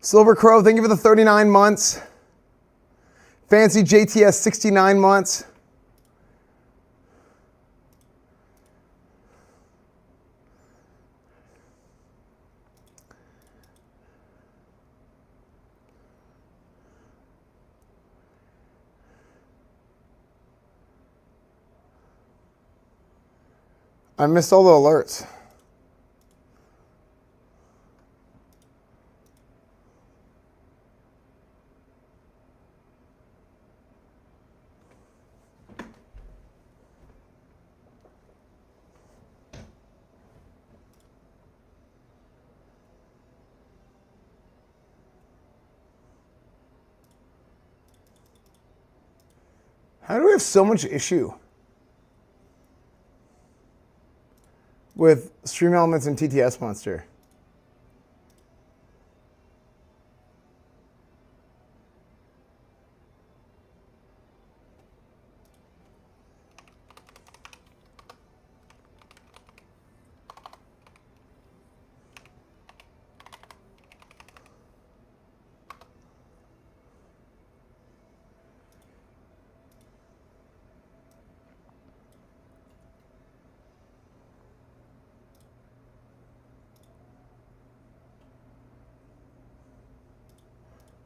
Silver Crow, thank you for the 39 months. Fancy JTS, 69 months. I missed all the alerts. How do we have so much issue with Stream Elements and TTS Monster?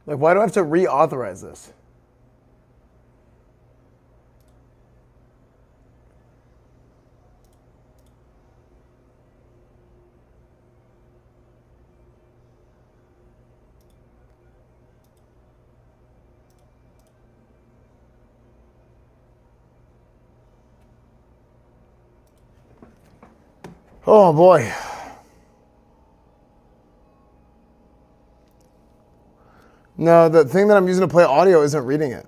Like, why do I have to reauthorize this? Oh boy. No, the thing that I'm using to play audio isn't reading it.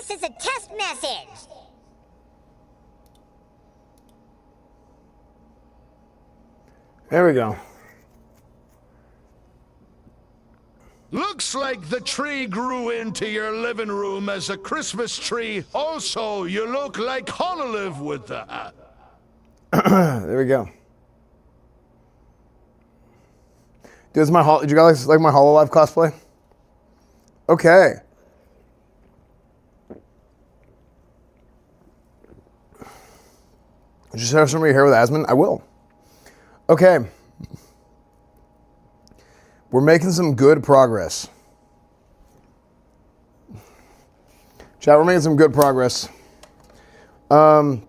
This is a test message. There we go. Looks like the tree grew into your living room as a Christmas tree. Also, you look like Hololive with that. There we go. Did you guys like my HoloLive cosplay? Okay. Would you share some of your hair with Asmund? I will. Okay. We're making some good progress. Chat, we're making some good progress. Also,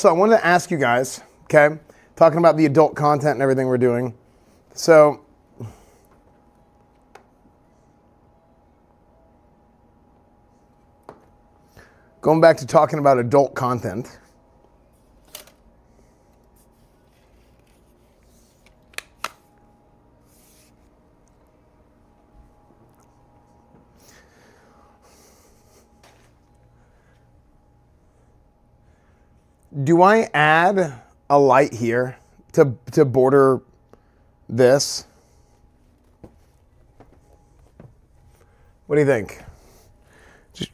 I wanted to ask you guys, okay, talking about the adult content and everything we're doing. So, going back to talking about adult content. Do I add a light here to border this? What do you think? Just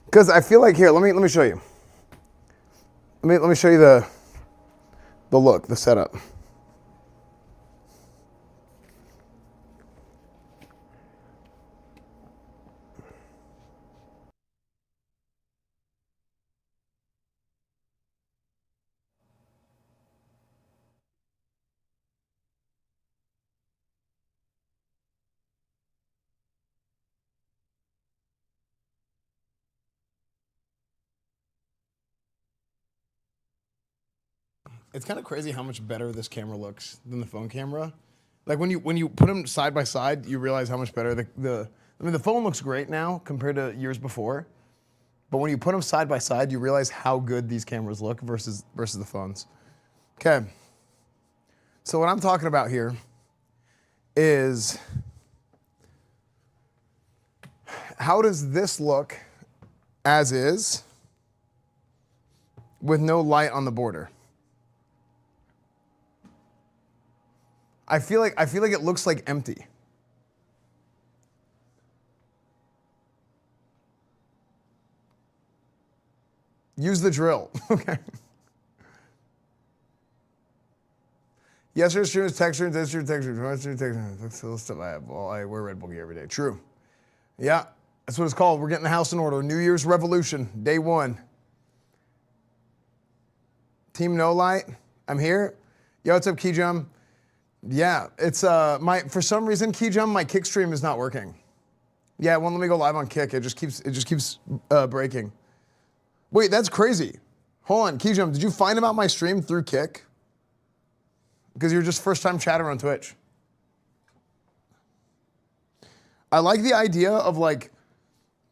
because I feel like here, let me show you. Let me show you the look, the setup. It's kind of crazy how much better this camera looks than the phone camera. Like when you put them side by side, you realize how much better the phone looks great now compared to years before. But when you put them side by side, you realize how good these cameras look versus the phones. Okay. So what I'm talking about here is how does this look as is with no light on the border? I feel like it looks like empty. Use the drill. Okay. Yesterday's stream is texture, stuff I have. Well, I wear Red Bull gear every day. True. Yeah, that's what it's called. We're getting the house in order. New Year's revolution, day one. Team No Light, I'm here. Yo, what's up, Keyjum? Yeah, it's for some reason, Keyjum, my Kick stream is not working. Yeah, it won't let me go live on Kick. It just keeps breaking. Wait, that's crazy. Hold on, Keyjum, did you find about my stream through Kick? Because you're just first time chatter on Twitch. I like the idea of like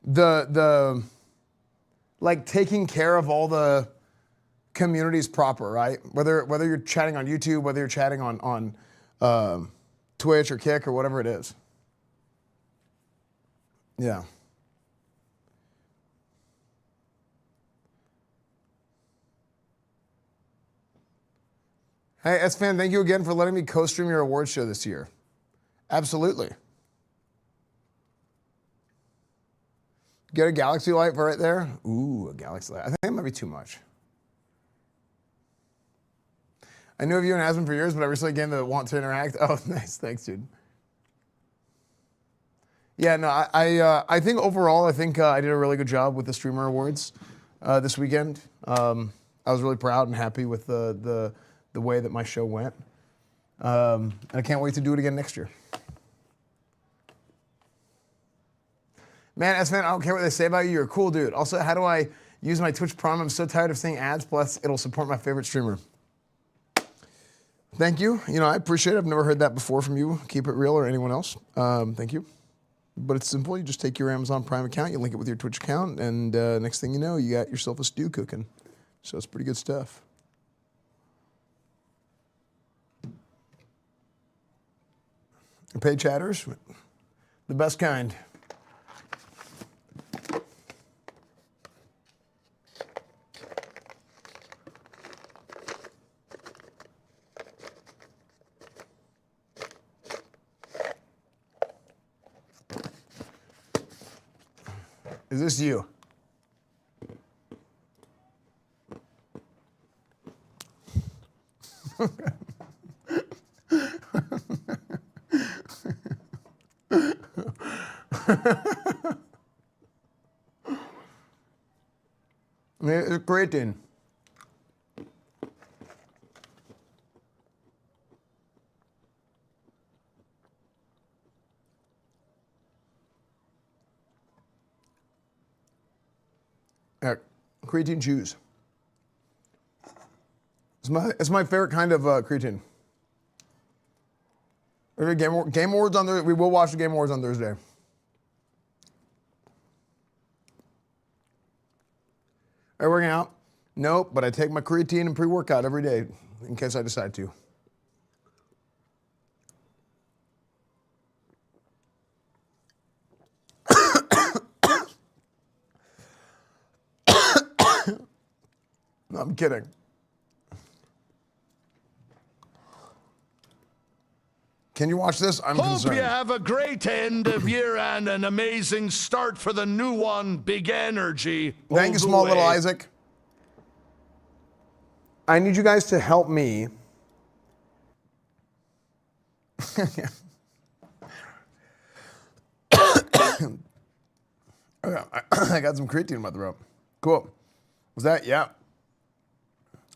the like taking care of all the communities proper, right? Whether you're chatting on YouTube, whether you're chatting on Twitch or Kick or whatever it is. Yeah. Hey, Esfand, thank you again for letting me co-stream your awards show this year. Absolutely. Get a galaxy light for right there. Ooh, a galaxy light. I think that might be too much. I knew of you and Asmund for years, but I recently gained the want to interact. Oh, nice. Thanks, dude. Yeah, no, I think overall, I think I did a really good job with the Streamer Awards this weekend. I was really proud and happy with the way that my show went. And I can't wait to do it again next year. Man, Esfand, I don't care what they say about you. You're a cool dude. Also, how do I use my Twitch Prime? I'm so tired of seeing ads. Plus, it'll support my favorite streamer. Thank you. You know, I appreciate it. I've never heard that before from you, Keep It Real, or anyone else. Thank you. But it's simple. You just take your Amazon Prime account, you link it with your Twitch account, and next thing you know, you got yourself a stew cooking. So it's pretty good stuff. Paid chatters, the best kind. Is this you? It's creatine. Creatine chews. It's my favorite kind of creatine. Game Awards on Thursday. We will watch the Game Awards on Thursday. Are you working out? Nope, but I take my creatine and pre-workout every day in case I decide to. No, I'm kidding. Can you watch this? I'm Hope concerned. you have a great end of year and an amazing start for the new one. Big energy. Thank all you, the small little way. Isaac. I need you guys to help me. I got some creatine in my throat. Cool. Was that? Yeah.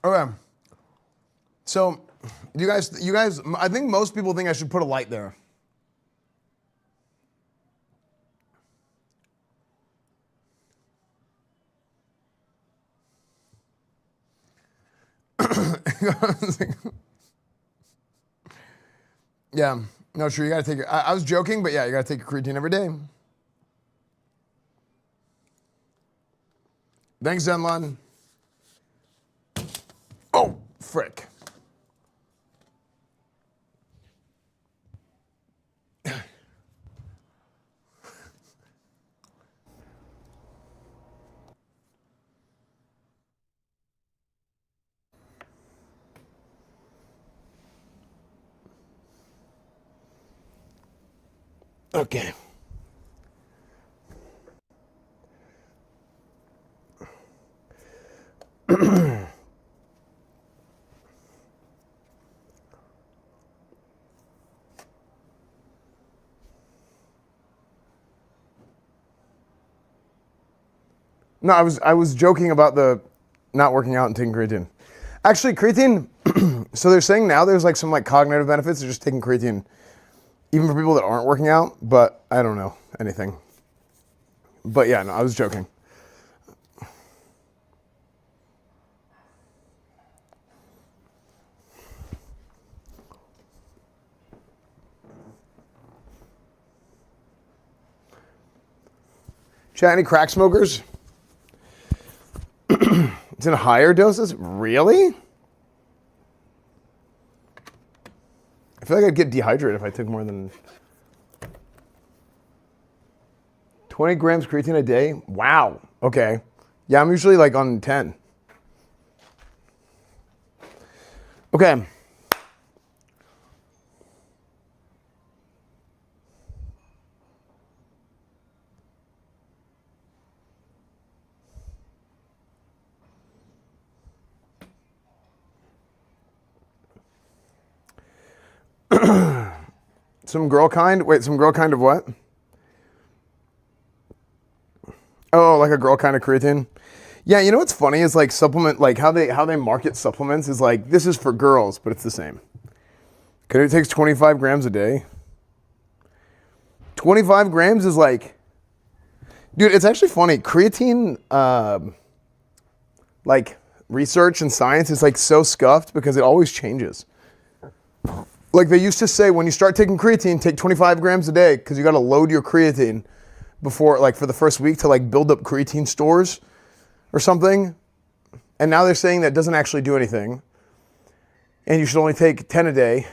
Okay. So, you guys, I think most people think I should put a light there. Yeah. No, sure. You gotta take it. I was joking, but yeah, you gotta take your creatine every day. Thanks, Zenlon. Oh, frick. Okay. No, I was joking about the not working out and taking creatine. Actually, creatine. So they're saying now there's like some like cognitive benefits of just taking creatine, even for people that aren't working out. But I don't know anything. But yeah, no, I was joking. Chat, any crack smokers? It's in higher doses? Really? I feel like I'd get dehydrated if I took more than 20 grams creatine a day? Wow. Okay. Yeah, I'm usually like on 10. Okay. Some girl kind? Wait, some girl kind of what? Oh, like a girl kind of creatine? Yeah, you know what's funny is like supplement, like how they market supplements is like, this is for girls, but it's the same. Okay, it takes 25 grams a day. 25 grams is like, dude, it's actually funny. Creatine, like research and science is like so scuffed because it always changes. Like they used to say, when you start taking creatine, take 25 grams a day because you got to load your creatine before, like for the first week to like build up creatine stores or something. And now they're saying that doesn't actually do anything. And you should only take 10 a day,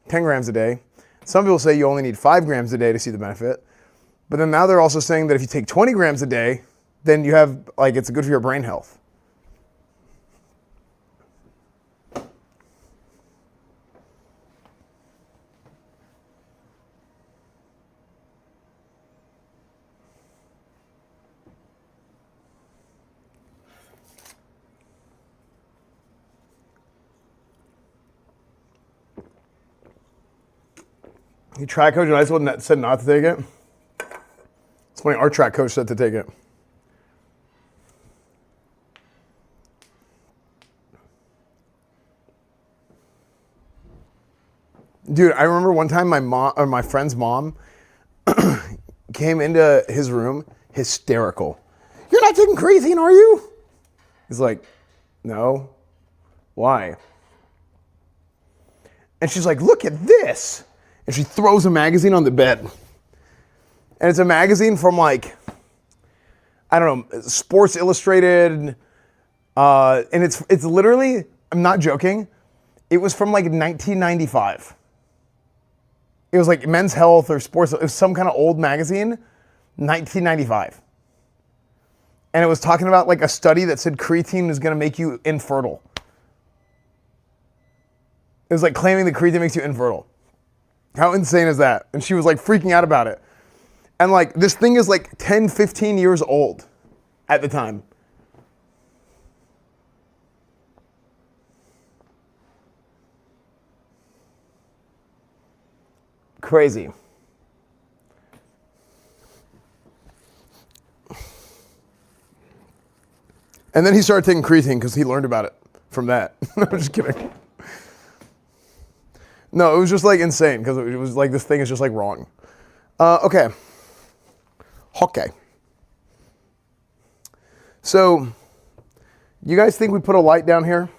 10 grams a day. Some people say you only need 5 grams a day to see the benefit. But then now they're also saying that if you take 20 grams a day, then you have, like, it's good for your brain health. You try Coach and I said not to take it. It's funny, our track coach said to take it. Dude, I remember one time my friend's mom came into his room hysterical. You're not taking creatine, are you? He's like, no. Why? And she's like, look at this. And she throws a magazine on the bed. And it's a magazine from like, I don't know, Sports Illustrated. And it's literally, I'm not joking, it was from like 1995. It was like Men's Health or Sports, it was some kind of old magazine, 1995. And it was talking about like a study that said creatine is gonna make you infertile. It was like claiming that creatine makes you infertile. How insane is that? And she was like freaking out about it. And like this thing is like 10, 15 years old at the time. Crazy. And then he started taking creatine because he learned about it from that. I'm just kidding. No, it was just like insane because it was like this thing is just like wrong. Okay. Okay. So, you guys think we put a light down here?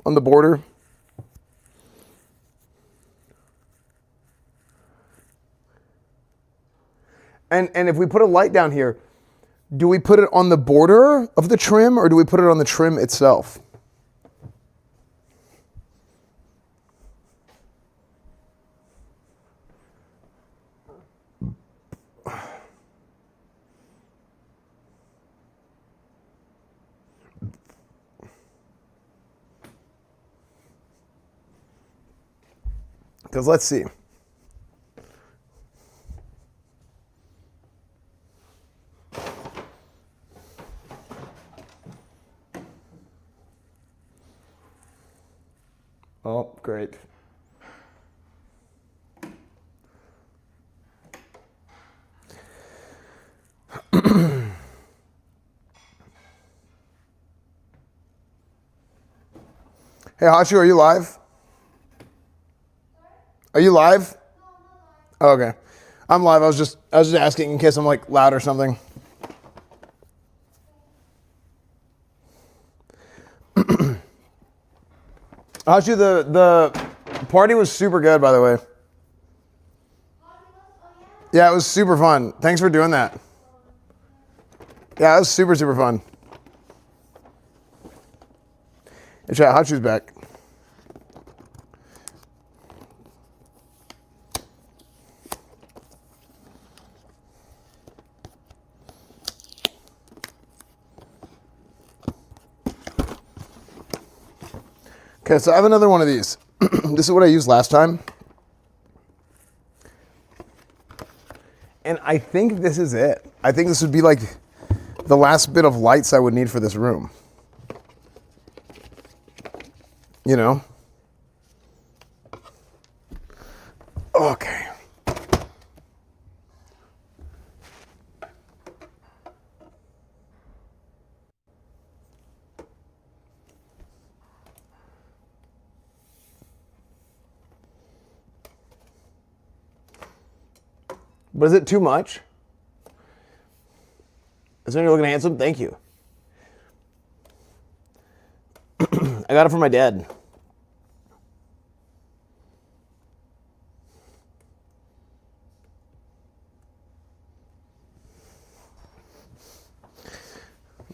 On the border? And if we put a light down here, do we put it on the border of the trim or do we put it on the trim itself? Because let's see. Oh, great. Hey, Hachu, are you live? Are you live? Oh, okay. I'm live. I was just asking in case I'm like loud or something. Hachu, the party was super good, by the way. Yeah, it was super fun. Thanks for doing that. Yeah, it was super, super fun. Hey, chat, Hachu's back. Okay, so I have another one of these. This is what I used last time. And I think this is it. I think this would be like the last bit of lights I would need for this room. You know? Okay. But is it too much? Is you're looking handsome? Thank you. I got it from my dad.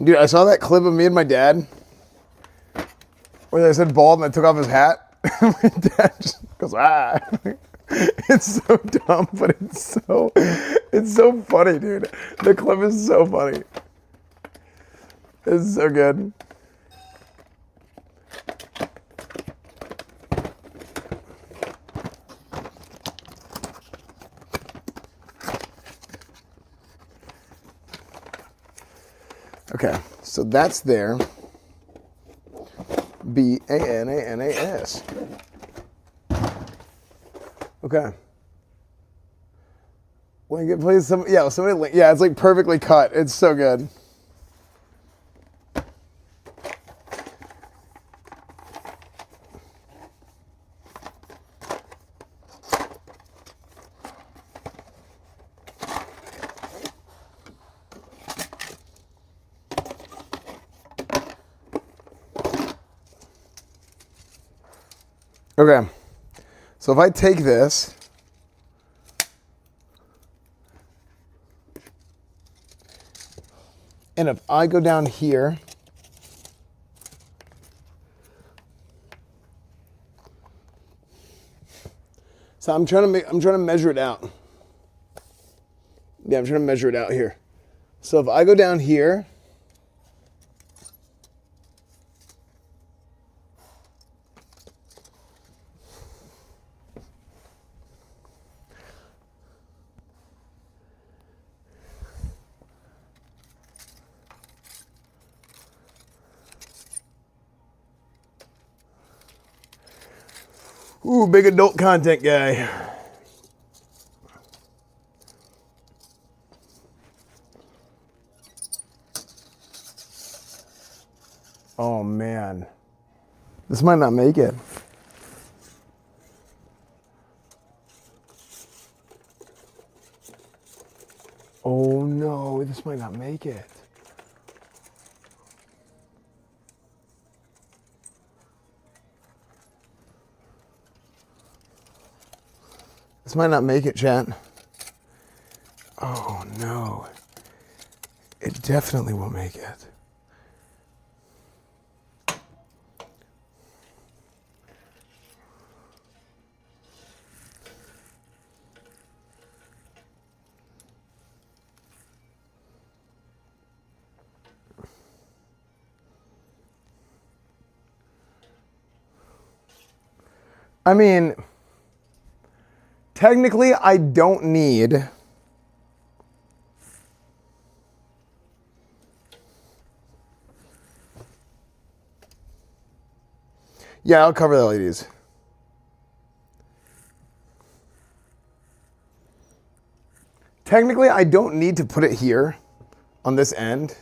Dude, I saw that clip of me and my dad where they said bald and I took off his hat. My dad just goes, ah. It's so dumb, but it's so funny, dude. The clip is so funny. It's so good. Okay, so that's there. Bananas. Okay. Link it, please. Somebody link. Yeah, it's like perfectly cut. It's so good. Okay, so if I take this, and if I go down here, so I'm trying to measure it out. Yeah, I'm trying to measure it out here. So if I go down here, ooh, big adult content guy. Oh man, this might not make it. Oh no, this might not make it. This might not make it, chat. Oh no. It definitely won't make it. I mean, technically, I don't need. Yeah, I'll cover the LEDs. Technically, I don't need to put it here on this end.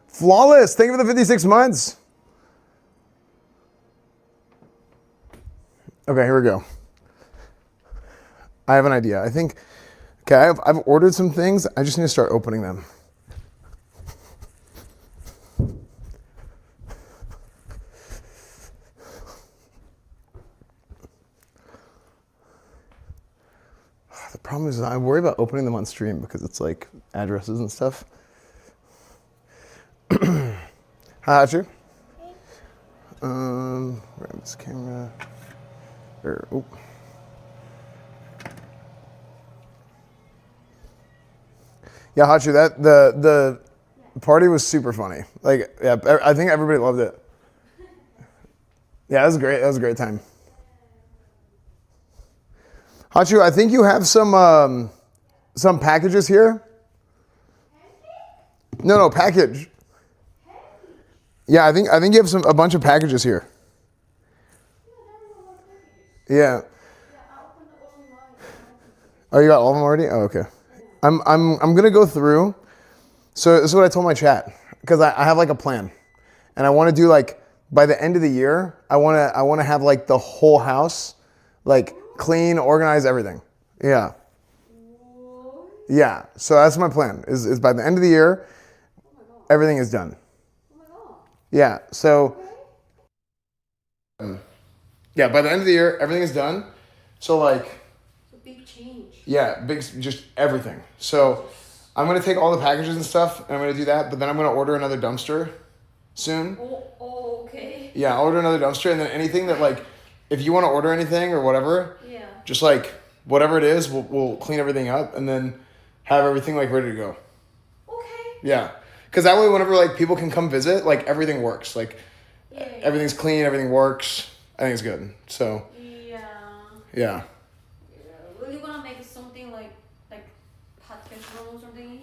Flawless. Thank you for the 56 months. Okay, here we go. I have an idea. I think, okay, I've ordered some things. I just need to start opening them. The problem is I worry about opening them on stream because it's like addresses and stuff. Hi, Archer. Grab this camera. Oh. Yeah, Hachu, the party was super funny. Like, yeah, I think everybody loved it. Yeah, it was great. That was a great time. Hachu, I think you have some packages here. No, package. Yeah, I think you have a bunch of packages here. Yeah. Oh, you got all of them already? Oh, okay. I'm gonna go through. So this is what I told my chat because I have like a plan, and I want to do like by the end of the year I want to have like the whole house like clean, organize everything. Yeah. Yeah. So that's my plan. Is by the end of the year, everything is done. Yeah. So. Yeah. By the end of the year, everything is done. So like. It's a big change. Yeah, just everything. So I'm gonna take all the packages and stuff, and I'm gonna do that. But then I'm gonna order another dumpster soon. Oh, okay. Yeah, I'll order another dumpster, and then anything that like, if you want to order anything or whatever, Yeah. just like whatever it is, we'll clean everything up and then have everything like ready to go. Okay. Yeah, because that way, whenever like people can come visit, like everything works. Like everything's clean, everything works. I think it's good. So. Yeah. Yeah. Well, you gonna make something like hot fish rolls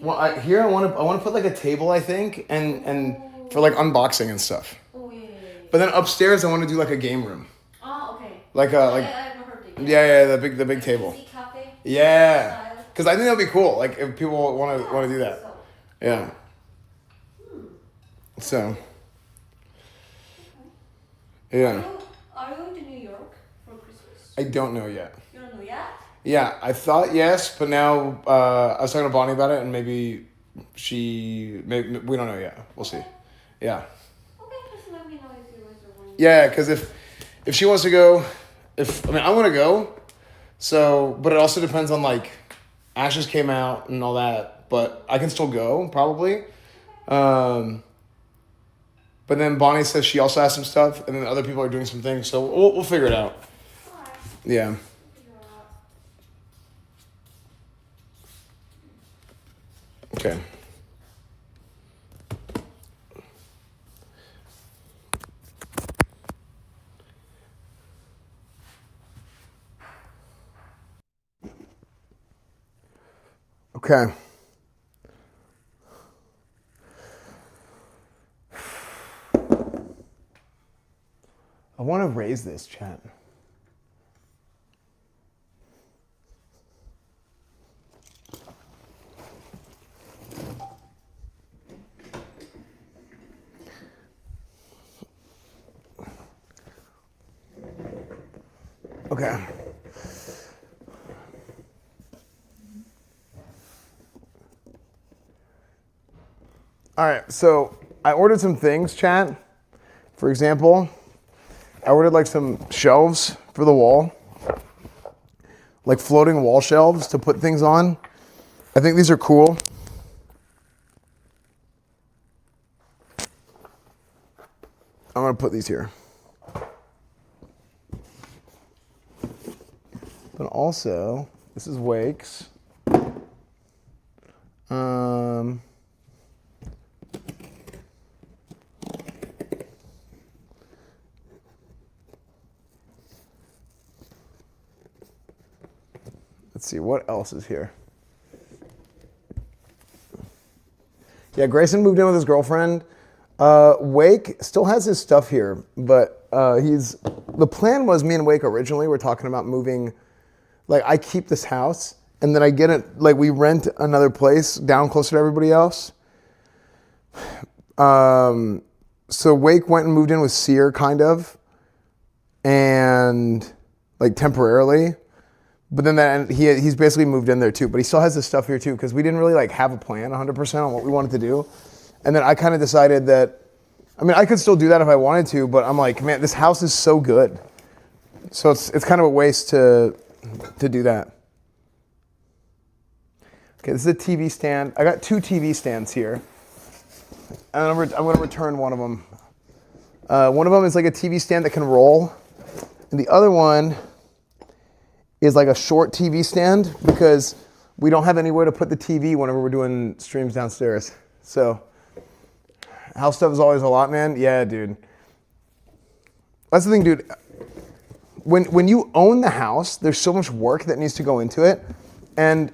Well, here I want to put like a table, I think, and for like unboxing and stuff. Oh yeah. But then upstairs I want to do like a game room. Oh okay. Like I haven't heard it yet. yeah, the big table. Easy cafe. Yeah. Style. Cuz I think that'd be cool, like if people want to do that. So, Yeah. So. Yeah. are you going to New York for Christmas? I don't know yet. You don't know yet? Yeah, I thought yes, but now I was talking to Bonnie about it, and maybe we don't know yet. We'll see. Yeah. Okay, just let me know if you guys are going. Yeah, because if she wants to go, I want to go, so but it also depends on like Ashes came out and all that, but I can still go probably. But then Bonnie says she also has some stuff, and then other people are doing some things, so we'll figure it out. Alright, Yeah. figure it out. Okay. Okay. I want to raise this, chat. Okay. All right, so I ordered some things, chat. For example, I ordered like some shelves for the wall, like floating wall shelves to put things on. I think these are cool. I'm gonna put these here. But also, this is Wake's. Let's see, what else is here? Yeah, Grayson moved in with his girlfriend. Wake still has his stuff here, but the plan was me and Wake originally were talking about moving, like I keep this house and then I get it, like we rent another place down closer to everybody else. So Wake went and moved in with Sear kind of, and like temporarily. But then he's basically moved in there too, but he still has his stuff here too because we didn't really like have a plan 100% on what we wanted to do. And then I kind of decided that, I mean, I could still do that if I wanted to, but I'm like, man, this house is so good. So it's kind of a waste to do that. Okay, this is a TV stand. I got 2 TV stands here. And I'm gonna return one of them. One of them is like a TV stand that can roll. And the other one is like a short TV stand because we don't have anywhere to put the TV whenever we're doing streams downstairs. So house stuff is always a lot, man. Yeah, dude. That's the thing, dude. When you own the house, there's so much work that needs to go into it. And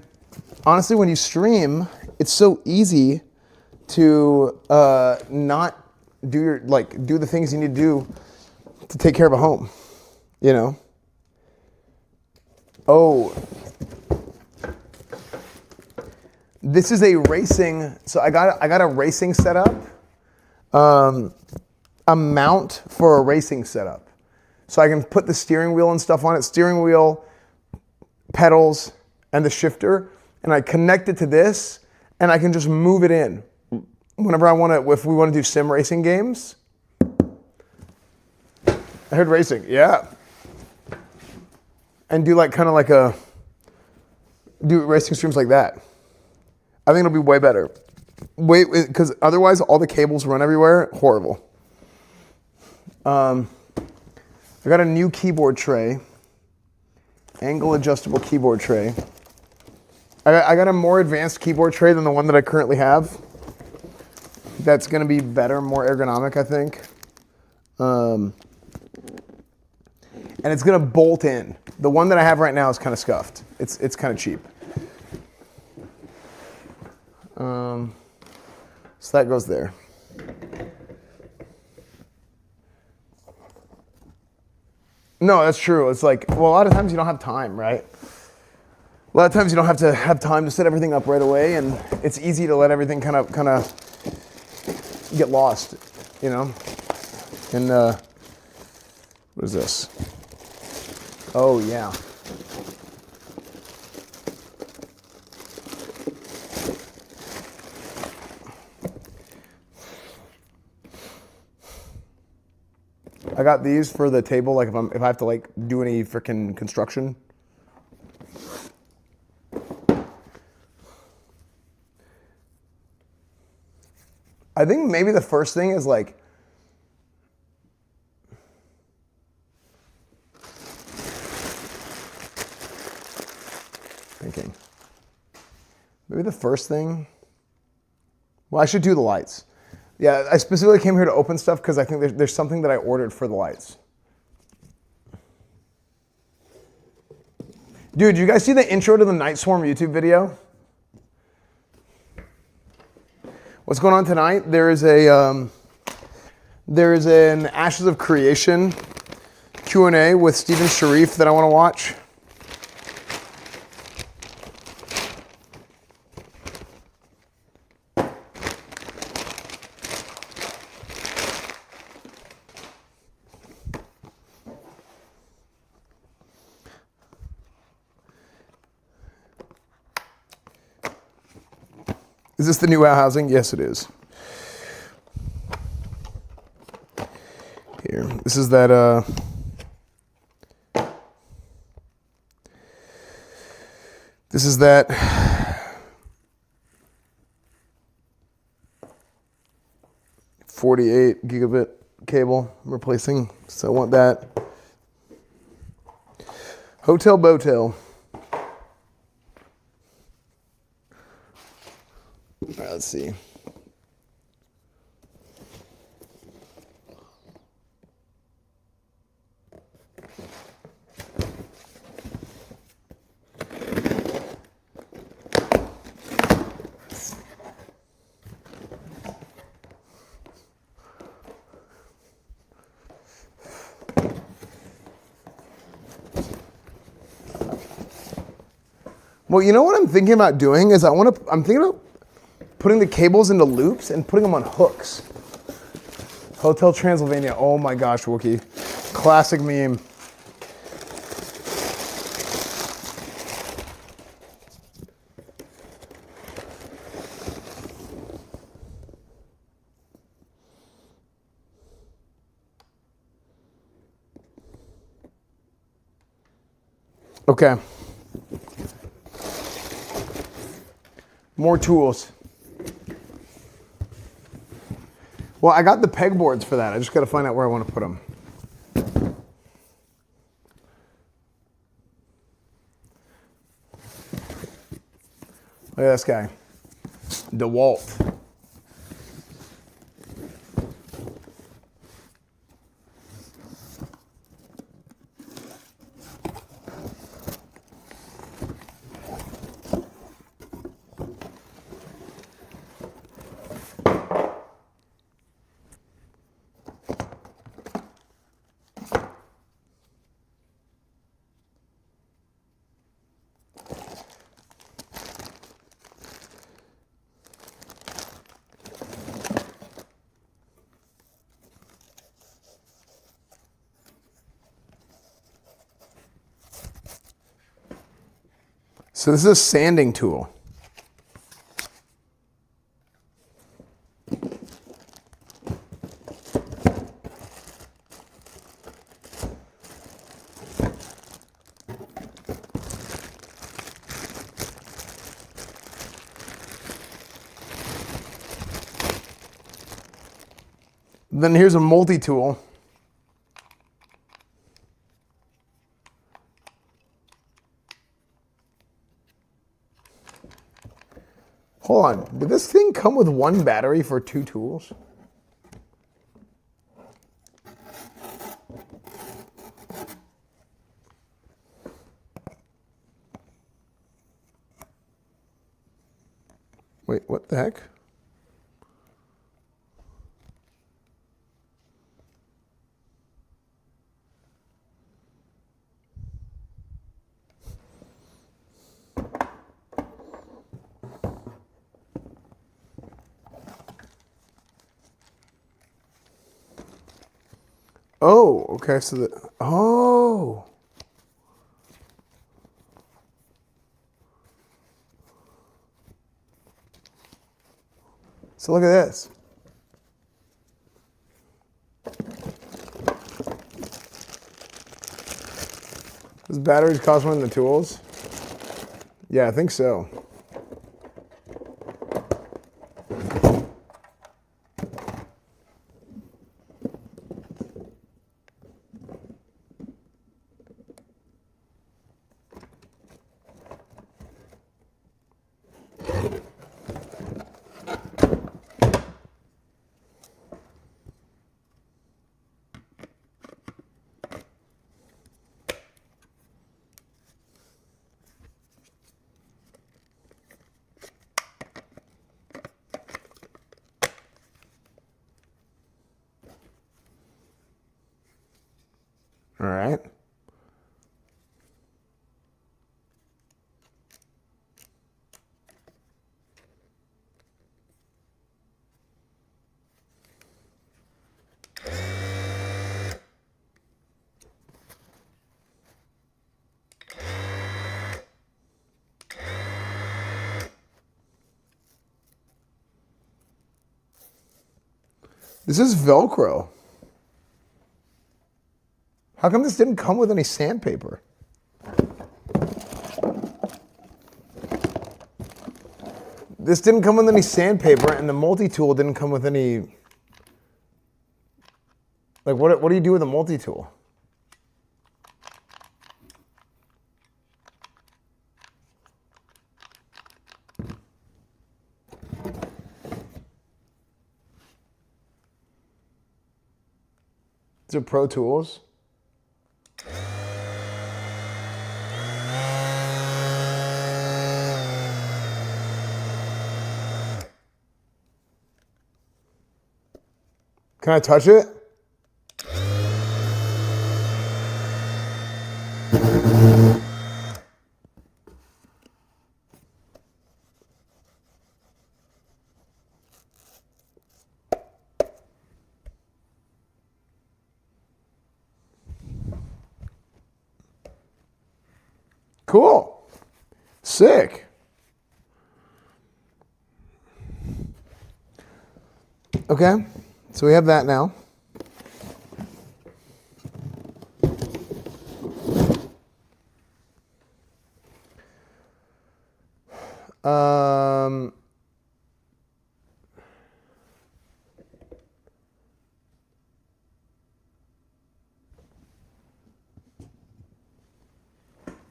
honestly, when you stream, it's so easy to not do do the things you need to do to take care of a home, you know? Oh, this is a racing. So I got a racing setup, a mount for a racing setup. So I can put the steering wheel and stuff on it, steering wheel, pedals, and the shifter, and I connect it to this, and I can just move it in whenever I want to. If we want to do sim racing games, I heard racing, yeah. And do like kind of like do racing streams like that. I think it'll be way better. Because otherwise all the cables run everywhere. Horrible. I got a new keyboard tray. Angle adjustable keyboard tray. I got a more advanced keyboard tray than the one that I currently have. That's gonna be better, more ergonomic, I think. And it's gonna bolt in. The one that I have right now is kind of scuffed. It's kind of cheap. So that goes there. No, that's true. It's like, well, a lot of times you don't have time, right? A lot of times you don't have to have time to set everything up right away, and it's easy to let everything kind of get lost, you know? And what is this? Oh, yeah. I got these for the table, like if I have to like do any freaking construction. I think maybe the first thing is like thinking. Maybe the first thing. Well, I should do the lights. Yeah, I specifically came here to open stuff because I think there's something that I ordered for the lights. Dude, you guys see the intro to the Night Swarm YouTube video? What's going on tonight? There is an Ashes of Creation Q&A with Steven Sharif that I want to watch. Is this the new housing? Yes, it is. Here, this is that, this is that 48 gigabit cable I'm replacing, so I want that. Hotel Botel. All right, let's see. Well, you know what I'm thinking about doing is I'm thinking about putting the cables into loops and putting them on hooks. Hotel Transylvania. Oh my gosh, Wookie. Classic meme. Okay. More tools. Well, I got the pegboards for that. I just got to find out where I want to put them. Look at this guy. DeWalt. So this is a sanding tool. Then here's a multi-tool. Hold on, did this thing come with one battery for 2 tools? Wait, what the heck? Oh, okay, so oh. So look at this. Does batteries cost more than the tools? Yeah, I think so. All right. This is Velcro. How come this didn't come with any sandpaper? This didn't come with any sandpaper, and the multi-tool didn't come with any... Like, what do you do with a multi-tool? These are Pro Tools. Can I touch it? Cool. Sick. Okay, so we have that now.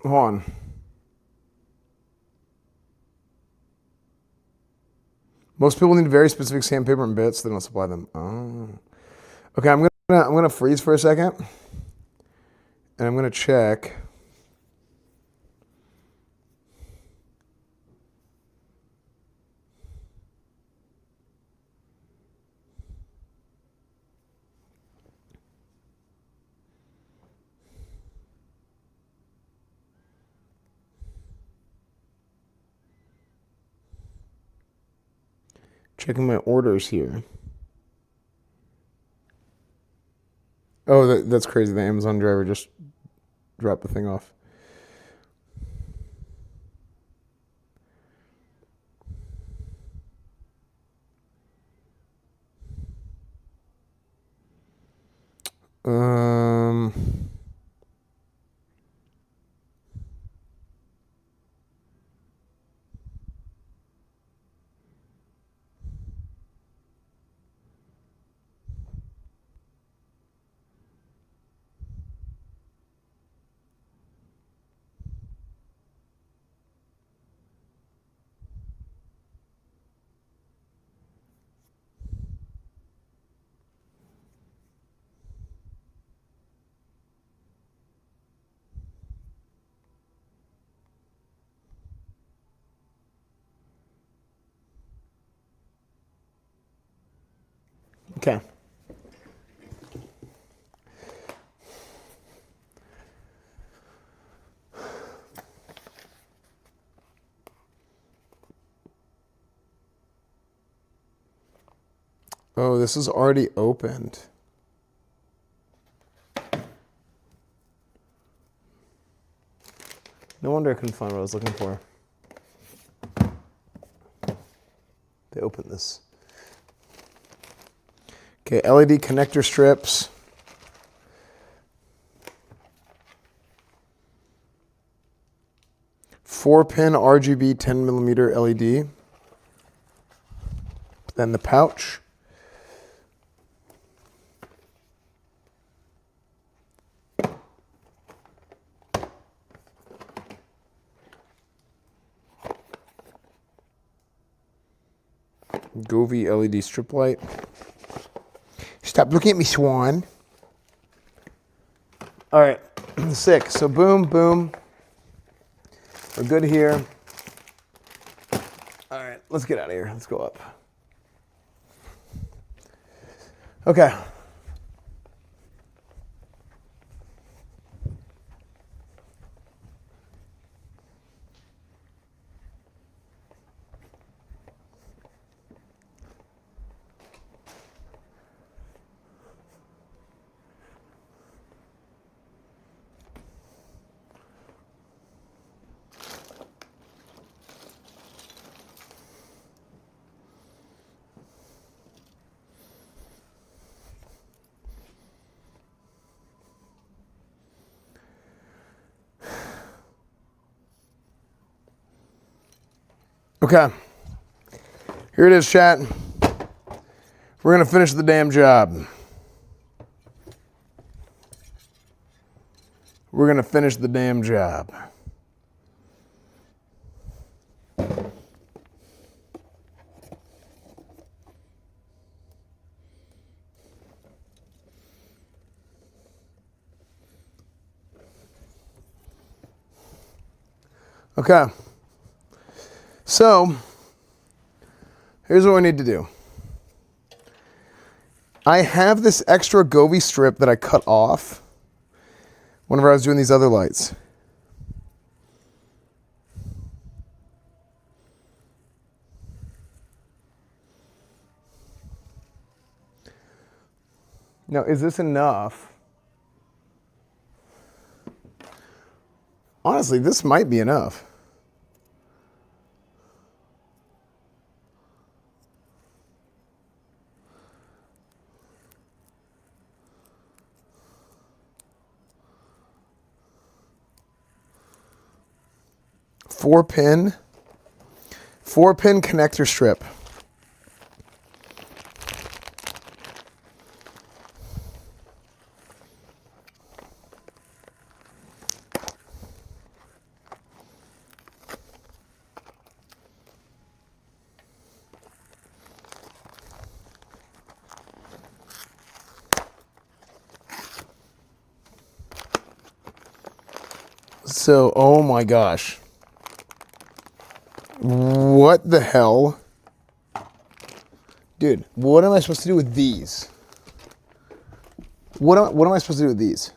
Hold on. Most people need very specific sandpaper and bits. They don't supply them. Oh. Okay, I'm gonna freeze for a second, and I'm gonna check. Checking my orders here. Oh, that's crazy. The Amazon driver just dropped the thing off. Okay. Oh, this is already opened. No wonder I couldn't find what I was looking for. They opened this. Okay, LED connector strips. Four-pin RGB 10mm LED. Then the pouch. Govee LED strip light. Stop looking at me, Swan. All right, 6. So boom, boom. We're good here. All right, let's get out of here. Let's go up. Okay. Okay. Here it is, chat. We're going to finish the damn job. We're going to finish the damn job. Okay. So, here's what we need to do. I have this extra Govee strip that I cut off whenever I was doing these other lights. Now, is this enough? Honestly, this might be enough. Four-pin connector strip. So, oh my gosh. What the hell? Dude, what am I supposed to do with these? What am I supposed to do with these?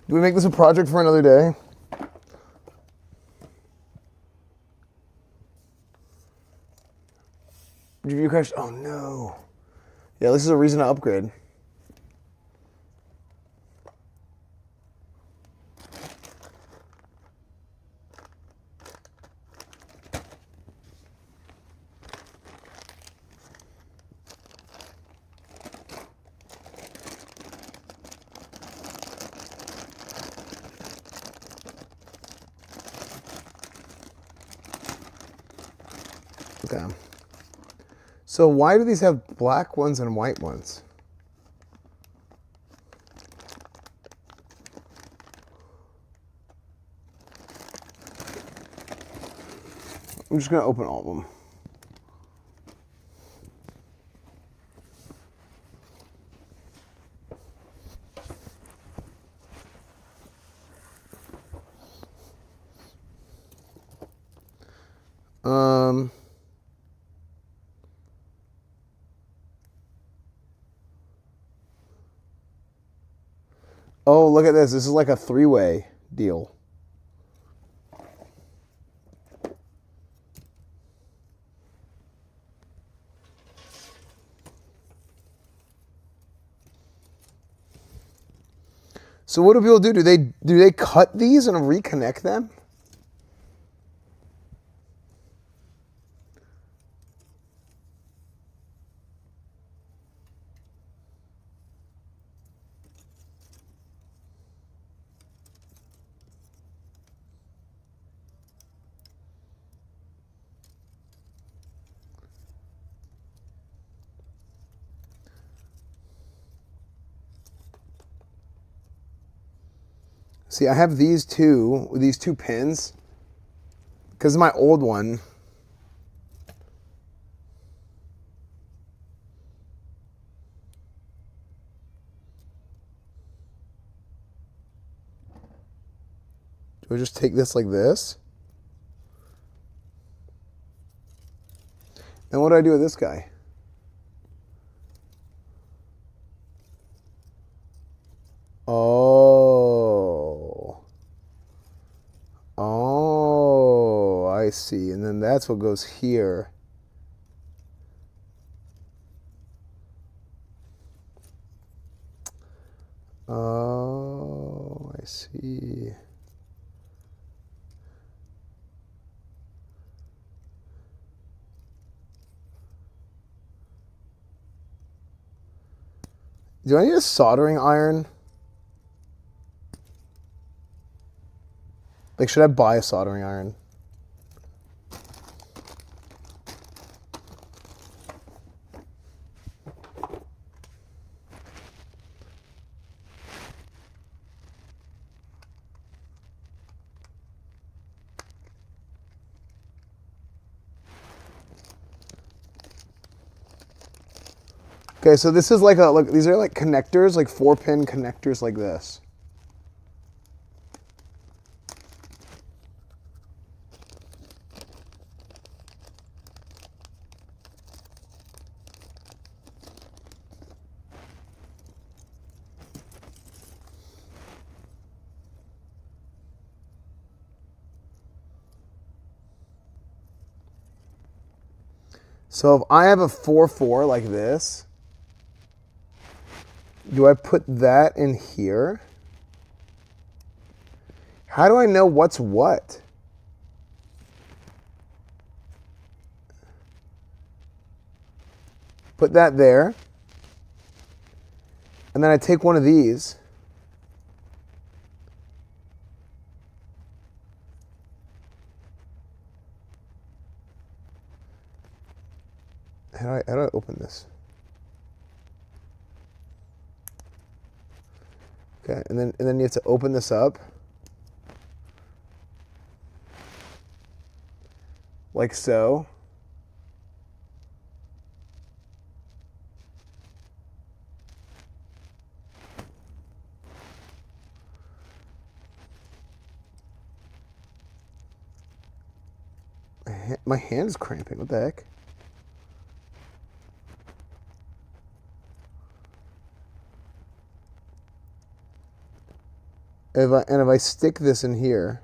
Do we make this a project for another day? Review crash. Oh no. Yeah, this is a reason to upgrade. Okay. So why do these have black ones and white ones? I'm just going to open all of them. Oh, look at this. This is like a three-way deal. So what do people do? Do they cut these and reconnect them? See, I have these two pins because my old one. Do I just take this like this? And what do I do with this guy? Oh. Oh, I see. And then that's what goes here. Oh, I see. Do I need a soldering iron? Like, should I buy a soldering iron? Okay, so this is like a, look, these are like connectors, like 4-pin connectors like this. So if I have a 4-4 like this, do I put that in here? How do I know what's what? Put that there. And then I take one of these. How do I open this? Okay, and then you have to open this up. Like so. My hand is cramping. What the heck? If I stick this in here,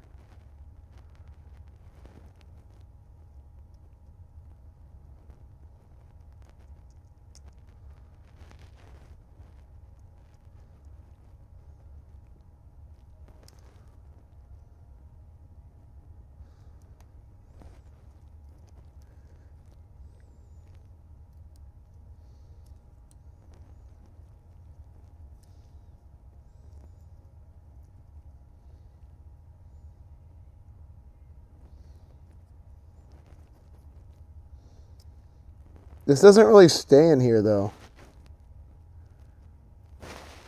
this doesn't really stay in here though.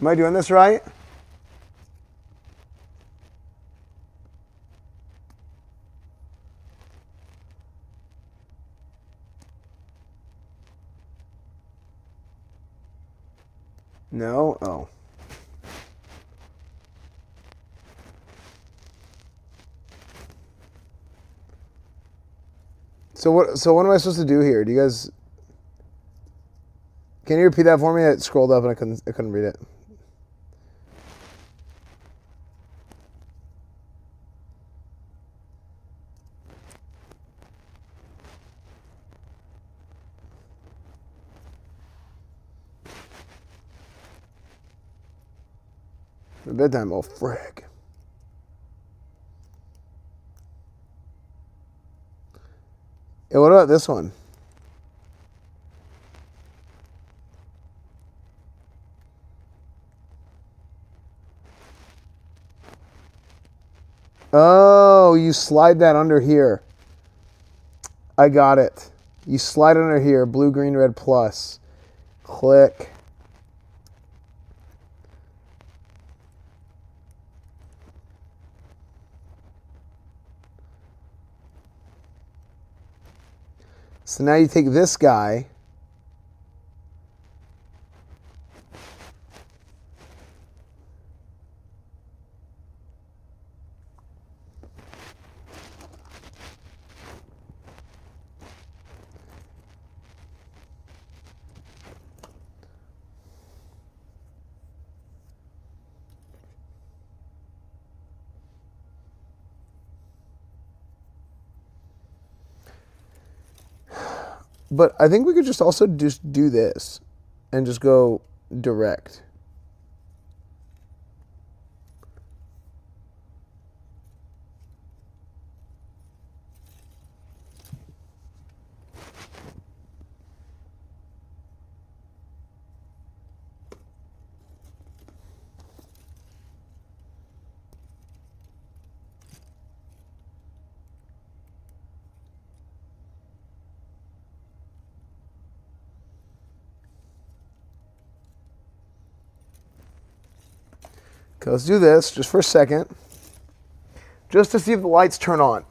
Am I doing this right? No? Oh. So what am I supposed to do here? Do you guys? Can you repeat that for me? I scrolled up and I couldn't read it. Bedtime. Oh, frick. Yeah, what about this one? Oh, you slide that under here. I got it. You slide it under here. Blue, green, red, plus. Click. So now you take this guy. But I think we could just also just do this and just go direct. Okay, let's do this just for a second, just to see if the lights turn on.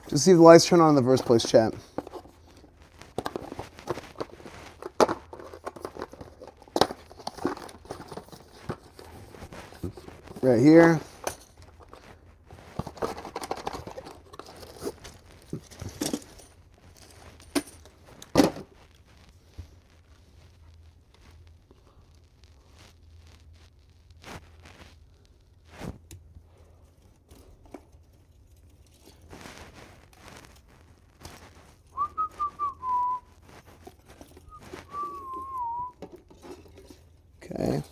Just see if the lights turn on in the first place, chat. Right here. Okay.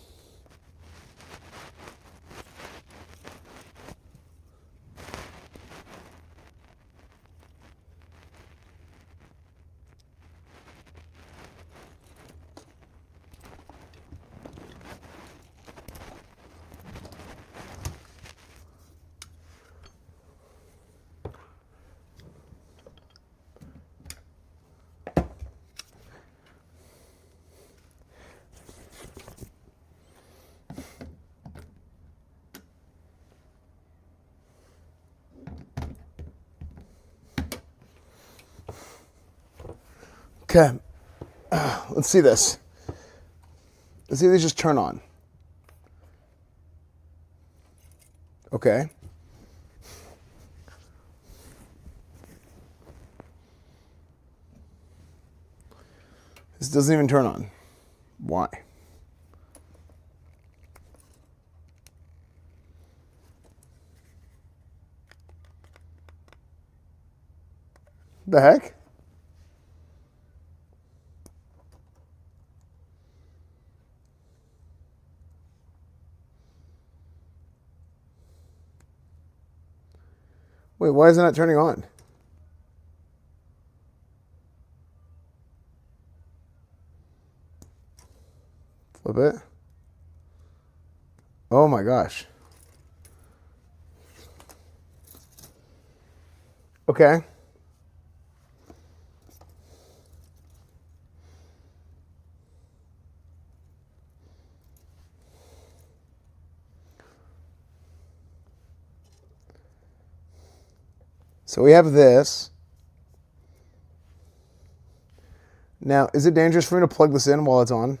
Okay, let's see this. Let's see if these just turn on. Okay. This doesn't even turn on. Why? The heck? Wait, why is it not turning on? Flip it. Oh my gosh. Okay. So we have this. Now, is it dangerous for me to plug this in while it's on?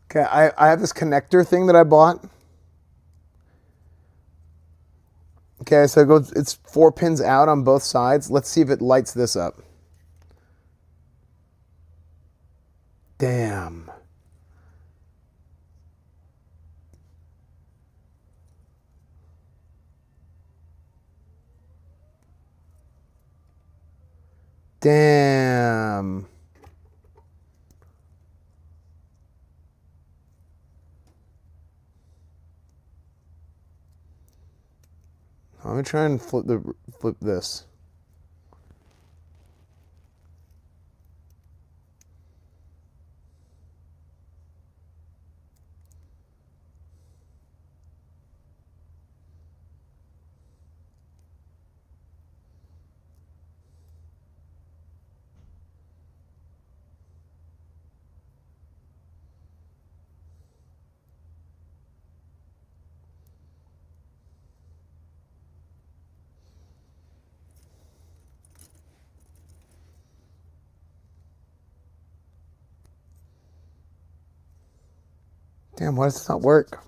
Okay, I have this connector thing that I bought. Okay, so it's 4 pins out on both sides. Let's see if it lights this up. Damn. Damn. Let me try and flip this. Damn, why does this not work?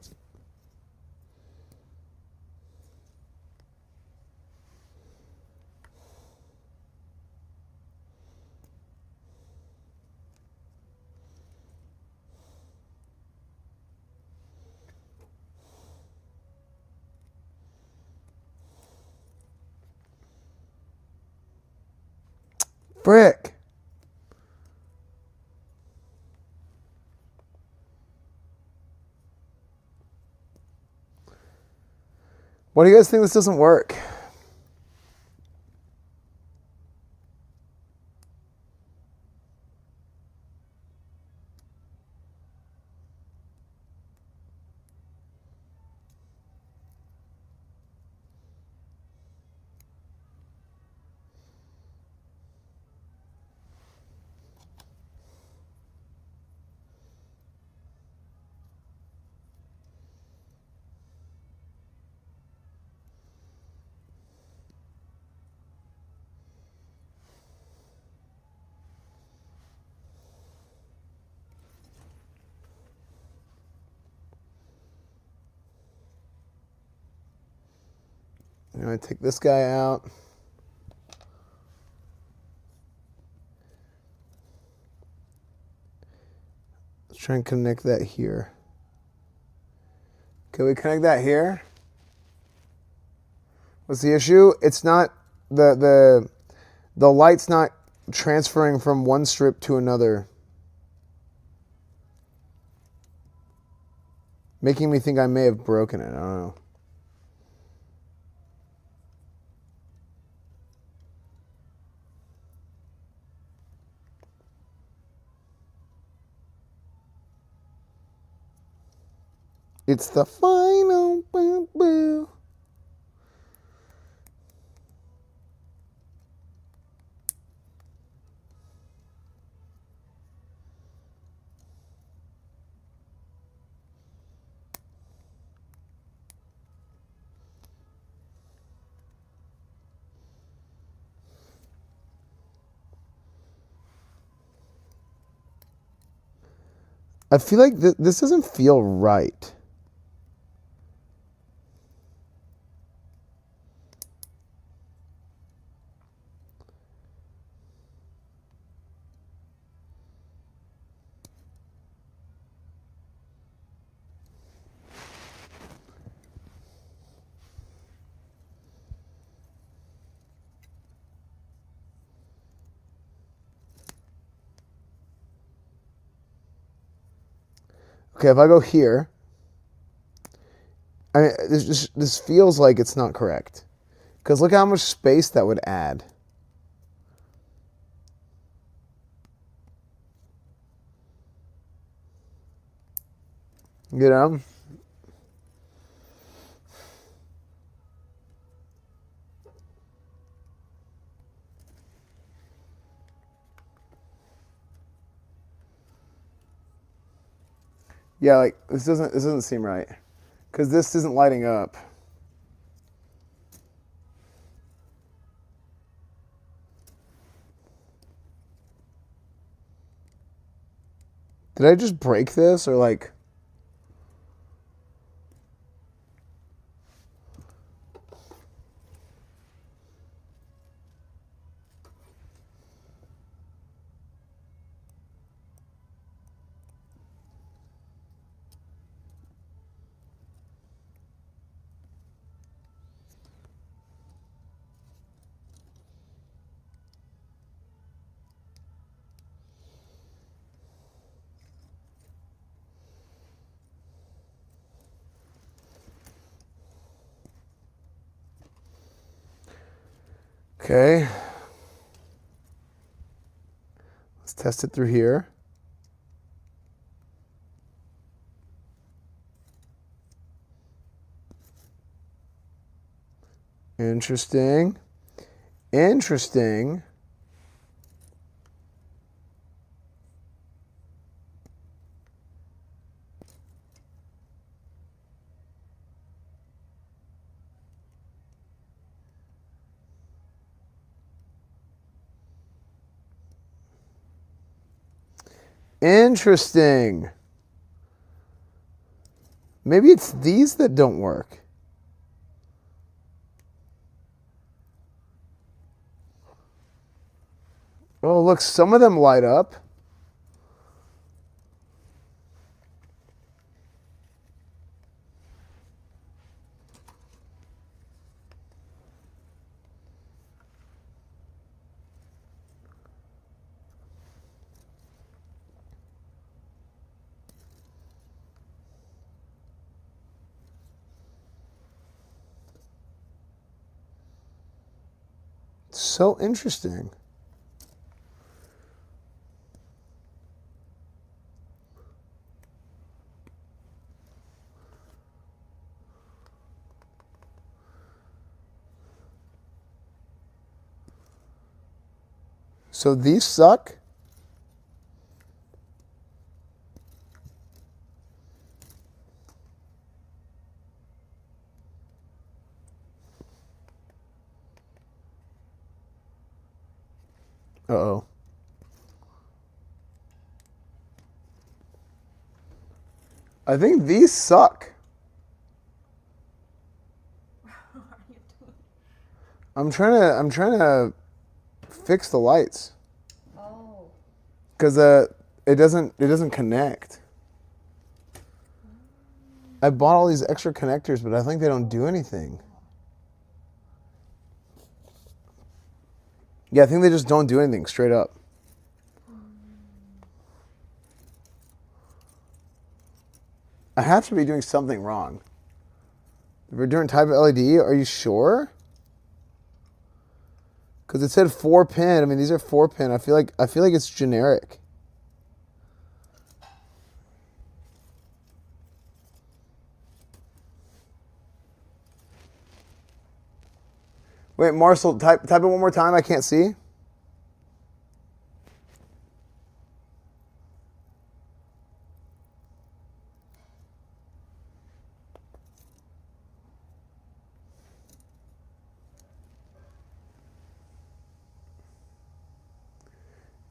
Frick. Why do you guys think this doesn't work? I'm going to take this guy out. Let's try and connect that here. Can we connect that here? What's the issue? It's not the light's not transferring from one strip to another. Making me think I may have broken it. I don't know. It's the final boo-boo. I feel like this doesn't feel right. Okay, if I go here, I mean, this feels like it's not correct. Because look how much space that would add. You know? Yeah, like this doesn't seem right. Because this isn't lighting up. Did I just break this or like... Okay. Let's test it through here. Interesting. Interesting. Interesting. Maybe it's these that don't work. Oh, look, some of them light up. So interesting. So these suck? Uh-oh. I think these suck. I'm trying to fix the lights. Oh. Cuz it doesn't connect. I bought all these extra connectors, but I think they don't do anything. Yeah, I think they just don't do anything straight up. I have to be doing something wrong. If we're doing type of LED, are you sure? Because it said 4-pin. I mean, these are 4-pin. I feel like it's generic. Wait, Marcel, type it one more time. I can't see.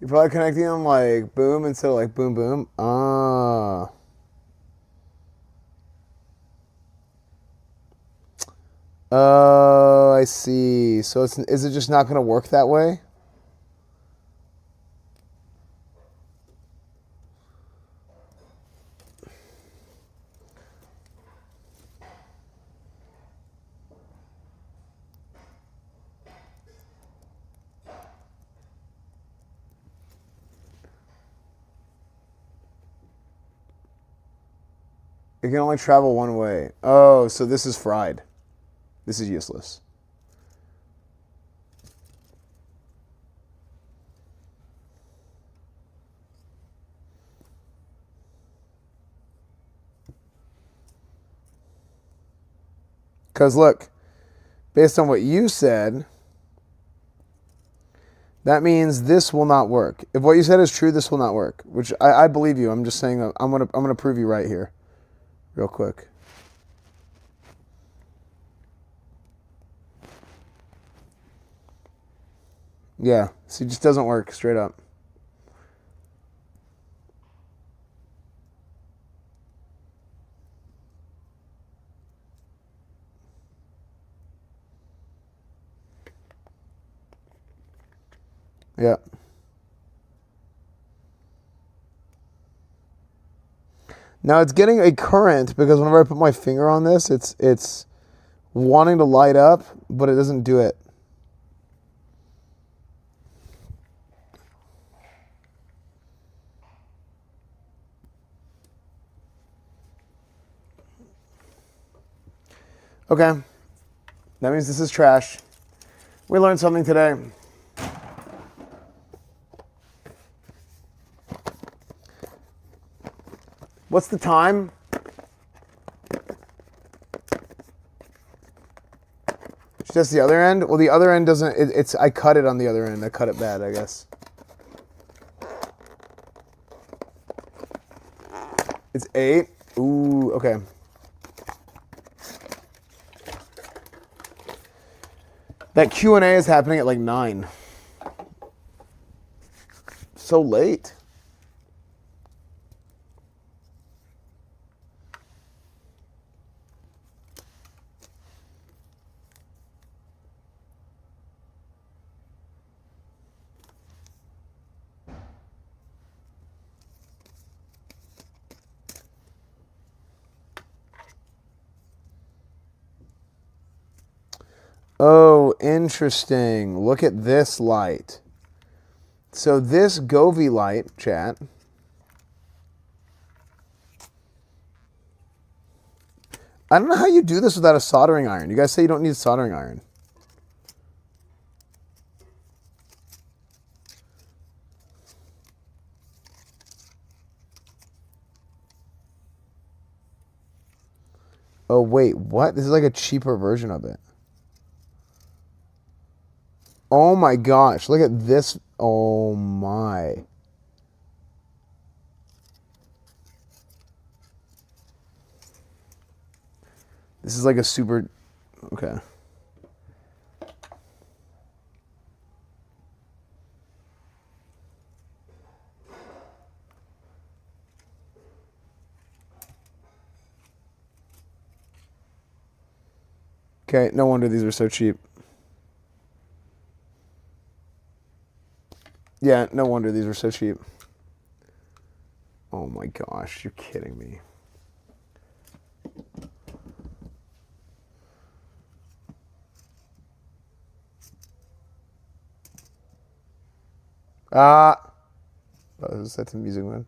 You're probably connecting them like boom instead of like boom boom. Ah. Oh, I see. So is it just not going to work that way? It can only travel one way. Oh, so this is fried. This is useless. Because look, based on what you said, That means this will not work. If what you said is true, this will not work. Which I believe you. I'm just saying I'm gonna prove you right here, real quick. Yeah, see, it just doesn't work straight up. Yeah. Now it's getting a current because whenever I put my finger on this, it's wanting to light up, but it doesn't do it. Okay. That means this is trash. We learned something today. What's the time? Just the other end? Well, the other end doesn't, it's, I cut it on the other end. I cut it bad, I guess. It's 8. Ooh, okay. That Q&A is happening at like 9. So late. Oh, interesting. Look at this light. So this Govee light, chat, I don't know how you do this without a soldering iron. You guys say you don't need a soldering iron. Oh, wait, what? This is like a cheaper version of it. Oh my gosh, look at this. Oh my. This is like a super, okay. Okay, no wonder these are so cheap. Yeah, no wonder these are so cheap. Oh my gosh, you're kidding me. Oh, that's a music one.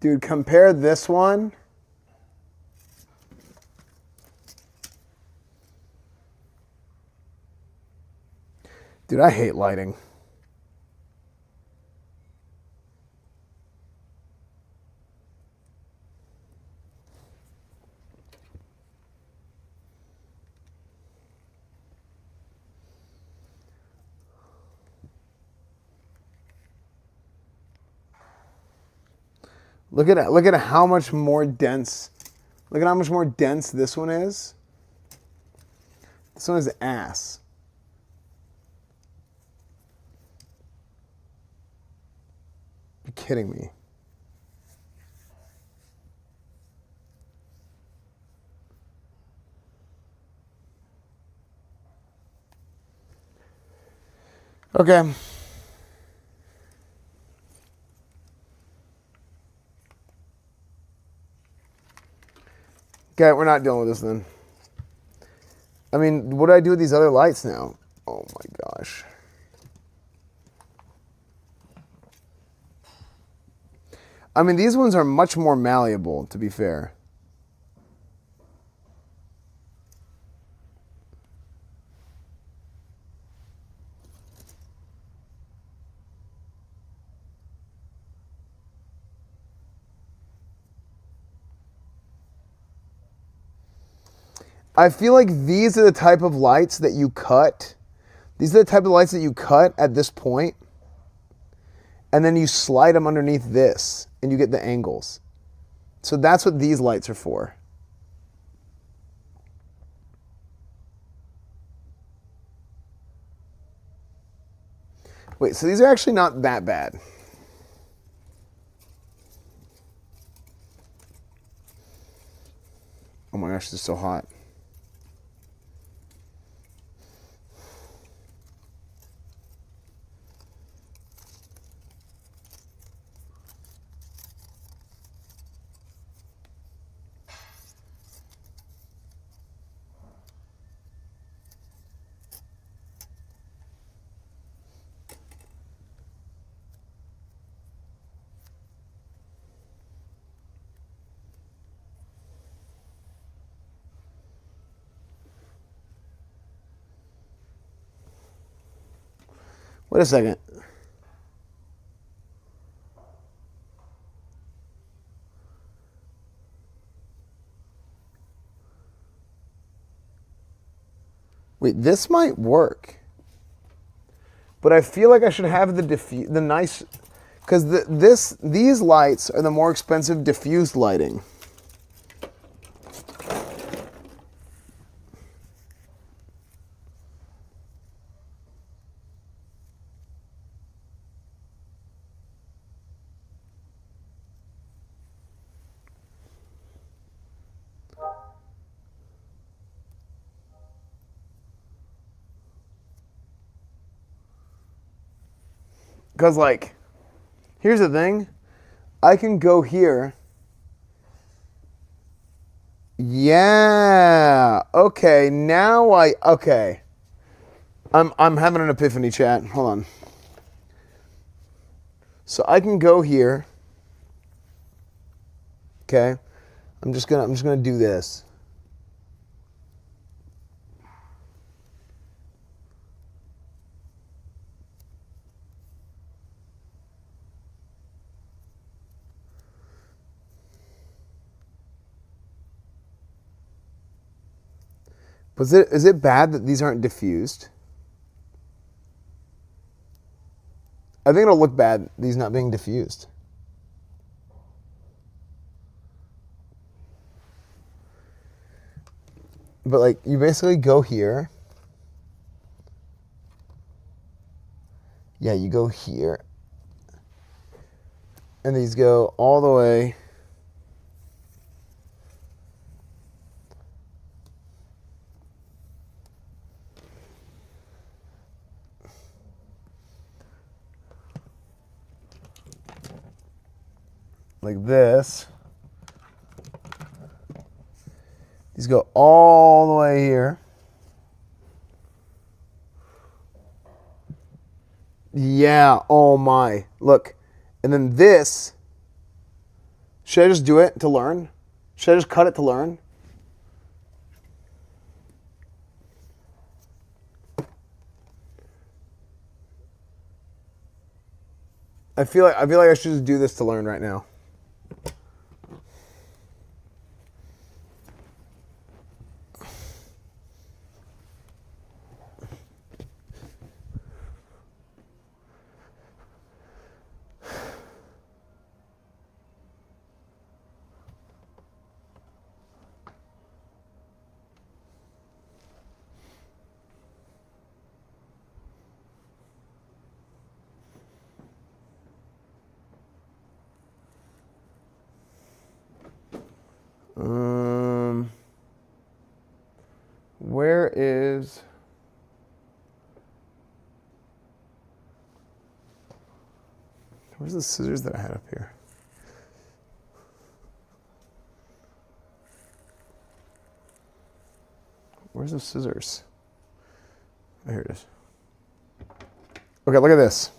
Dude, compare this one. Dude, I hate lighting. Look at how much more dense. Look at how much more dense this one is. This one is ass. You're kidding me. Okay. Okay, we're not dealing with this then. I mean, what do I do with these other lights now? Oh my gosh. I mean, these ones are much more malleable, to be fair. I feel like these are the type of lights that you cut. These are the type of lights that you cut at this point, and then you slide them underneath this, and you get the angles. So that's what these lights are for. Wait, so these are actually not that bad. Oh my gosh, this is so hot. Wait a second. Wait, this might work. But I feel like I should have the nice, because these lights are the more expensive diffused lighting. Because, like, here's the thing. I can go here. Yeah. Okay. Now okay. I'm having an epiphany, chat. Hold on. So I can go here. Okay. I'm just gonna do this. But is it bad that these aren't diffused? I think it'll look bad, these not being diffused. But like, you basically go here. Yeah, you go here. And these go all the way. Like this. These go all the way here. Yeah, oh my. Look. And then this. Should I just do it to learn? Should I just cut it to learn? I feel like I should just do this to learn right now. Where is... Where's the scissors that I had up here? Where's the scissors? Oh, here it is. Okay, look at this.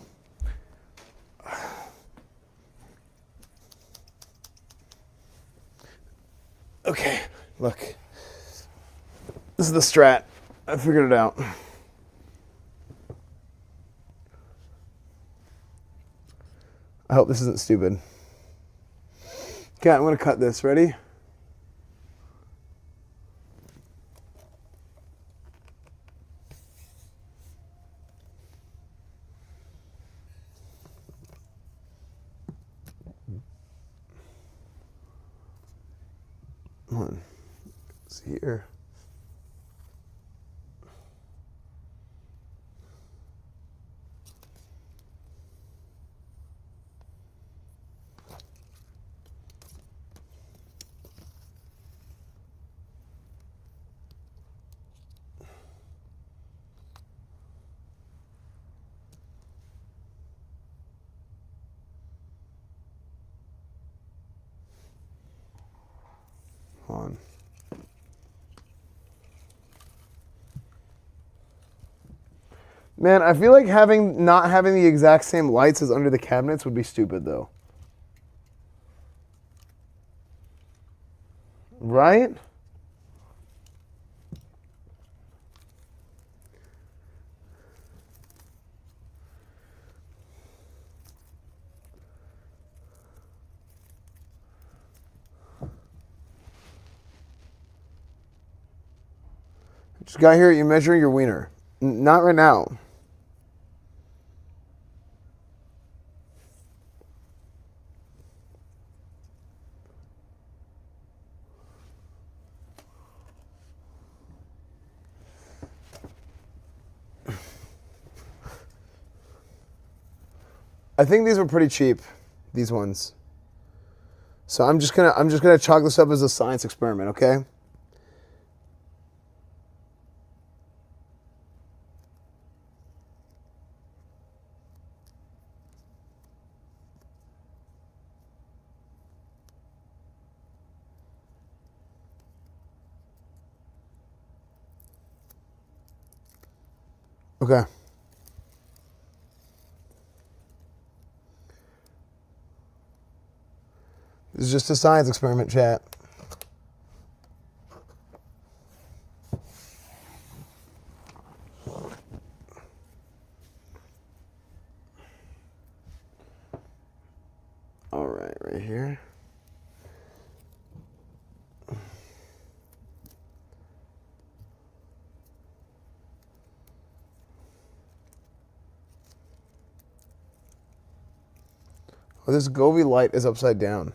Okay, look. This is the strat. I figured it out. I hope this isn't stupid. Okay, I'm gonna cut this. Ready? on. It's here. On. Man, I feel like not having the exact same lights as under the cabinets would be stupid though. Right? Just got here, you measuring your wiener. Not right now. I think these were pretty cheap, these ones. So I'm just gonna chalk this up as a science experiment, okay? Okay. This is just a science experiment, chat. All right here. Oh, this Govee light is upside down.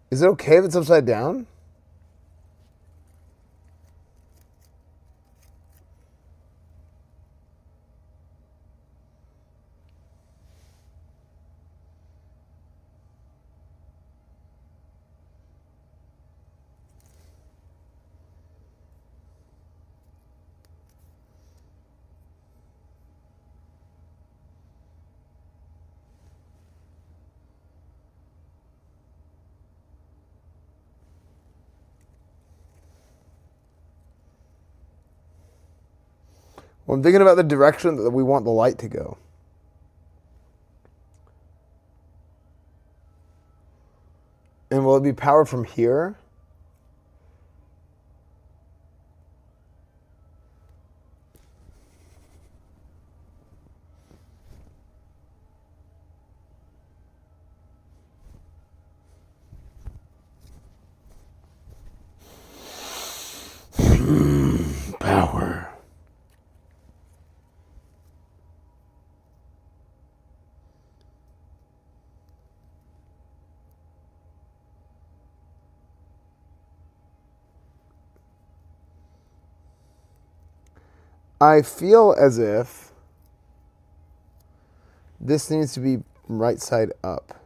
Is it okay if it's upside down? Well, I'm thinking about the direction that we want the light to go. And will it be powered from here? Power. I feel as if this needs to be right side up.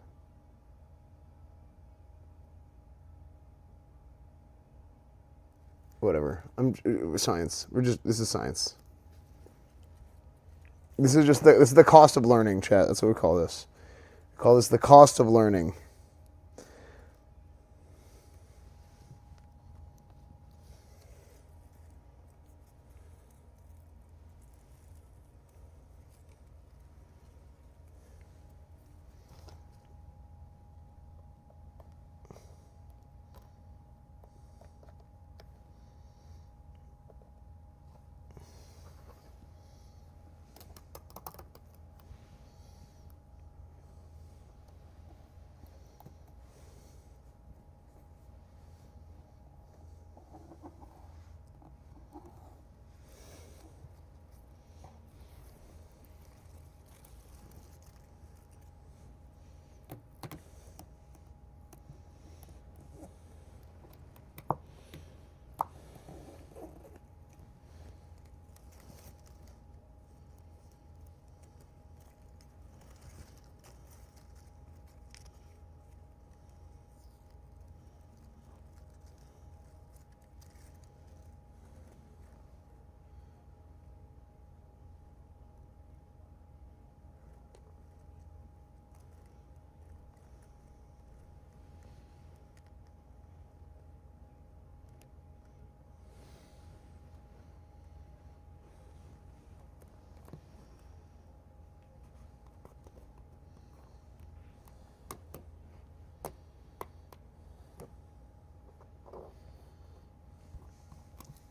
Whatever. Science. This is science. This is the cost of learning, chat. That's what we call this. We call this the cost of learning.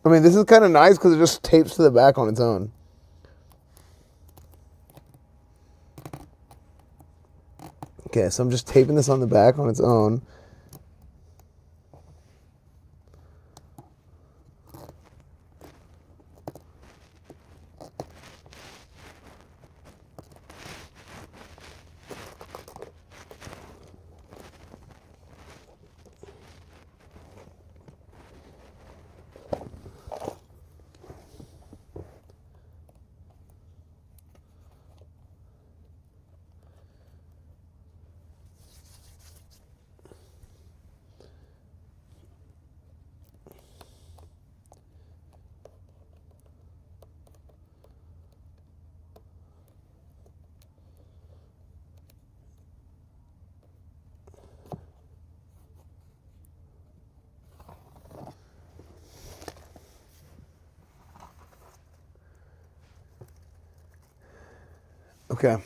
I mean, this is kind of nice because it just tapes to the back on its own. Okay, so I'm just taping this on the back on its own. Okay.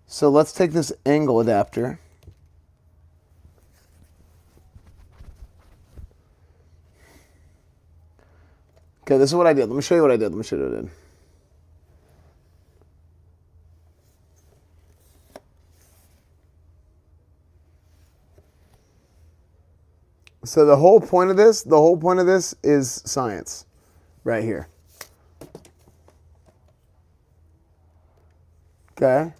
So let's take this angle adapter. Okay, this is what I did. Let me show you what I did. So the whole point of this is science right here. Okay.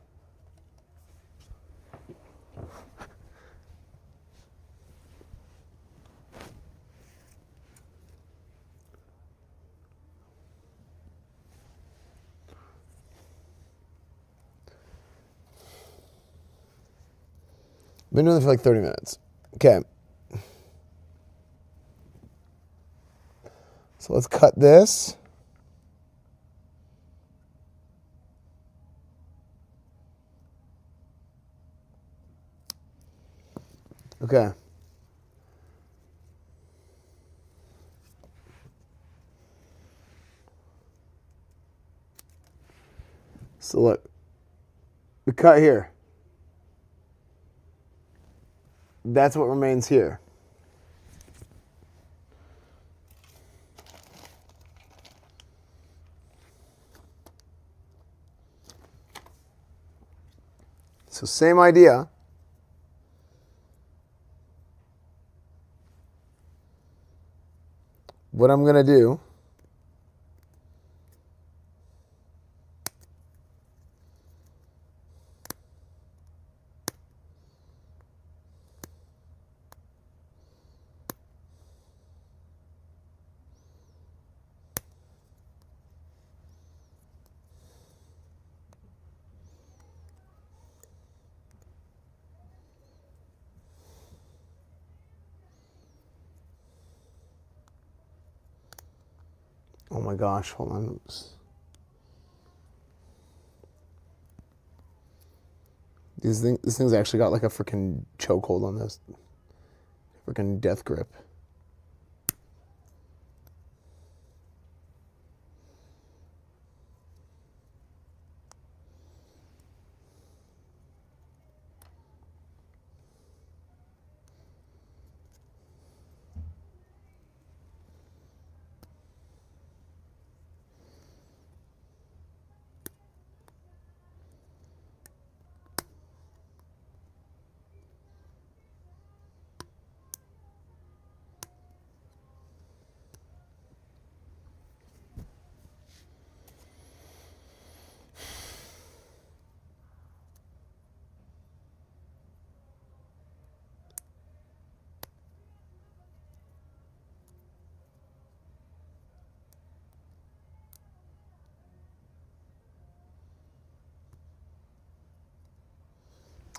Been doing this for like 30 minutes. Okay. So let's cut this. Okay. So look, the cut here. That's what remains here. So same idea. What I'm going to do oh my gosh, hold on. This thing's actually got like a freaking chokehold on this. Freaking death grip.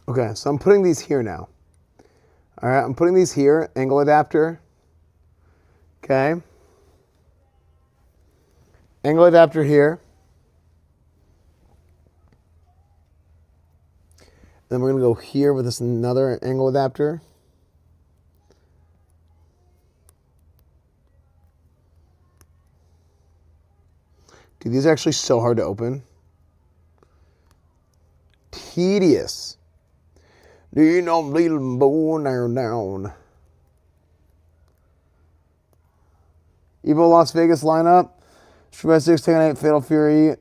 Okay, so I'm putting these here now. All right, I'm putting these here, angle adapter. Okay. Angle adapter here. Then we're going to go here with this another angle adapter. Dude, these are actually so hard to open. Tedious. Do you know little bone down? Evo Las Vegas lineup. Street 6, Tekken 8, Fatal Fury.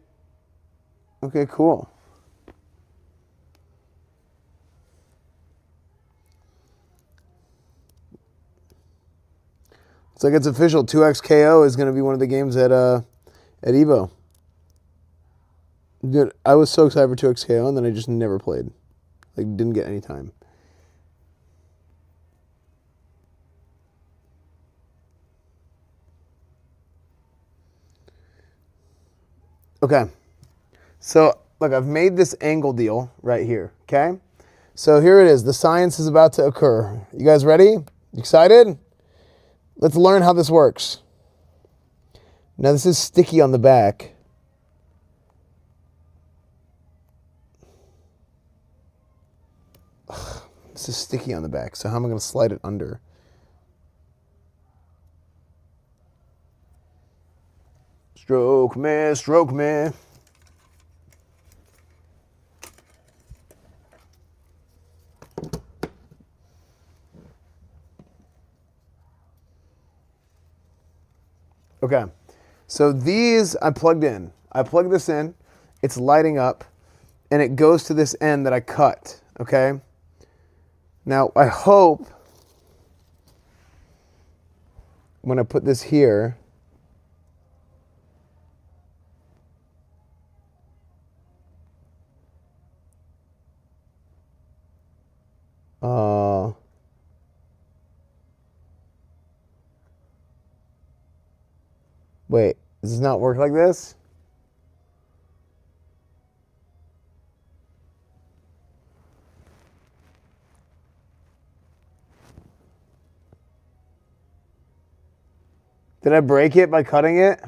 Okay, cool. It's like it's official. 2XKO is going to be one of the games at Evo. Dude, I was so excited for 2XKO, and then I just never played. Like, didn't get any time. Okay. So, look, I've made this angle deal right here, okay? So here it is. The science is about to occur. You guys ready? Excited? Let's learn how this works. Now, this is sticky on the back. Ugh, this is sticky on the back, so how am I going to slide it under? Stroke me, stroke me. Okay, so these I plugged in. I plug this in, it's lighting up, and it goes to this end that I cut, okay? Now, I hope when I put this here, wait, does this not work like this? Did I break it by cutting it?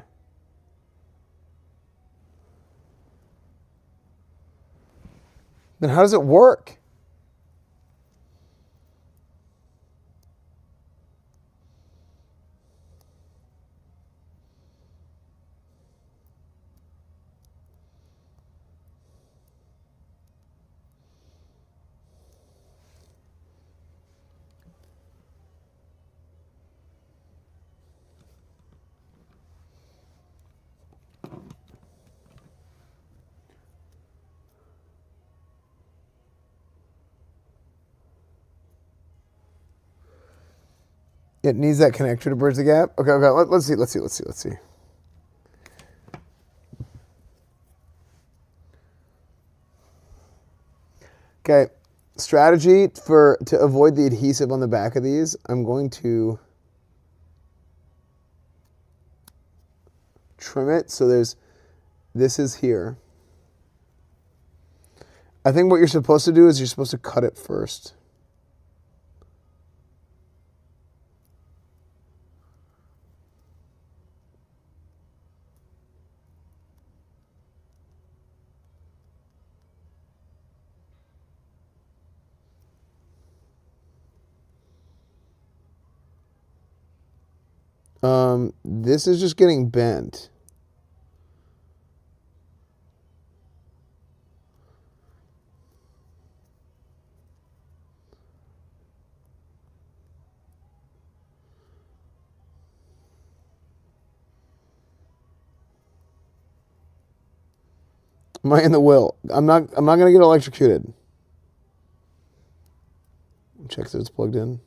Then how does it work? It needs that connector to bridge the gap. Okay, let's see. Okay, strategy to avoid the adhesive on the back of these, I'm going to trim it so this is here. I think what you're supposed to do is you're supposed to cut it first. This is just getting bent. Am I in the will? I'm not gonna get electrocuted. Check that it's plugged in.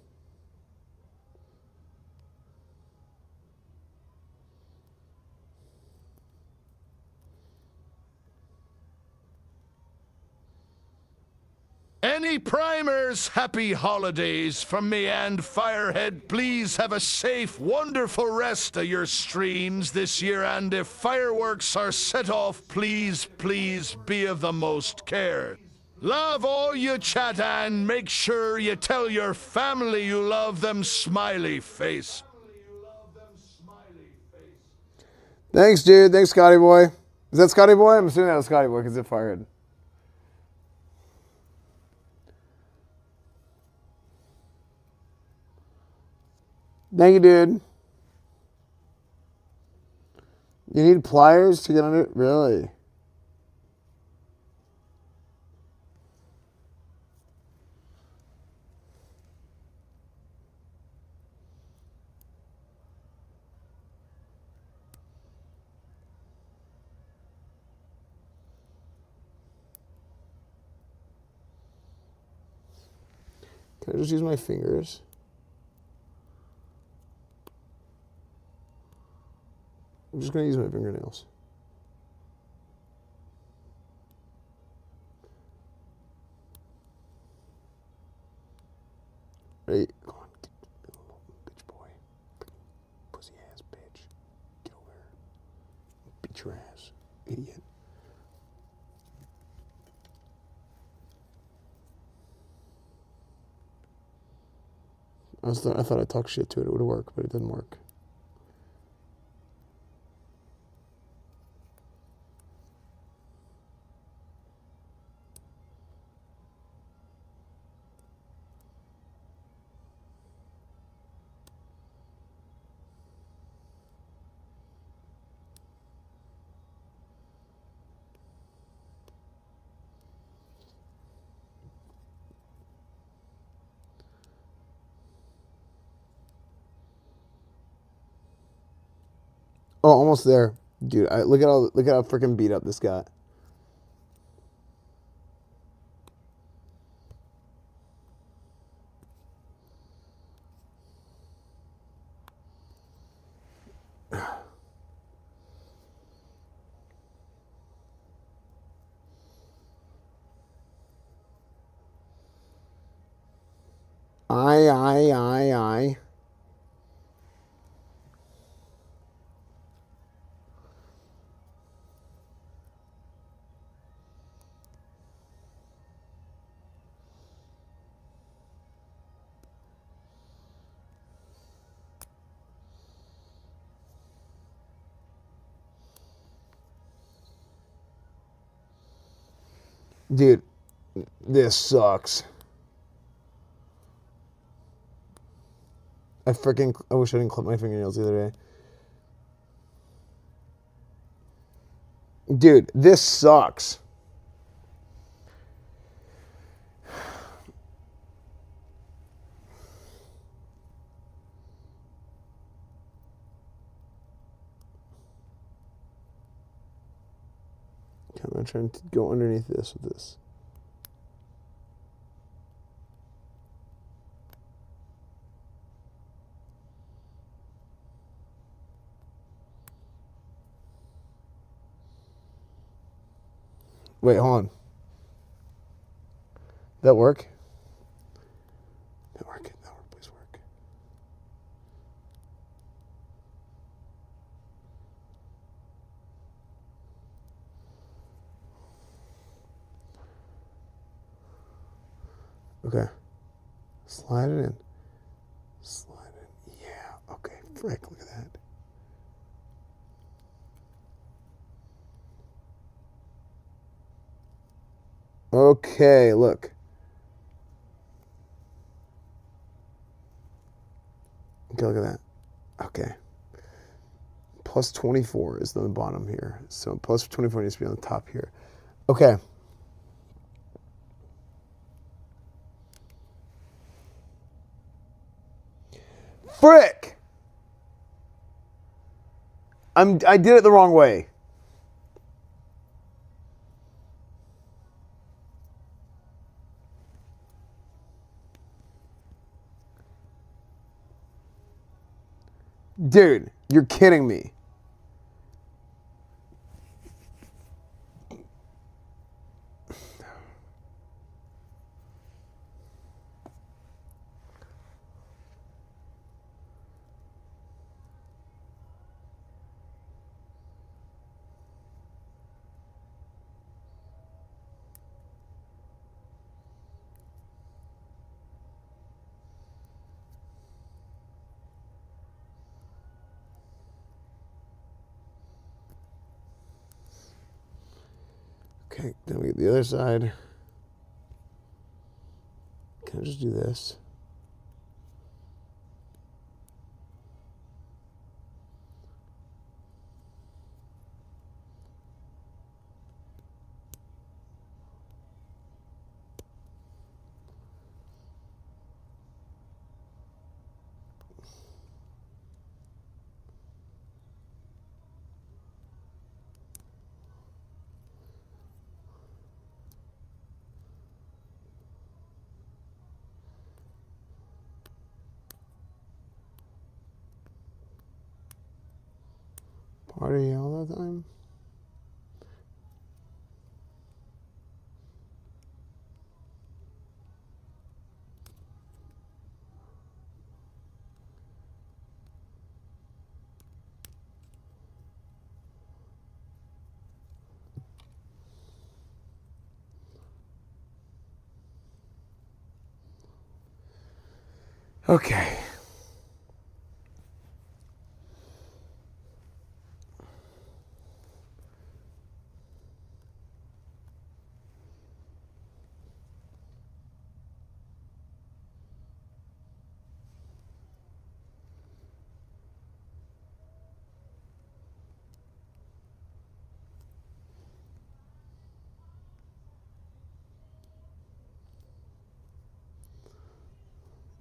Any primers, happy holidays from me and Firehead. Please have a safe, wonderful rest of your streams this year, and if fireworks are set off, please be of the most care. Love all you chat, and make sure you tell your family you love them, smiley face. Thanks, dude. Thanks, Scotty Boy. Is that Scotty Boy? I'm assuming that was Scotty Boy because it fired. Thank you, dude. You need pliers to get under it? Really? Can I just use my fingers? I'm just gonna use my fingernails. Ready? Come on, bitch boy. Pussy ass bitch. Get over here. Beat your ass, idiot. I thought I'd talk shit to it. It would work, but it didn't work. Oh, almost there, dude. Look at how freaking beat up this got. I. Dude, this sucks. I wish I didn't clip my fingernails the other day. Dude, this sucks. Okay, I'm trying to go underneath this with this. Wait, hold on. That work? That work, please work. Okay. Slide it in. Slide it in. Yeah. Okay. Frick, look at that. Okay, look. Okay, look at that. Okay. Plus 24 is on the bottom here. So plus 24 needs to be on the top here. Okay. Frick! I did it the wrong way. Dude, you're kidding me. Okay, then we get the other side. Can I just do this? Party all the time. Okay.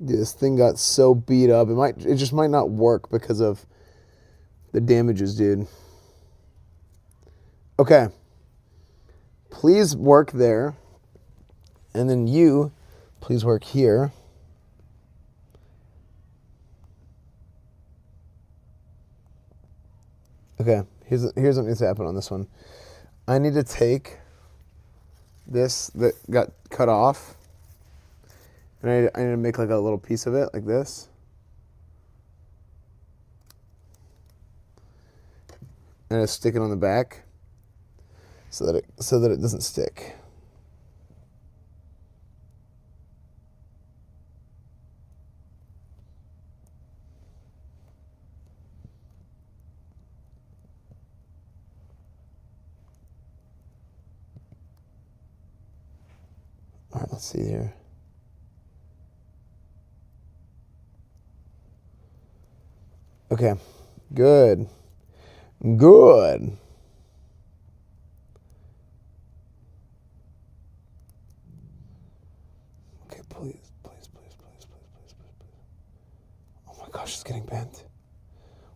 Dude, this thing got so beat up. It just might not work because of the damages, dude. Okay. Please work there. And then you, please work here. Okay, here's what needs to happen on this one. I need to take this that got cut off, and I need to make like a little piece of it, like this. And I stick it on the back so that it doesn't stick. All right, let's see here. Okay, good. Good. Okay, please. Oh my gosh, it's getting bent.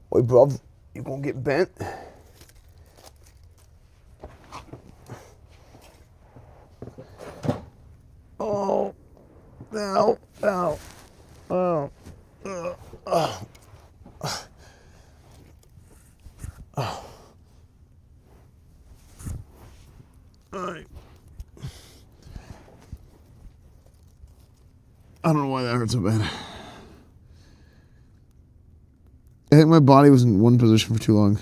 Wait, bro, you gonna get bent? Oh, ow, ow, oh, oh. I don't know why that hurt so bad. I think my body was in one position for too long.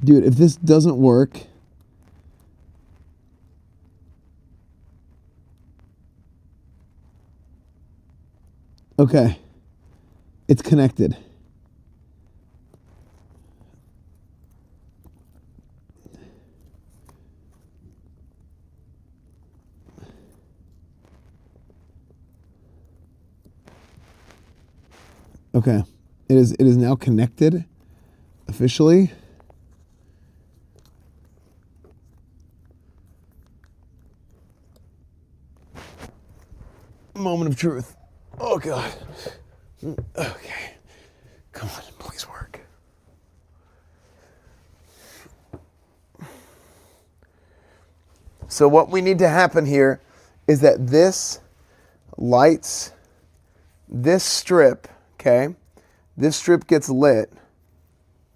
Dude, if this doesn't work, okay, it's connected. Okay, it is now connected officially. Moment of truth. Oh God. Okay. Come on, please work. So what we need to happen here is that this lights this strip, okay? This strip gets lit,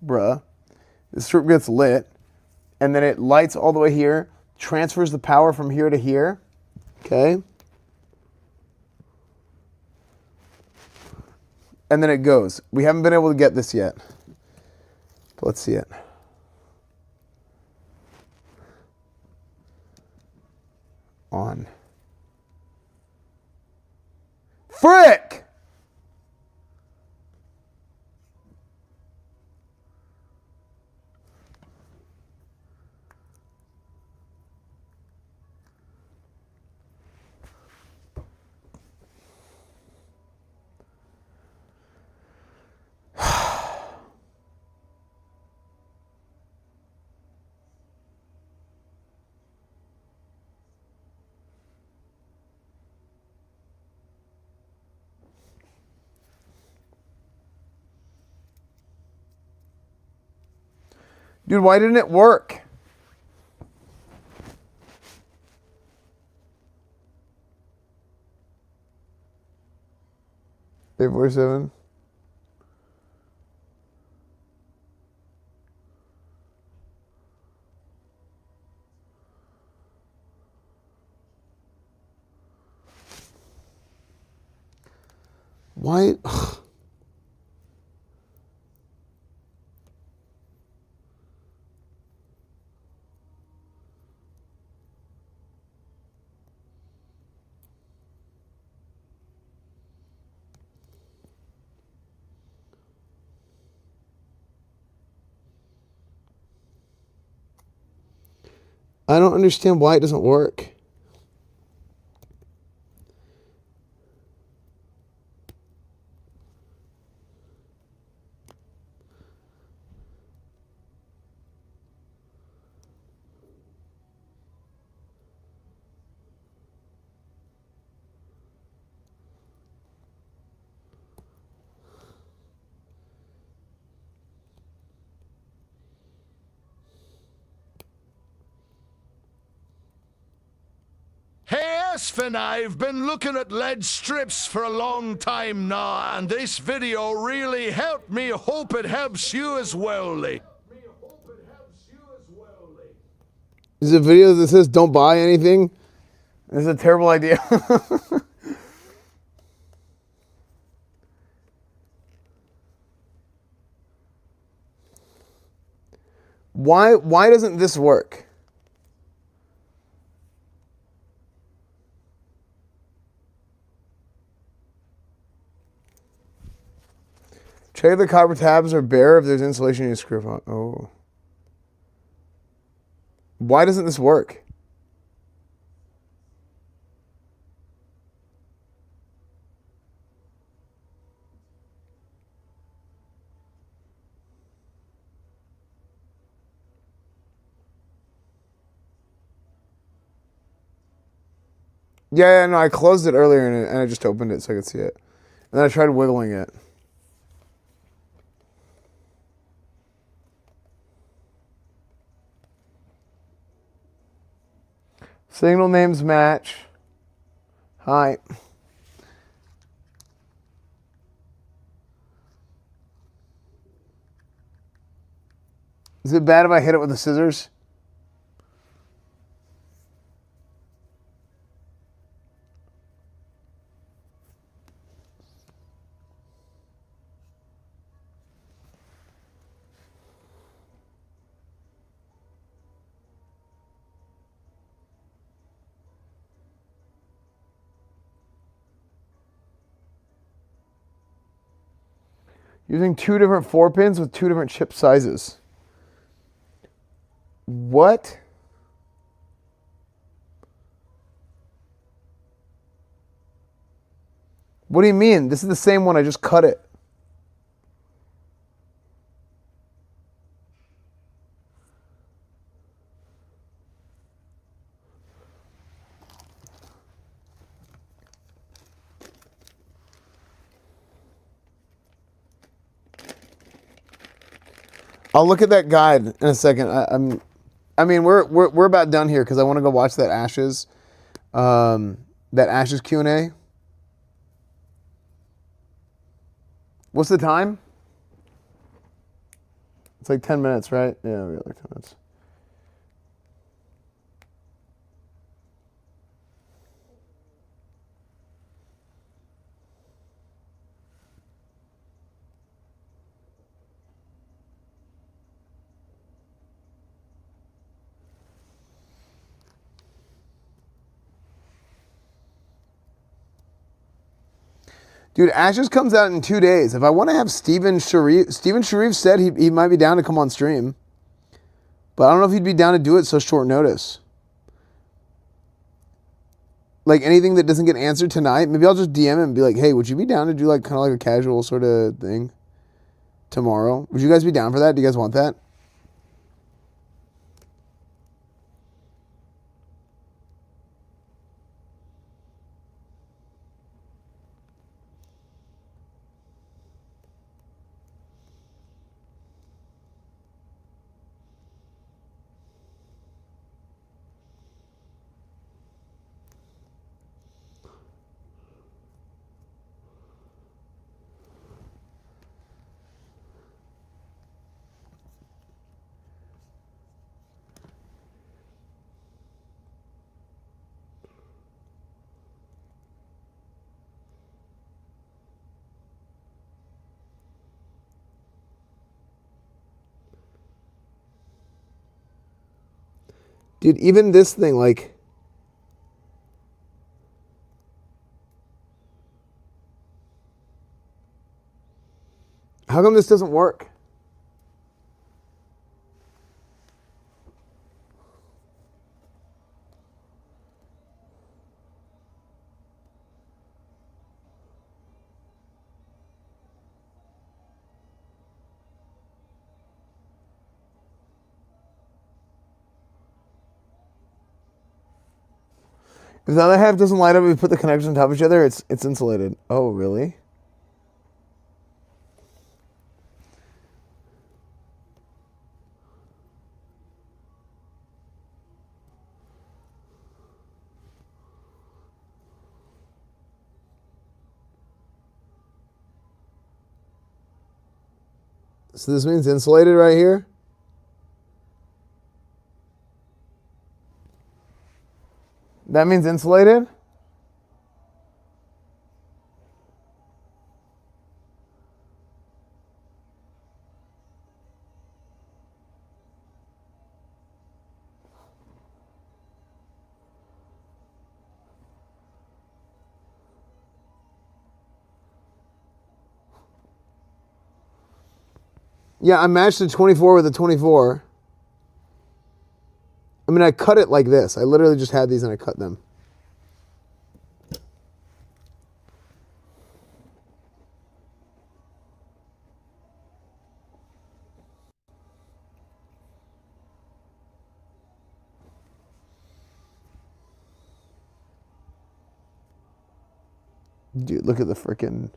bruh. This strip gets lit, and then it lights all the way here, transfers the power from here to here, okay? And then it goes. We haven't been able to get this yet. But let's see it. On. Frick! Dude, why didn't it work? Day 47. Why? I don't understand why it doesn't work. Hey, Esfand, I've been looking at lead strips for a long time now, and this video really helped me. Hope it helps you as well, Lee. This is a video that says don't buy anything. This is a terrible idea. Why doesn't this work? Check if the copper tabs are bare. If there's insulation, you screw on. Oh. Why doesn't this work? Yeah, no, I closed it earlier and I just opened it so I could see it. And then I tried wiggling it. Signal names match. Hi. Is it bad if I hit it with the scissors? Using 2 different 4-pins with 2 different chip sizes. What? What do you mean? This is the same one. I just cut it. I'll look at that guide in a second. I mean, we're about done here because I want to go watch that Ashes Q&A. What's the time? It's like 10 minutes, right? Yeah, we got like 10 minutes. Dude, Ashes comes out in 2 days. If I want to have Steven Sharif said he might be down to come on stream. But I don't know if he'd be down to do it so short notice. Like anything that doesn't get answered tonight, maybe I'll just DM him and be like, hey, would you be down to do like kind of like a casual sort of thing tomorrow? Would you guys be down for that? Do you guys want that? Dude, even this thing, like... How come this doesn't work? If the other half doesn't light up, we put the connectors on top of each other, it's insulated. Oh, really? So this means insulated right here? That means insulated? Yeah, I matched the 24 with the 24. I mean, I cut it like this. I literally just had these and I cut them. Dude, look at the frickin'...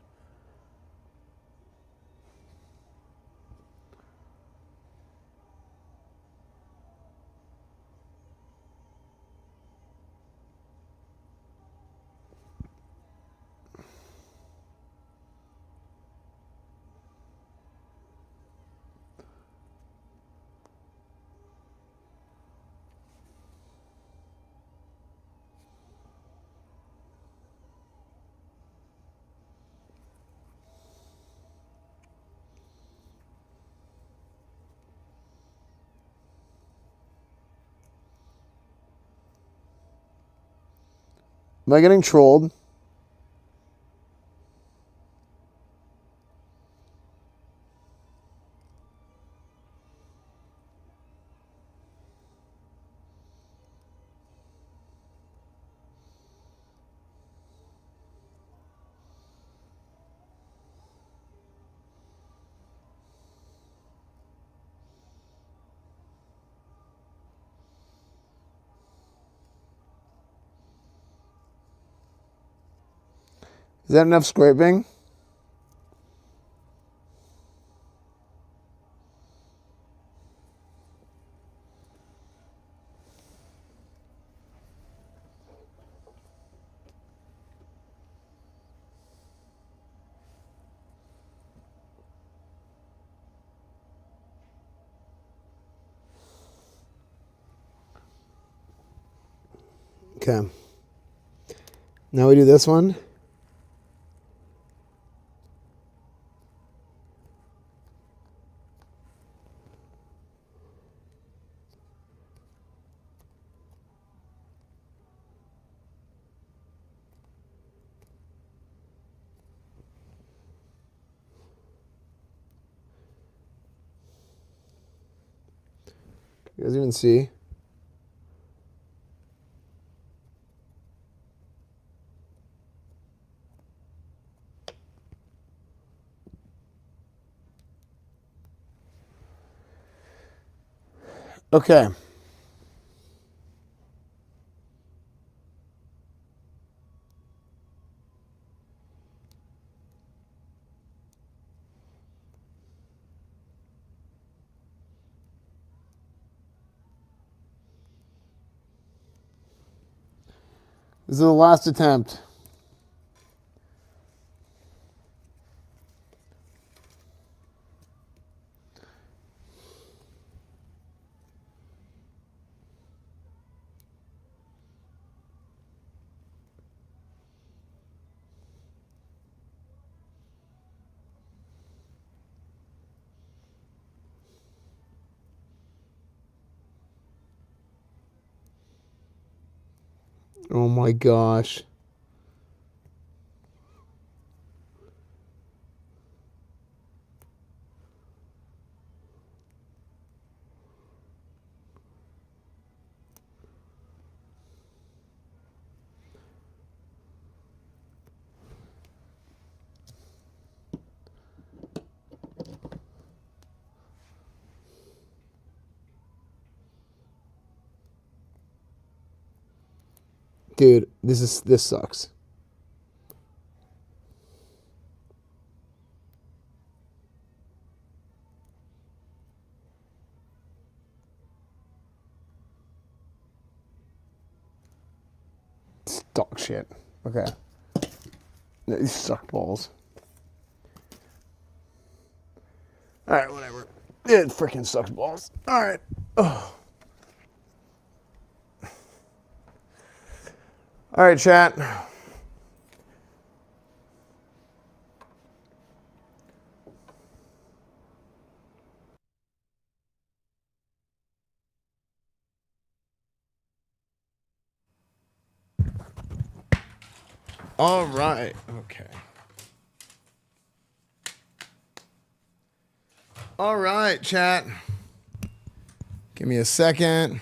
Am I getting trolled? Is that enough scraping? Okay. Now we do this one. You guys even see? Okay. This is the last attempt. Oh my gosh. Dude, this sucks. It's dog shit. Okay. These suck balls. Alright, whatever. It freaking sucks balls. Alright. Oh. Alright, chat. All right. Okay. All right, chat. Give me a second.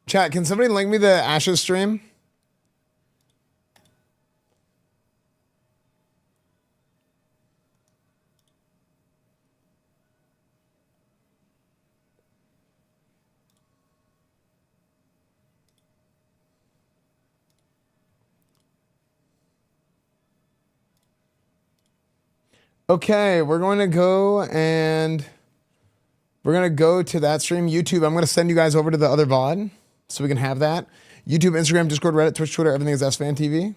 Chat, can somebody link me the Ashes stream? Okay, we're going to go to that stream. YouTube, I'm going to send you guys over to the other VOD so we can have that. YouTube, Instagram, Discord, Reddit, Twitch, Twitter, everything is EsfandTV.